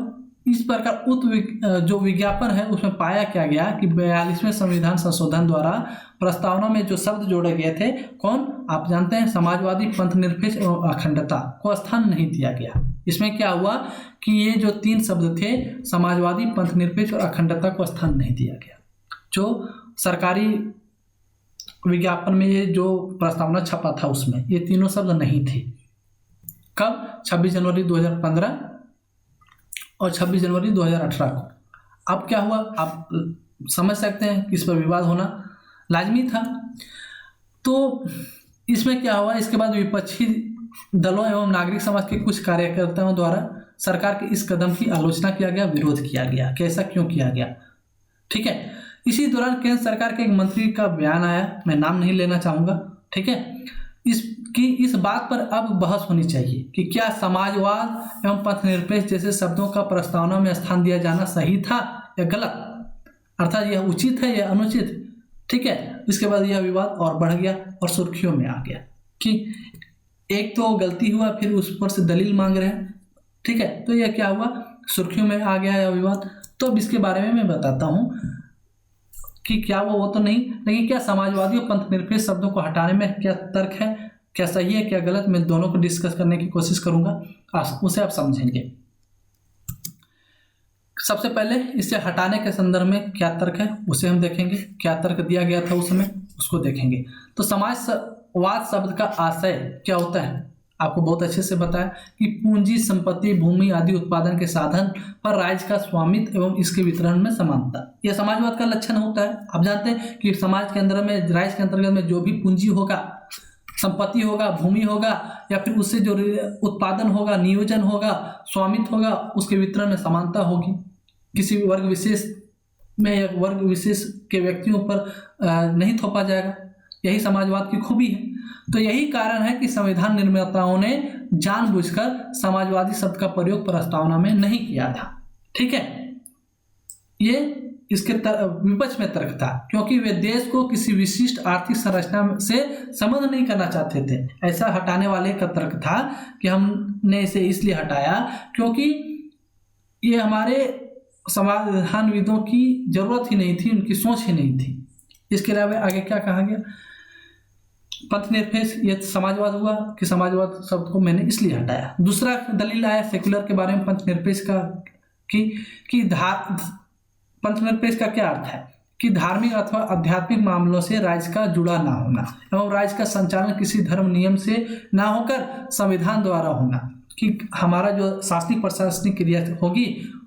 इस प्रकार जो विज्ञापन है उसमें पाया क्या गया कि 42वें संविधान संशोधन द्वारा प्रस्तावना में जो शब्द जोड़े गए थे, कौन, आप जानते हैं, समाजवादी, पंथनिरपेक्ष एवं अखंडता को स्थान नहीं दिया गया। इसमें क्या हुआ कि ये जो 3 शब्द थे, समाजवादी, पंथनिरपेक्ष और अखंडता को स्थान नहीं दिया गया। जो सरकारी विज्ञापन में ये जो प्रस्तावना छपा था उसमें ये तीनों शब्द नहीं थे। कब? 26 जनवरी 2015 और 26 जनवरी 2018 को। अब क्या हुआ, आप समझ सकते हैं कि इस पर विवाद होना लाजमी था। तो इसमें क्या हुआ, इसके बाद विपक्षी दलों एवं नागरिक समाज के कुछ कार्यकर्ताओं द्वारा सरकार के इस कदम की आलोचना किया गया, विरोध किया गया कि ऐसा क्यों किया गया, ठीक है। इसी दौरान केंद्र सरकार के एक मंत्री का बयान आया, मैं नाम नहीं लेना चाहूँगा, ठीक है। इस कि इस बात पर अब बहस होनी चाहिए कि क्या समाजवाद एवं पथनिरपेक्ष जैसे शब्दों का प्रस्तावना में स्थान दिया जाना सही था या गलत, अर्थात यह उचित है या अनुचित। ठीक है, इसके बाद यह विवाद और बढ़ गया और सुर्खियों में आ गया कि एक तो गलती हुआ, फिर उस पर से दलील मांग रहे हैं। ठीक है, तो यह क्या हुआ, सुर्खियों में आ गया यह विवाद। तो अब इसके बारे में मैं बताता हूँ कि क्या वो तो नहीं, लेकिन क्या समाजवादी और पंथनिरपेक्ष शब्दों को हटाने में क्या तर्क है, क्या सही है क्या गलत, मैं दोनों को डिस्कस करने की कोशिश करूंगा, उसे आप समझेंगे। सबसे पहले इसे हटाने के संदर्भ में क्या तर्क है उसे हम देखेंगे, क्या तर्क दिया गया था उसमें उसको देखेंगे। तो समाजवाद शब्द का आशय क्या होता है, आपको बहुत अच्छे से बताया कि पूंजी, संपत्ति, भूमि आदि उत्पादन के साधन पर राज्य का स्वामित्व एवं इसके वितरण में समानता, यह समाजवाद का लक्षण होता है। आप जानते हैं कि समाज के अंदर में, राज्य के अंतर्गत में जो भी पूंजी होगा, संपत्ति होगा, भूमि होगा, या फिर उससे जो उत्पादन होगा, नियोजन होगा, स्वामित्व होगा, उसके वितरण में समानता होगी। किसी वर्ग विशेष में या वर्ग विशेष के व्यक्तियों पर नहीं थोपा जाएगा, यही समाजवाद की खूबी है। तो यही कारण है कि संविधान निर्माताओं ने जानबूझकर समाजवादी शब्द का प्रयोग प्रस्तावना में नहीं किया था। ठीक है, ये इसके विपक्ष में तर्क था, क्योंकि वे देश को किसी विशिष्ट आर्थिक संरचना से संबंध नहीं करना चाहते थे। ऐसा हटाने वाले का तर्क था कि हमने इसे इसलिए हटाया क्योंकि ये हमारे संविधानविदों की जरूरत ही नहीं थी, उनकी सोच ही नहीं थी। इसके अलावा आगे क्या कहा गया, पंथनिरपेक्ष ये समाजवाद हुआ कि समाजवाद शब्द को मैंने इसलिए हटाया। दूसरा दलील आया सेक्युलर के बारे में पंथनिरपेक्ष का कि पंथनिरपेक्ष का क्या अर्थ है कि धार्मिक अथवा आध्यात्मिक मामलों से राज्य का जुड़ा ना होना एवं राज्य का संचालन किसी धर्म नियम से ना होकर संविधान द्वारा होना, कि हमारा जो शासनिक प्रशासनिक क्रिया होगी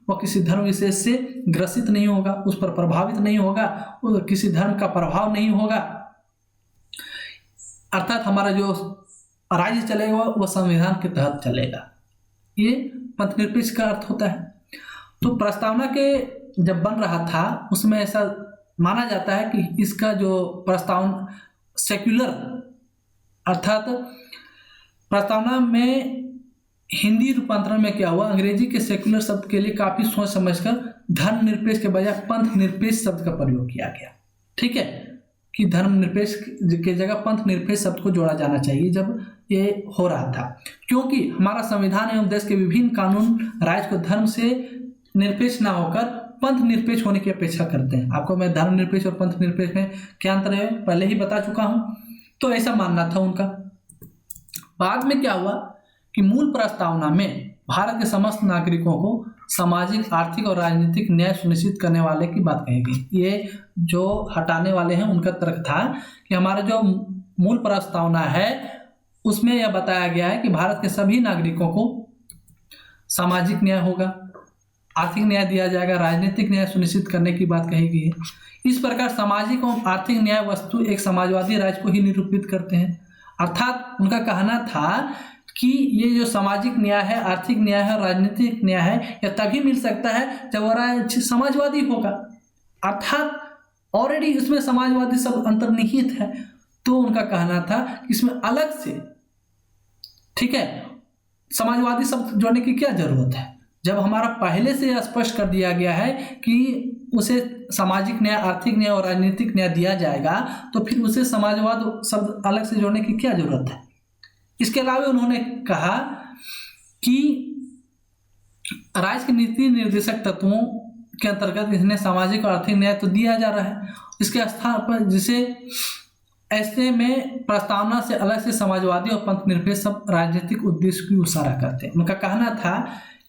वह किसी धर्म विशेष से ग्रसित नहीं होगा, उस पर प्रभावित नहीं होगा, किसी धर्म का प्रभाव नहीं होगा, अर्थात हमारा जो राज्य चलेगा वह संविधान के तहत चलेगा। ये पंथनिरपेक्ष का अर्थ होता है। तो प्रस्तावना के जब बन रहा था उसमें ऐसा माना जाता है कि इसका जो प्रस्तावना सेक्युलर, अर्थात प्रस्तावना में हिंदी रूपांतरण में क्या हुआ, अंग्रेजी के सेक्युलर शब्द के लिए काफी सोच समझकर धर्मनिरपेक्ष के बजाय पंथनिरपेक्ष शब्द का प्रयोग किया गया। ठीक है, कि धर्मनिरपेक्ष के जगह पंथनिरपेक्ष शब्द को जोड़ा जाना चाहिए जब ये हो रहा था, क्योंकि हमारा संविधान एवं देश के विभिन्न कानून राज्य को धर्म से निरपेक्ष ना होकर पंथ निरपेक्ष होने की अपेक्षा करते हैं। आपको मैं धर्मनिरपेक्ष और पंथनिरपेक्ष में क्या अंतर है पहले ही बता चुका हूं। तो ऐसा मानना था उनका। बाद में क्या हुआ कि मूल प्रस्तावना में भारत के समस्त नागरिकों को सामाजिक, आर्थिक और राजनीतिक न्याय सुनिश्चित करने वाले की बात कही गई। ये जो हटाने वाले हैं उनका तर्क था कि हमारा जो मूल प्रस्तावना है उसमें यह बताया गया है कि भारत के सभी नागरिकों को सामाजिक न्याय होगा, आर्थिक न्याय दिया जाएगा, राजनीतिक न्याय सुनिश्चित करने की बात कही गई है। इस प्रकार सामाजिक और आर्थिक न्याय वस्तु एक समाजवादी राज्य को ही निरूपित करते हैं। अर्थात उनका कहना था कि ये जो सामाजिक न्याय है, आर्थिक न्याय है, राजनीतिक न्याय है, यह तभी मिल सकता है जब वह राज्य समाजवादी होगा। अर्थात ऑलरेडी इसमें समाजवादी सब अंतर्निहित है। तो उनका कहना था कि इसमें अलग से, ठीक है, समाजवादी शब्द जोड़ने की क्या जरूरत है जब हमारा पहले से स्पष्ट कर दिया गया है कि उसे सामाजिक न्याय, आर्थिक न्याय और राजनीतिक न्याय दिया जाएगा, तो फिर उसे समाजवाद शब्द अलग से जोड़ने की क्या जरूरत है। इसके अलावा उन्होंने कहा कि राज्य के नीति निर्देशक तत्वों के अंतर्गत इसने सामाजिक और आर्थिक न्याय तो दिया जा रहा है, इसके स्थान पर जिसे ऐसे में प्रस्तावना से अलग से समाजवादी और पंथनिरपेक्ष सब राजनीतिक उद्देश्य की इशारा करते हैं। उनका कहना था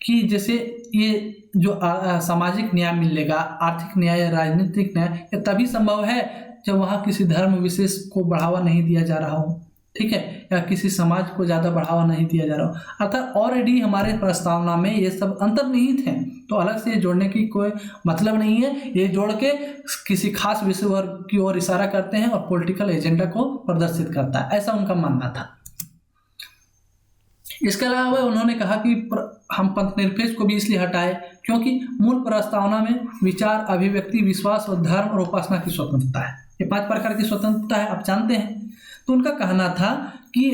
कि जैसे ये जो सामाजिक न्याय मिलेगा, आर्थिक न्याय, राजनीतिक न्याय, ये तभी संभव है जब वहाँ किसी धर्म विशेष को बढ़ावा नहीं दिया जा रहा हो, ठीक है, या किसी समाज को ज़्यादा बढ़ावा नहीं दिया जा रहा हो। अर्थात ऑलरेडी हमारे प्रस्तावना में ये सब अंतर्निहित हैं, तो अलग से जोड़ने की कोई मतलब नहीं है। ये जोड़ के किसी खास विषय वर्ग की ओर इशारा करते हैं और पॉलिटिकल एजेंडा को प्रदर्शित करता है, ऐसा उनका मानना था। इसके अलावा उन्होंने कहा कि हम पंथनिरपेक्ष को भी इसलिए हटाए क्योंकि मूल प्रस्तावना में विचार, अभिव्यक्ति, विश्वास और धर्म और उपासना की स्वतंत्रता है। ये 5 प्रकार की स्वतंत्रता है, आप जानते हैं। तो उनका कहना था कि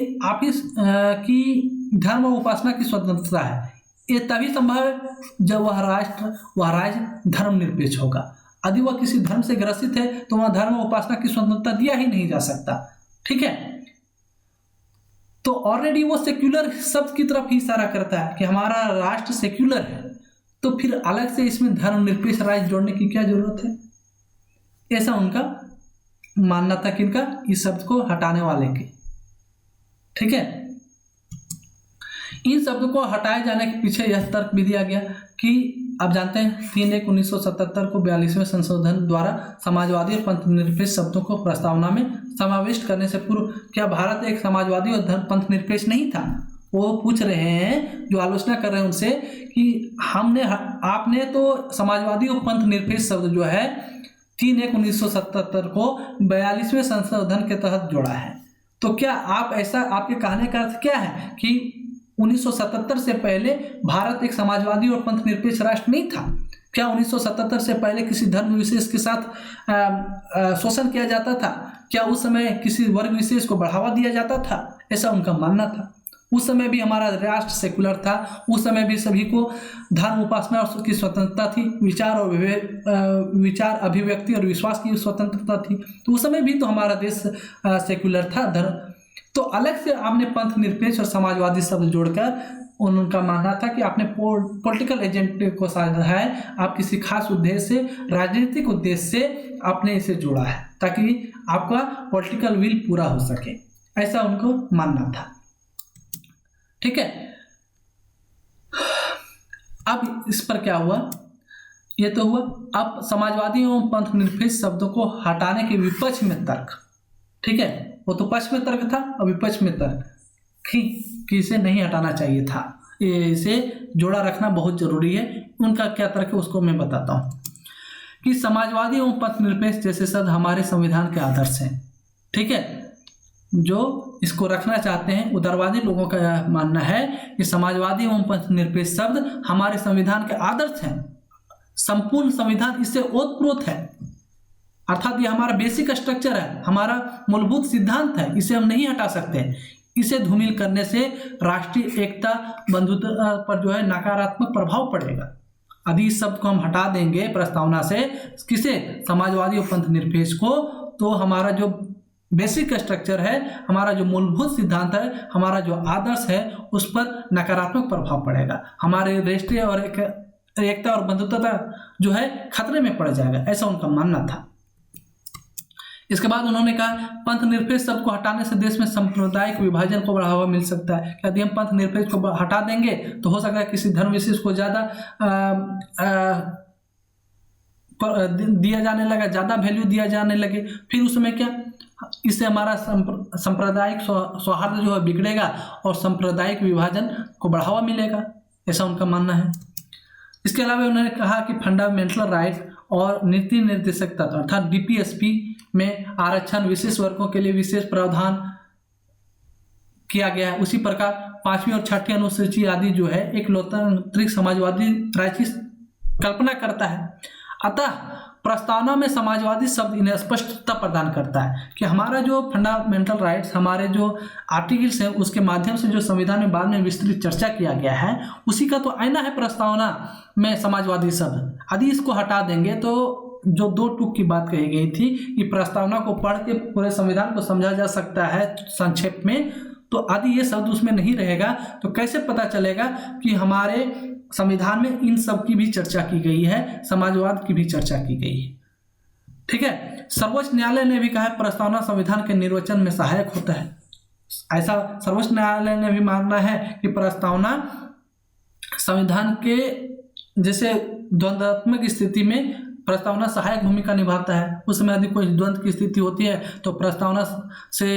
धर्म और उपासना की स्वतंत्रता है, ये तभी संभव है जब वह राज्य धर्मनिरपेक्ष होगा। यदि वह किसी धर्म से ग्रसित है तो वह धर्म और उपासना की स्वतंत्रता दिया ही नहीं जा सकता। ठीक है, तो ऑलरेडी वो सेक्युलर शब्द की तरफ ही इशारा करता है कि हमारा राष्ट्र सेक्युलर है, तो फिर अलग से इसमें धर्मनिरपेक्ष राज्य जोड़ने की क्या जरूरत है? ऐसा उनका मानना था, किनका? इस शब्द को हटाने वाले के। ठीक है, इन शब्दों को हटाए जाने के पीछे यह तर्क भी दिया गया कि आप जानते हैं 3/1/1977 को 42वें संशोधन द्वारा समाजवादी और पंथ निरपेक्ष शब्दों को प्रस्तावना में समाविष्ट करने से पूर्व क्या भारत एक समाजवादी और पंथ निरपेक्ष नहीं था? वो पूछ रहे हैं, जो आलोचना कर रहे हैं उनसे, कि आपने तो समाजवादी और पंथ निरपेक्ष शब्द जो है 3/1/1977 को 42वें संशोधन के तहत जोड़ा है, तो क्या आप ऐसा, आपके कहने का अर्थ क्या है कि 1977 से पहले भारत एक समाजवादी और पंथ निरपेक्ष राष्ट्र नहीं था? क्या 1977 से पहले किसी धर्म विशेष के साथ शोषण किया जाता था? क्या उस समय किसी वर्ग विशेष को बढ़ावा दिया जाता था? ऐसा उनका मानना था। उस समय भी हमारा राष्ट्र सेकुलर था, उस समय भी सभी को धर्म उपासना की स्वतंत्रता थी, विचार अभिव्यक्ति और विश्वास की स्वतंत्रता थी, तो उस समय भी तो हमारा देश सेकुलर था, धर्म। तो अलग से आपने पंथ निरपेक्ष और समाजवादी शब्द जोड़कर उनका मानना था कि आपने पॉलिटिकल एजेंडे को साधा है, आप किसी खास उद्देश्य से, राजनीतिक उद्देश्य से आपने इसे जोड़ा है ताकि आपका पॉलिटिकल विल पूरा हो सके, ऐसा उनको मानना था। ठीक है, अब इस पर क्या हुआ? ये तो हुआ। अब समाजवादी एवं पंथ निरपेक्ष शब्दों को हटाने के विपक्ष में तर्क। ठीक है, वो तो पक्ष में तर्क था और विपक्ष में तर्क कि इसे नहीं हटाना चाहिए था, इसे जोड़ा रखना बहुत जरूरी है। उनका क्या तर्क है उसको मैं बताता हूँ कि समाजवादी एवं पंथ निरपेक्ष जैसे शब्द हमारे संविधान के आदर्श हैं। ठीक है, जो इसको रखना चाहते हैं उदारवादी लोगों का मानना है कि समाजवादी एवं पंथ निरपेक्ष शब्द हमारे संविधान के आदर्श हैं, संपूर्ण संविधान इससे ओतप्रोत है, अर्थात ये हमारा बेसिक स्ट्रक्चर है, हमारा मूलभूत सिद्धांत है, इसे हम नहीं हटा सकते। इसे धूमिल करने से राष्ट्रीय एकता बंधुता पर जो है नकारात्मक प्रभाव पड़ेगा। यदि इस शब्द को हम हटा देंगे प्रस्तावना से, किसे? समाजवादी और पंथ निरपेक्ष को, तो हमारा जो बेसिक स्ट्रक्चर है, हमारा जो मूलभूत सिद्धांत है, हमारा जो आदर्श है, उस पर नकारात्मक प्रभाव पड़ेगा, हमारे राष्ट्रीय और एकता और बंधुता जो है खतरे में पड़ जाएगा, ऐसा उनका मानना था। इसके बाद उन्होंने कहा पंथ निरपेक्ष शब्द को हटाने से देश में सांप्रदायिक विभाजन को बढ़ावा मिल सकता है। यदि हम पंथ निरपेक्ष को हटा देंगे तो हो सकता है किसी धर्म विशेष को ज़्यादा दिया जाने लगा, ज़्यादा वैल्यू दिया जाने लगे, फिर उसमें क्या, इससे हमारा सांप्रदायिक सौहार्द जो है बिगड़ेगा और सांप्रदायिक विभाजन को बढ़ावा मिलेगा, ऐसा उनका मानना है। इसके अलावा उन्होंने कहा कि फंडामेंटल राइट और नीति निर्देशक तत्व अर्थात डीपीएसपी में आरक्षण, विशेष वर्गों के लिए विशेष प्रावधान किया गया है। उसी प्रकार 5वीं और 6वीं अनुसूची आदि जो है एक लोकतांत्रिक समाजवादी राज्य की कल्पना करता है। अतः प्रस्तावना में समाजवादी शब्द इन्हें स्पष्टता प्रदान करता है कि हमारा जो फंडामेंटल राइट्स, हमारे जो आर्टिकल्स हैं, उसके माध्यम से जो संविधान में बाद में विस्तृत चर्चा किया गया है, उसी का तो आईना है प्रस्तावना में समाजवादी शब्द। यदि इसको हटा देंगे तो जो 2 टूक की बात कही गई थी कि प्रस्तावना को पढ़ के पूरे संविधान को समझा जा सकता है संक्षेप में, तो यदि ये शब्द उसमें नहीं रहेगा तो कैसे पता चलेगा कि हमारे संविधान में इन सब की भी चर्चा की गई है, समाजवाद की भी चर्चा की गई है। ठीक है, सर्वोच्च न्यायालय ने भी कहा है प्रस्तावना संविधान के निर्वचन में सहायक होता है। ऐसा सर्वोच्च न्यायालय ने भी मानना है कि प्रस्तावना संविधान के जैसे द्वंद्वात्मक स्थिति में प्रस्तावना सहायक भूमिका निभाता है। उस समय यदि कोई द्वंद्व की स्थिति होती है तो प्रस्तावना से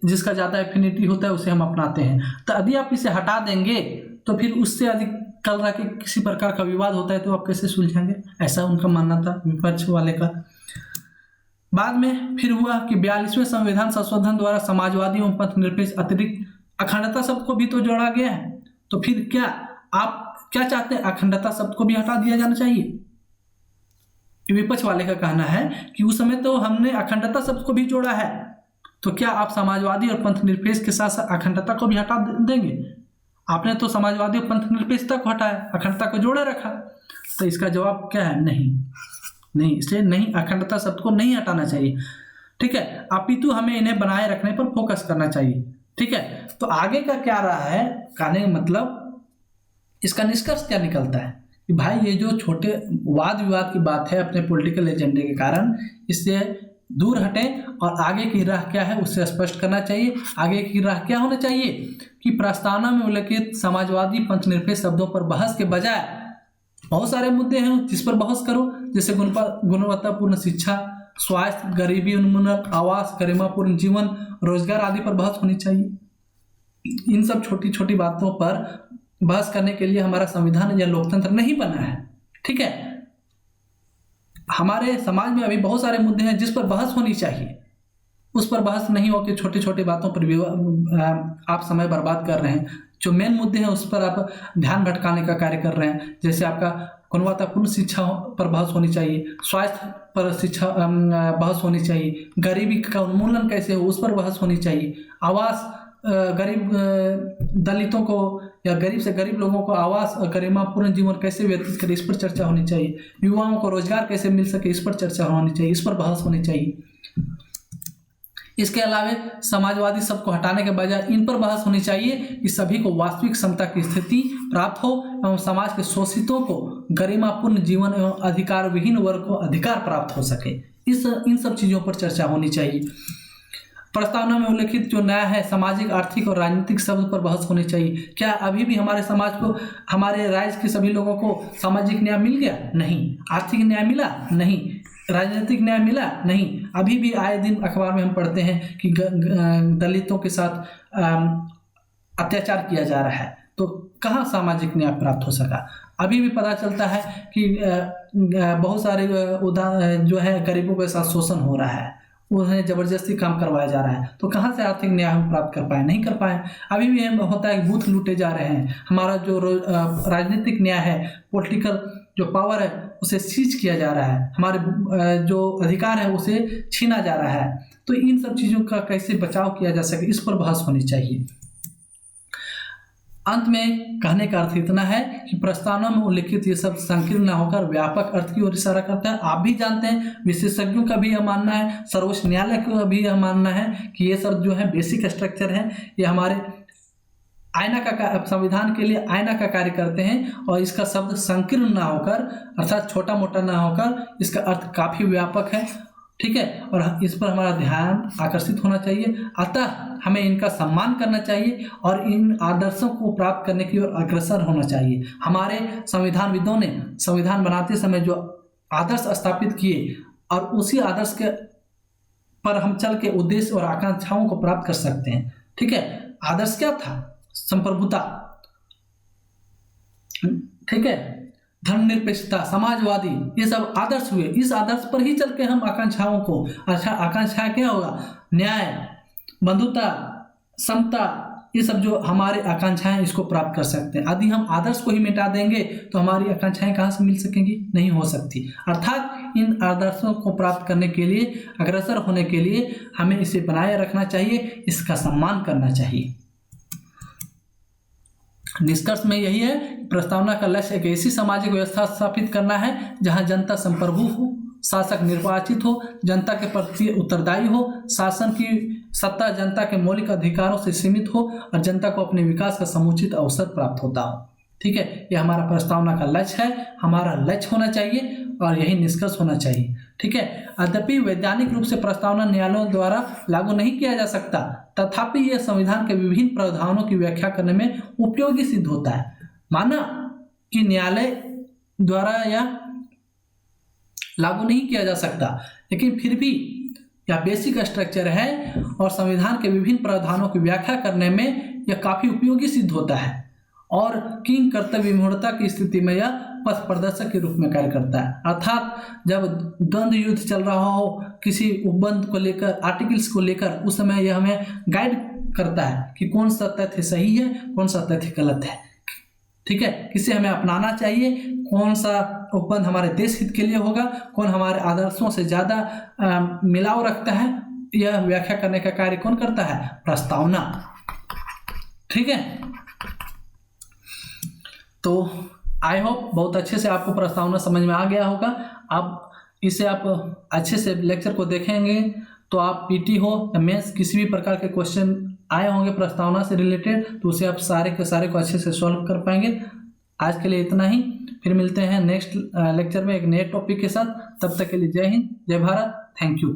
जिसका ज़्यादा एफिनिटी होता है उसे हम अपनाते हैं। तो यदि आप इसे हटा देंगे तो फिर उससे यदि कल रह के किसी प्रकार का विवाद होता है तो आप कैसे सुलझाएंगे, ऐसा उनका मानना था विपक्ष वाले का। बाद में फिर हुआ कि 42वें संविधान संशोधन द्वारा समाजवादी एवं पंथ निरपेक्ष अतिरिक्त अखंडता शब्द को भी तो जोड़ा गया है। तो फिर क्या आप क्या चाहते हैं, अखंडता शब्द को भी हटा दिया जाना चाहिए? विपक्ष वाले का कहना है कि उस समय तो हमने अखंडता शब्द को भी जोड़ा है, तो क्या आप समाजवादी और पंथ निरपेक्ष के साथ साथ अखंडता को भी हटा देंगे? आपने तो समाजवादी और पंथ निरपेक्षता को हटाया, अखंडता को जोड़े रखा। तो इसका जवाब क्या है? नहीं, इसलिए नहीं, अखंडता शब्द को नहीं हटाना चाहिए, ठीक है, अपितु हमें इन्हें बनाए रखने पर फोकस करना चाहिए, ठीक है। तो आगे का क्या रहा है कहने का मतलब, इसका निष्कर्ष क्या निकलता है कि भाई ये जो छोटे वाद विवाद की बात है अपने पॉलिटिकल एजेंडे के कारण, इससे दूर हटें और आगे की राह क्या है उससे स्पष्ट करना चाहिए। आगे की राह क्या होना चाहिए कि प्रस्तावना में उल्लेखित समाजवादी पंथ निरपेक्ष शब्दों पर बहस के बजाय बहुत सारे मुद्दे हैं जिस पर बहस करो, जैसे गुणवत्तापूर्ण शिक्षा, स्वास्थ्य, गरीबी उन्मूलन, आवास, गरिमापूर्ण जीवन, रोजगार आदि पर बहस होनी चाहिए। इन सब छोटी छोटी बातों पर बहस करने के लिए हमारा संविधान या लोकतंत्र नहीं बना है, ठीक है। हमारे समाज में अभी बहुत सारे मुद्दे हैं जिस पर बहस होनी चाहिए, उस पर बहस नहीं हो कि छोटी छोटी बातों पर आप समय बर्बाद कर रहे हैं। जो मेन मुद्दे हैं उस पर आप ध्यान भटकाने का कार्य कर रहे हैं। जैसे आपका गुणवत्तापूर्ण शिक्षा पर बहस होनी चाहिए, स्वास्थ्य पर शिक्षा बहस होनी चाहिए, गरीबी का उन्मूलन कैसे हो उस पर बहस होनी चाहिए, आवास, गरीब दलितों को या गरीब से गरीब लोगों को आवास और गरिमापूर्ण जीवन कैसे व्यतीत करें इस पर चर्चा होनी चाहिए, युवाओं को रोजगार कैसे मिल सके इस पर चर्चा होनी चाहिए, इस पर बहस होनी चाहिए। इसके अलावा समाजवादी शब्द को हटाने के बजाय इन पर बहस होनी चाहिए कि सभी को वास्तविक समता की स्थिति प्राप्त हो एवं समाज के शोषितों को गरिमापूर्ण जीवन एवं अधिकार विहीन वर्ग को अधिकार प्राप्त हो सके। इन सब चीज़ों पर चर्चा होनी चाहिए। प्रस्तावना में उल्लेखित जो न्याय है, सामाजिक, आर्थिक और राजनीतिक शब्द पर बहस होनी चाहिए। क्या अभी भी हमारे समाज को, हमारे राज्य के सभी लोगों को सामाजिक न्याय मिल गया? नहीं। आर्थिक न्याय मिला? नहीं। राजनीतिक न्याय मिला? नहीं। अभी भी आए दिन अखबार में हम पढ़ते हैं कि दलितों के साथ अत्याचार किया जा रहा है, तो कहाँ सामाजिक न्याय प्राप्त हो सका? अभी भी पता चलता है कि बहुत सारे जो है गरीबों के साथ शोषण हो रहा है, उन्हें जबरदस्ती काम करवाया जा रहा है, तो कहाँ से आर्थिक न्याय हम प्राप्त कर पाए? नहीं कर पाए। अभी भी होता है कि बूथ लूटे जा रहे हैं, हमारा जो राजनीतिक न्याय है, पॉलिटिकल जो पावर है उसे सीज किया जा रहा है, हमारे जो अधिकार है उसे छीना जा रहा है। तो इन सब चीज़ों का कैसे बचाव किया जा सके इस पर बहस होनी चाहिए। अंत में कहने का अर्थ इतना है कि प्रस्तावना में उल्लेखित ये सब संकीर्ण न होकर व्यापक अर्थ की ओर इशारा करता है। आप भी जानते हैं, विशेषज्ञों का भी यह मानना है, सर्वोच्च न्यायालय का भी यह मानना है कि ये सब जो है बेसिक स्ट्रक्चर है, ये हमारे आईना का, संविधान के लिए आईना का कार्य करते हैं और इसका शब्द संकीर्ण ना होकर अर्थात छोटा मोटा ना होकर इसका अर्थ काफ़ी व्यापक है, ठीक है, और इस पर हमारा ध्यान आकर्षित होना चाहिए। अतः हमें इनका सम्मान करना चाहिए और इन आदर्शों को प्राप्त करने की ओर अग्रसर होना चाहिए। हमारे संविधानविदों ने संविधान बनाते समय जो आदर्श स्थापित किए और उसी आदर्श के पर हम चल के उद्देश्य और आकांक्षाओं को प्राप्त कर सकते हैं, ठीक है। आदर्श क्या था? संप्रभुता, ठीक है, धर्मनिरपेक्षता, समाजवादी, ये सब आदर्श हुए। इस आदर्श पर ही चल के हम आकांक्षाओं को, अच्छा आकांक्षा क्या होगा? न्याय, बंधुता, समता, ये सब जो हमारे आकांक्षाएं इसको प्राप्त कर सकते हैं। यदि हम आदर्श को ही मिटा देंगे तो हमारी आकांक्षाएं कहाँ से मिल सकेंगी? नहीं हो सकती। अर्थात इन आदर्शों को प्राप्त करने के लिए, अग्रसर होने के लिए हमें इसे बनाए रखना चाहिए, इसका सम्मान करना चाहिए। निष्कर्ष में यही है कि प्रस्तावना का लक्ष्य एक ऐसी सामाजिक व्यवस्था स्थापित करना है जहां जनता संप्रभु हो, शासक निर्वाचित हो, जनता के प्रति उत्तरदायी हो, शासन की सत्ता जनता के मौलिक अधिकारों से सीमित हो और जनता को अपने विकास का समुचित अवसर प्राप्त होता हो, ठीक है। यह हमारा प्रस्तावना का लक्ष्य है, हमारा लक्ष्य होना चाहिए और यही निष्कर्ष होना चाहिए, ठीक है। यद्यपि वैधानिक रूप से प्रस्तावना न्यायालयों द्वारा लागू नहीं किया जा सकता, तथापि यह संविधान के विभिन्न प्रावधानों की व्याख्या करने में उपयोगी सिद्ध होता है। माना कि न्यायालय द्वारा यह लागू नहीं किया जा सकता, लेकिन फिर भी यह बेसिक स्ट्रक्चर है और संविधान के विभिन्न प्रावधानों की व्याख्या करने में यह काफ़ी उपयोगी सिद्ध होता है और किंग कर्तव्य विमूढ़ता की स्थिति में यह पथ प्रदर्शक के रूप में कार्य करता है। अर्थात जब द्वंद्व युद्ध चल रहा हो किसी उपबंध को लेकर, आर्टिकल्स को लेकर, उस समय यह हमें गाइड करता है कि कौन सा तथ्य सही है, कौन सा तथ्य गलत है, ठीक है, किसे हमें अपनाना चाहिए, कौन सा उपबंध हमारे देश हित के लिए होगा, कौन हमारे आदर्शों से ज़्यादा मिलाव रखता है, यह व्याख्या करने का कार्य कौन करता है? प्रस्तावना। ठीक है, तो आई होप बहुत अच्छे से आपको प्रस्तावना समझ में आ गया होगा। अब इसे आप अच्छे से लेक्चर को देखेंगे तो आप पीटी हो या मेंस किसी भी प्रकार के क्वेश्चन आए होंगे प्रस्तावना से रिलेटेड, तो उसे आप सारे के सारे को अच्छे से सॉल्व कर पाएंगे। आज के लिए इतना ही, फिर मिलते हैं नेक्स्ट लेक्चर में एक नए टॉपिक के साथ। तब तक के लिए जय हिंद, जय भारत, थैंक यू।